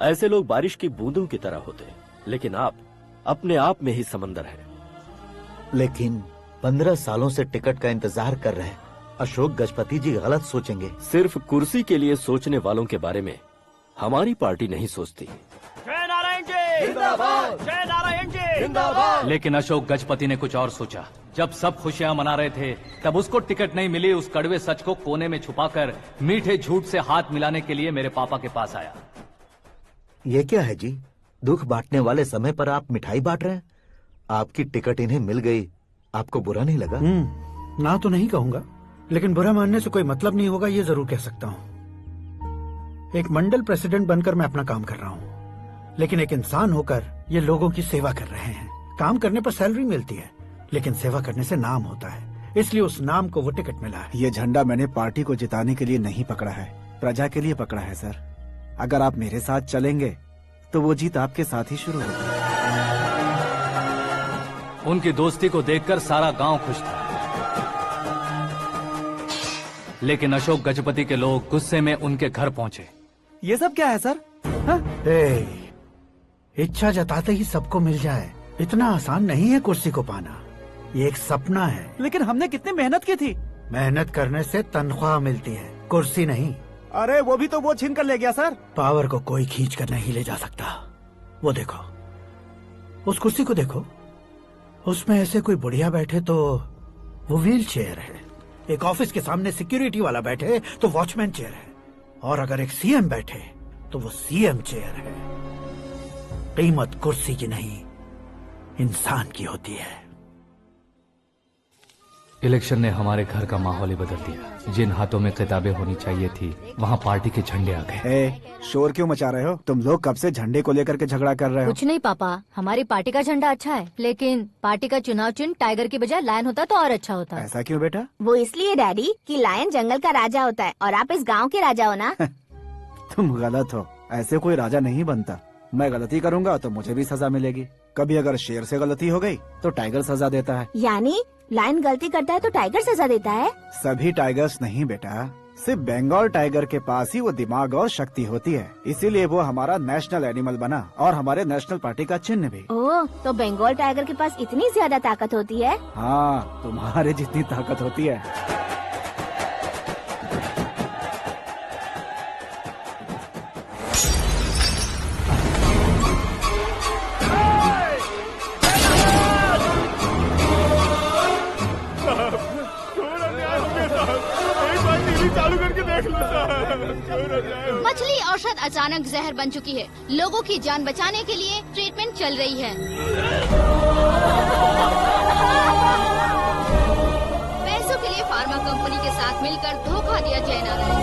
S8: ऐसे लोग बारिश की बूंदों की तरह होते हैं, लेकिन आप अपने आप में ही समंदर हैं।
S5: लेकिन 15 सालों से टिकट का इंतजार कर रहे अशोक गजपति जी गलत सोचेंगे।
S8: सिर्फ कुर्सी के लिए सोचने वालों के बारे में हमारी पार्टी नहीं सोचती।
S4: जय नारायण जी जिंदाबाद, जय नारायण जी जिंदाबाद।
S2: लेकिन अशोक गजपति ने कुछ और सोचा। जब सब खुशियां मना रहे थे तब उसको टिकट नहीं मिली। उस कड़वे सच को कोने में छुपाकर मीठे झूठ से हाथ मिलाने के लिए मेरे पापा के पास आया।
S5: ये क्या है जी? दुख बांटने वाले समय पर आप मिठाई बांट रहे हैं। आपकी टिकट इन्हें मिल गई, आपको बुरा नहीं लगा?
S16: ना तो नहीं कहूंगा, लेकिन बुरा मानने से कोई मतलब नहीं होगा, ये जरूर कह सकता हूँ। एक मंडल प्रेसिडेंट बनकर मैं अपना काम कर रहा हूँ, लेकिन एक इंसान होकर ये लोगों की सेवा कर रहे हैं। काम करने पर सैलरी मिलती है, लेकिन सेवा करने से नाम होता है, इसलिए उस नाम को वो टिकट मिला है।
S17: ये झंडा मैंने पार्टी को जिताने के लिए नहीं पकड़ा है, प्रजा के लिए पकड़ा है सर। अगर आप मेरे साथ चलेंगे तो वो जीत आपके साथ ही शुरू होगी।
S2: उनकी दोस्ती को देखकर सारा गांव खुश था, लेकिन अशोक गजपति के लोग गुस्से में उनके घर पहुंचे।
S17: ये सब क्या है सर?
S16: इच्छा जताते ही सबको मिल जाए, इतना आसान नहीं है कुर्सी को पाना। ये एक सपना है।
S17: लेकिन हमने कितनी मेहनत की थी।
S16: मेहनत करने से तनख्वाह मिलती है, कुर्सी नहीं।
S17: अरे वो भी तो वो छीन कर ले गया सर।
S16: पावर को कोई खींच कर नहीं ले जा सकता। वो देखो, उस कुर्सी को देखो, उसमें ऐसे कोई बुढ़िया बैठे तो वो व्हील चेयर है। एक ऑफिस के सामने सिक्योरिटी वाला बैठे तो वॉचमैन चेयर है, और अगर एक सीएम बैठे तो वो सीएम चेयर है। कीमत कुर्सी की नहीं, इंसान की होती है।
S2: इलेक्शन ने हमारे घर का माहौल ही बदल दिया। जिन हाथों में किताबें होनी चाहिए थी वहाँ पार्टी के झंडे आ गए।
S17: शोर क्यों मचा रहे हो? तुम लोग कब से झंडे को लेकर के झगड़ा कर रहे हो?
S7: कुछ नहीं पापा, हमारी पार्टी का झंडा अच्छा है, लेकिन पार्टी का चुनाव चिन्ह टाइगर की बजाय लायन होता तो और अच्छा होता।
S17: ऐसा क्यों बेटा?
S11: वो इसलिए डैडी कि लायन जंगल का राजा होता है और आप इस गांव के राजा हो ना।
S17: तुम गलत हो, ऐसे कोई राजा नहीं बनता। मैं गलती करूंगा तो मुझे भी सजा मिलेगी। कभी अगर शेर से गलती हो गई तो टाइगर सजा देता है।
S11: यानी लायन गलती करता है तो टाइगर सजा देता है?
S17: सभी टाइगर्स नहीं बेटा, सिर्फ बंगाल टाइगर के पास ही वो दिमाग और शक्ति होती है, इसीलिए वो हमारा नेशनल एनिमल बना और हमारे नेशनल पार्टी का चिन्ह भी।
S11: ओह, तो बंगाल टाइगर के पास इतनी ज्यादा ताकत होती है?
S17: हाँ, तुम्हारे जितनी ताकत होती है।
S18: चालू करके देख लो साहब। मछली औषध अचानक जहर बन चुकी है। लोगों की जान बचाने के लिए ट्रीटमेंट चल रही है। पैसों के लिए फार्मा कंपनी के साथ मिलकर धोखा दिया जयनारायण।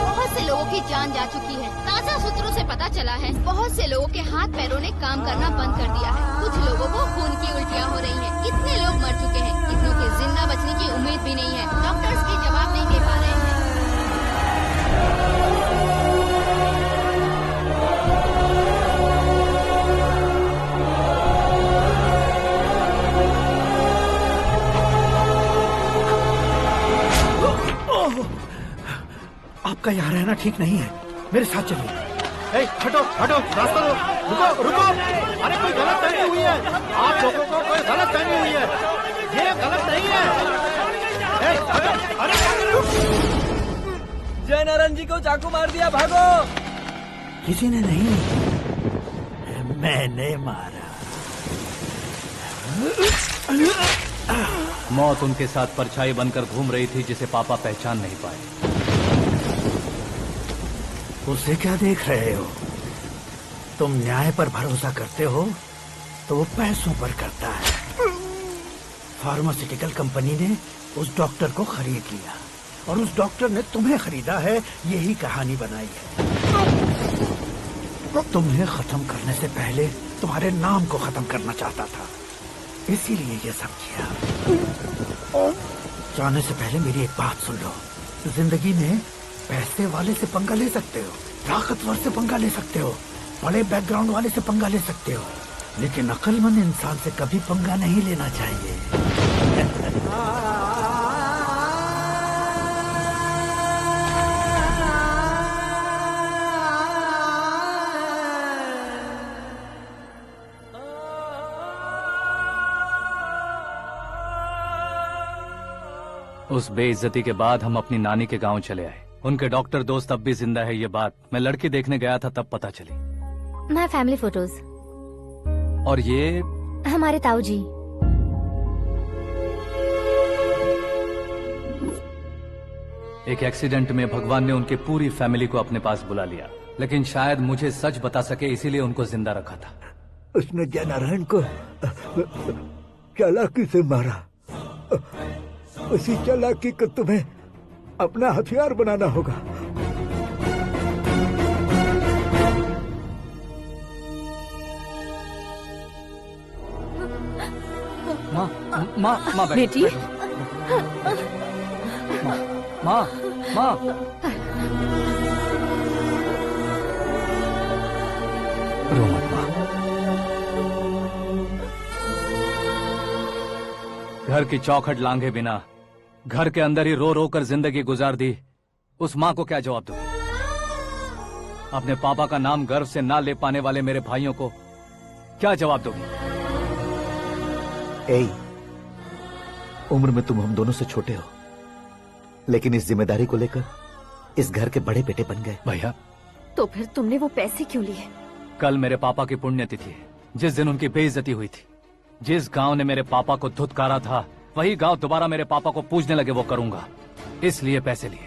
S18: बहुत से लोगों की जान जा चुकी है। ताजा सूत्रों से पता चला है बहुत से लोगों के हाथ पैरों ने काम करना बंद कर दिया है। कुछ लोगों को खून की उल्टियाँ हो रही हैं। कितने लोग मर चुके हैं, कितनों के जिंदा बचने की उम्मीद भी नहीं है। डॉक्टर्स भी जवाब नहीं दे पा रहे हैं।
S16: आपका यहाँ रहना ठीक नहीं है, मेरे साथ चलिए। हटो हटो, रास्ता दो। रुको रुको, अरे कोई गलत फहमी हुई है। आप लोगों को कोई गलत फहमी हुई है, ये गलत नहीं है।
S12: जयनारायण जी को चाकू मार दिया, भागो।
S16: किसी ने नहीं, मैंने मारा।
S2: मौत उनके साथ परछाई बनकर घूम रही थी जिसे पापा पहचान नहीं पाए।
S16: उसे क्या देख रहे हो? तुम न्याय पर भरोसा करते हो तो वो पैसों पर करता है। फार्मास्यूटिकल कंपनी ने उस डॉक्टर को खरीद लिया और उस डॉक्टर ने तुम्हें खरीदा है, यही कहानी बनाई है। तुम्हें खत्म करने से पहले तुम्हारे नाम को खत्म करना चाहता था, इसीलिए ये सब किया। जाने से पहले मेरी एक बात सुन लो। जिंदगी में पैसे वाले से पंगा ले सकते हो, ताकतवर से पंगा ले सकते हो, बड़े बैकग्राउंड वाले से पंगा ले सकते हो, लेकिन अक्लमंद इंसान से कभी पंगा नहीं लेना चाहिए।
S2: उस बेइज्जती के बाद हम अपनी नानी के गांव चले आए। उनके डॉक्टर दोस्त अब भी जिंदा है, ये बात मैं लड़की देखने गया था तब पता चली।
S7: My family photos.
S2: और ये
S7: हमारे ताऊ जी।
S2: एक एक्सीडेंट में भगवान ने उनकी पूरी फैमिली को अपने पास बुला लिया, लेकिन शायद मुझे सच बता सके इसीलिए उनको जिंदा रखा था।
S5: उसने जयनारायण को चालाकी से मारा। उसी चालाकी को तुम्हें अपना हथियार बनाना होगा।
S2: माँ
S7: बेटी।
S2: माँ माँ रो मत माँ। घर की चौखट लांघे बिना घर के अंदर ही रो रो कर जिंदगी गुजार दी उस माँ को क्या जवाब दूं? अपने पापा का नाम गर्व से ना ले पाने वाले मेरे भाइयों को क्या जवाब दोगे?
S5: उम्र में तुम हम दोनों से छोटे हो, लेकिन इस जिम्मेदारी को लेकर इस घर के बड़े बेटे बन गए।
S2: भैया,
S6: तो फिर तुमने वो पैसे क्यों लिए?
S2: कल मेरे पापा की पुण्यतिथि है, जिस दिन उनकी बेइज्जती हुई थी। जिस गांव ने मेरे पापा को धुतकारा था वही गांव दोबारा मेरे पापा को पूजने लगे वो करूंगा, इसलिए पैसे लिए।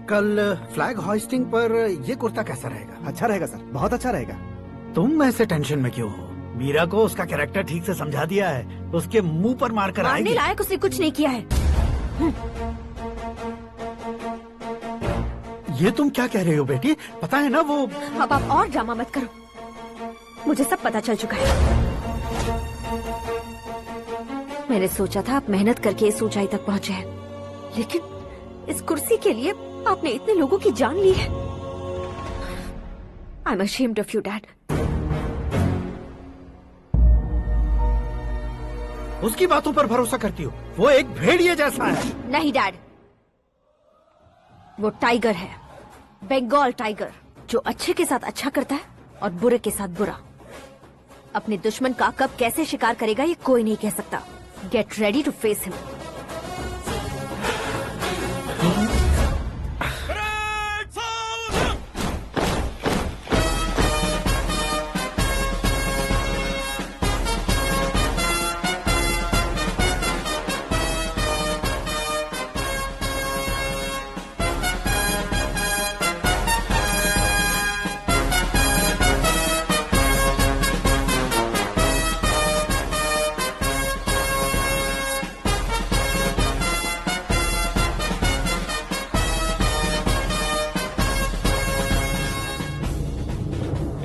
S16: कल फ्लैग होइस्टिंग पर ये कुर्ता कैसा रहेगा?
S17: अच्छा रहेगा सर, बहुत अच्छा रहेगा।
S16: तुम ऐसे टेंशन में क्यों हो? मीरा को उसका कैरेक्टर ठीक से समझा दिया है, उसके मुंह पर मारकर
S6: मारने
S16: आएगी।
S6: लायक उसने कुछ नहीं किया है।
S16: ये तुम क्या कह रहे हो बेटी? पता है ना वो।
S6: अब आप और ड्रामा मत करो, मुझे सब पता चल चुका है। मैंने सोचा था आप मेहनत करके इस ऊंचाई तक पहुंचे हैं, लेकिन इस कुर्सी के लिए आपने इतने लोगों की जान ली है। I am ashamed of you dad.
S16: उसकी बातों पर भरोसा करती हो? वो एक भेड़िए जैसा है।
S6: नहीं डैड, वो टाइगर है, बंगाल टाइगर, जो अच्छे के साथ अच्छा करता है और बुरे के साथ बुरा। अपने दुश्मन का कब कैसे शिकार करेगा ये कोई नहीं कह सकता। Get ready to face him.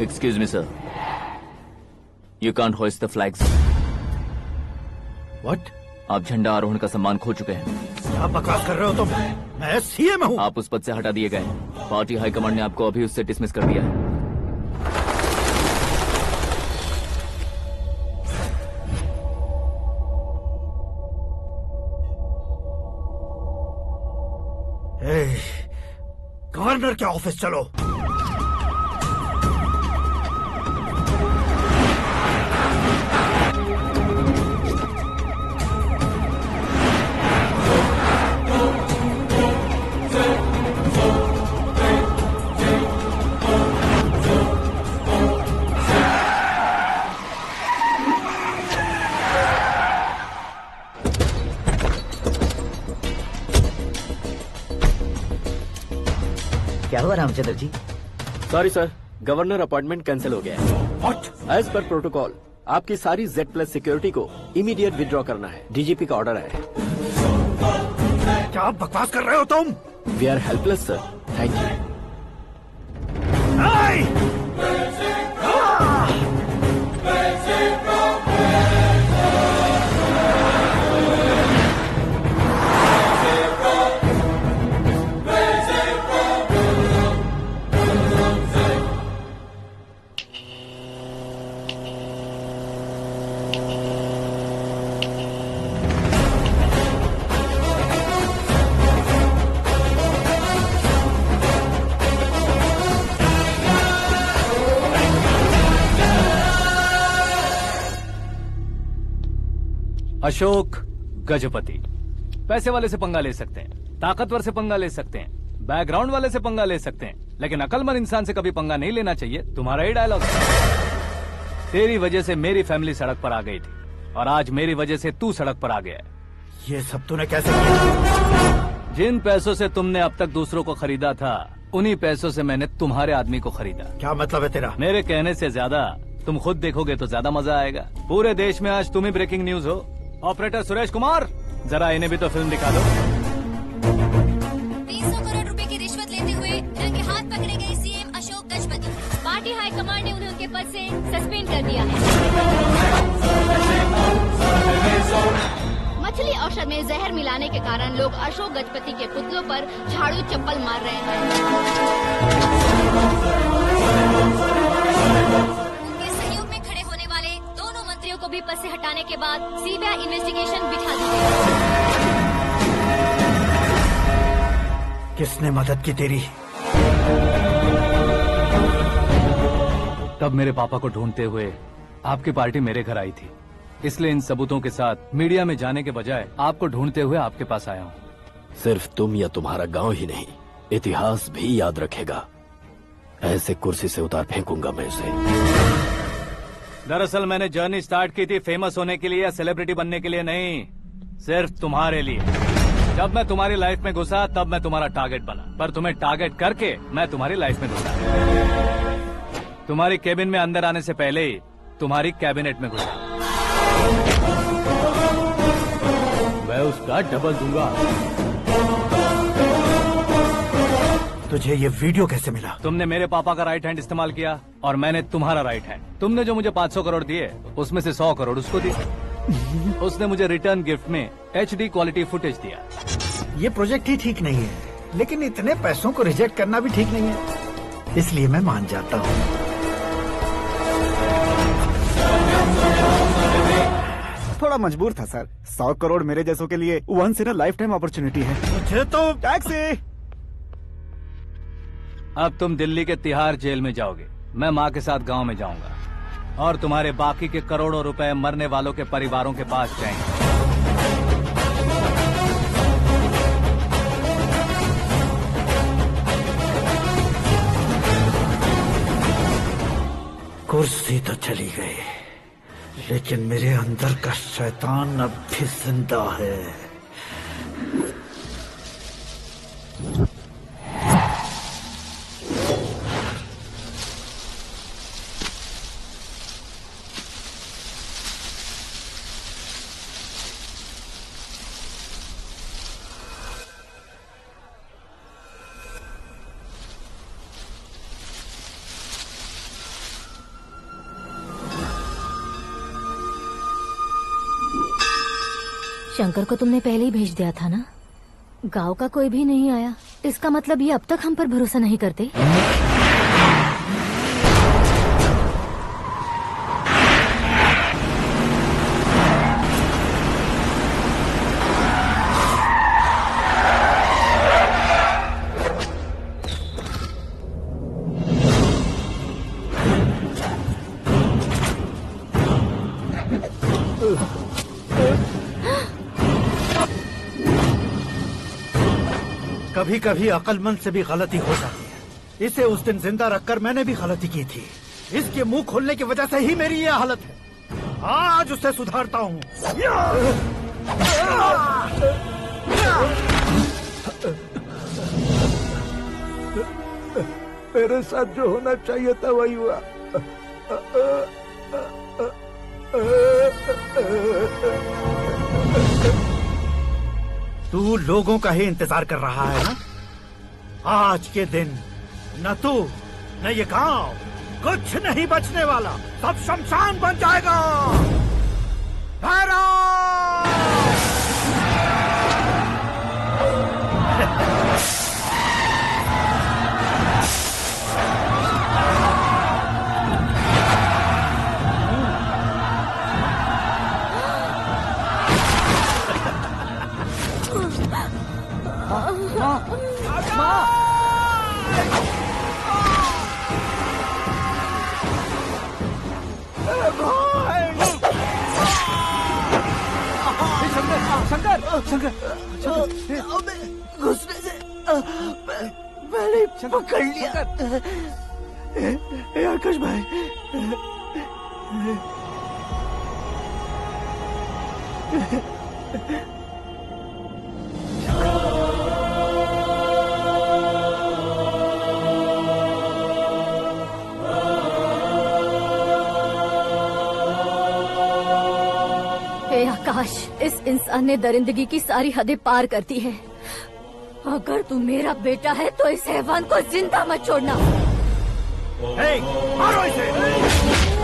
S12: Excuse me, sir. You can't hoist the flags.
S16: What?
S12: आप झंडा आरोहण का सम्मान खो चुके हैं।
S16: क्या बकवास कर रहे हो तुम? मैं सीएम हूँ।
S12: आप उस पद से हटा दिए गए। पार्टी हाईकमांड ने आपको अभी उससे डिसमिस कर दिया है।
S16: गवर्नर के ऑफिस चलो।
S13: क्या हुआ Ramchandra ji? Sorry sir, governor appointment cancel हो गया है।
S16: What?
S13: एज पर प्रोटोकॉल आपकी सारी Z+ सिक्योरिटी को इमीडिएट विड्रॉ करना है। डीजीपी का ऑर्डर है।
S16: क्या बकवास कर रहे हो तुम?
S13: We are helpless sir, thank you.
S2: Ashok Gajapati पैसे वाले से पंगा ले सकते हैं, ताकतवर से पंगा ले सकते हैं, बैकग्राउंड वाले से पंगा ले सकते हैं, लेकिन अकलमंद इंसान से कभी पंगा नहीं लेना चाहिए। तुम्हारा ही डायलॉग। तेरी वजह से मेरी फैमिली सड़क पर आ गई थी और आज मेरी वजह से तू सड़क पर आ गया है।
S16: ये सब तूने कैसे किया?
S2: जिन पैसों से तुमने अब तक दूसरों को खरीदा था उन्हीं पैसों से मैंने तुम्हारे आदमी को खरीदा।
S16: क्या मतलब है तेरा?
S2: मेरे कहने से ज्यादा तुम खुद देखोगे तो ज्यादा मजा आएगा। पूरे देश में आज तुम ही ब्रेकिंग न्यूज हो। ऑपरेटर सुरेश कुमार, जरा इन्हें भी तो फिल्म दिखा दो।
S7: 300 करोड़ रुपए की रिश्वत लेते हुए रंगे हाथ पकड़े गए CM Ashok Gajapati. Party high command ने उन्हें उनके पद से सस्पेंड कर दिया है।
S18: मछली औषध में जहर मिलाने के कारण लोग अशोक गजपति के पुतलों पर झाड़ू चप्पल मार रहे हैं।
S7: उनके सहयोग में खड़े होने वाले दोनों मंत्रियों को भी पद से हटाने के बाद सीबीआई इन्वेस्टिगेशन बिठा दी गई।
S16: किसने मदद की तेरी?
S2: तब मेरे पापा को ढूंढते हुए आपकी पार्टी मेरे घर आई थी। इसलिए इन सबूतों के साथ मीडिया में जाने के बजाय आपको ढूंढते हुए आपके पास आया हूँ।
S8: सिर्फ तुम या तुम्हारा गांव ही नहीं, इतिहास भी याद रखेगा। ऐसे कुर्सी से उतार फेंकूंगा मैं उसे।
S2: दरअसल मैंने जर्नी स्टार्ट की थी फेमस होने के लिए या सेलिब्रिटी बनने के लिए नहीं, सिर्फ तुम्हारे लिए। जब मैं तुम्हारी लाइफ में घुसा तब मैं तुम्हारा टारगेट बना, पर तुम्हें टारगेट करके मैं तुम्हारी लाइफ में घुसा। तुम्हारी केबिन में अंदर आने से पहले ही तुम्हारी कैबिनेट में घुसा। मैं उसका डबल दूंगा।
S16: तुझे ये वीडियो कैसे मिला?
S2: तुमने मेरे पापा का राइट हैंड इस्तेमाल किया और मैंने तुम्हारा राइट हैंड। तुमने जो मुझे 500 करोड़ दिए उसमें से 100 करोड़ उसको दिए। उसने मुझे रिटर्न गिफ्ट में HD क्वालिटी फुटेज दिया।
S16: ये प्रोजेक्ट ही ठीक नहीं है, लेकिन इतने पैसों को रिजेक्ट करना भी ठीक नहीं है, इसलिए मैं मान जाता हूँ।
S17: थोड़ा मजबूर था सर। 100 करोड़ मेरे जैसों के लिए once in a lifetime opportunity है।
S16: मुझे तो
S17: टैक्सी।
S2: अब तुम दिल्ली के तिहाड़ जेल में जाओगे, मैं माँ के साथ गांव में जाऊंगा और तुम्हारे बाकी के करोड़ों रुपए मरने वालों के परिवारों के पास जाएंगे।
S16: कुर्सी तो चली गई, लेकिन मेरे अंदर का शैतान अब भी जिंदा है।
S7: शंकर को तुमने पहले ही भेज दिया था ना? गांव का कोई भी नहीं आया, इसका मतलब ये अब तक हम पर भरोसा नहीं करते।
S16: कभी कभी अक्लमंद से भी गलती हो जाती है। इसे उस दिन जिंदा रखकर मैंने भी गलती की थी। इसके मुंह खोलने की वजह से ही मेरी ये हालत है। आज उसे सुधारता हूँ।
S5: मेरे साथ जो होना चाहिए था वही हुआ।
S16: तू लोगों का ही इंतजार कर रहा है ना? आज के दिन न तू न ये गांव कुछ नहीं बचने वाला, सब शमशान बन जाएगा।
S1: घुसने से पहले पकड़ लिया। आकाश भाई,
S7: हे आकाश, इस इंसान ने दरिंदगी की सारी हदें पार कर दी है। अगर तू मेरा बेटा है तो इस हैवान को जिंदा मत छोड़ना।
S16: मारो इसे।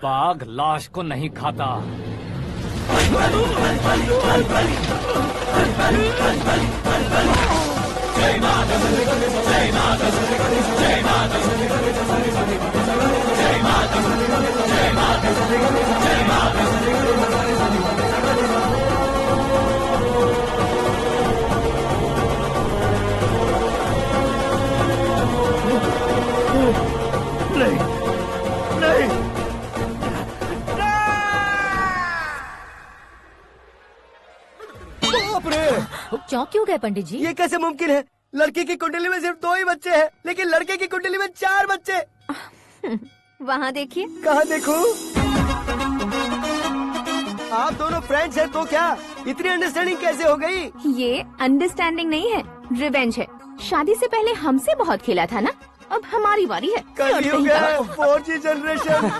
S2: बाघ लाश को नहीं खाता।
S1: नहीं नहीं बाप रे!
S7: चौंक क्यों गए पंडित जी?
S1: ये कैसे मुमकिन है? लड़की की कुंडली में सिर्फ 2 ही बच्चे हैं, लेकिन लड़के की कुंडली में 4 बच्चे।
S6: वहाँ देखिए।
S1: कहाँ देखूं? आप दोनों फ्रेंड्स हैं तो क्या? इतनी अंडरस्टैंडिंग कैसे हो गई?
S6: ये अंडरस्टैंडिंग नहीं है, रिवेंज है। शादी से पहले हमसे बहुत खेला था ना, अब हमारी बारी है।
S1: कल ही हो गया है 4G जनरेशन।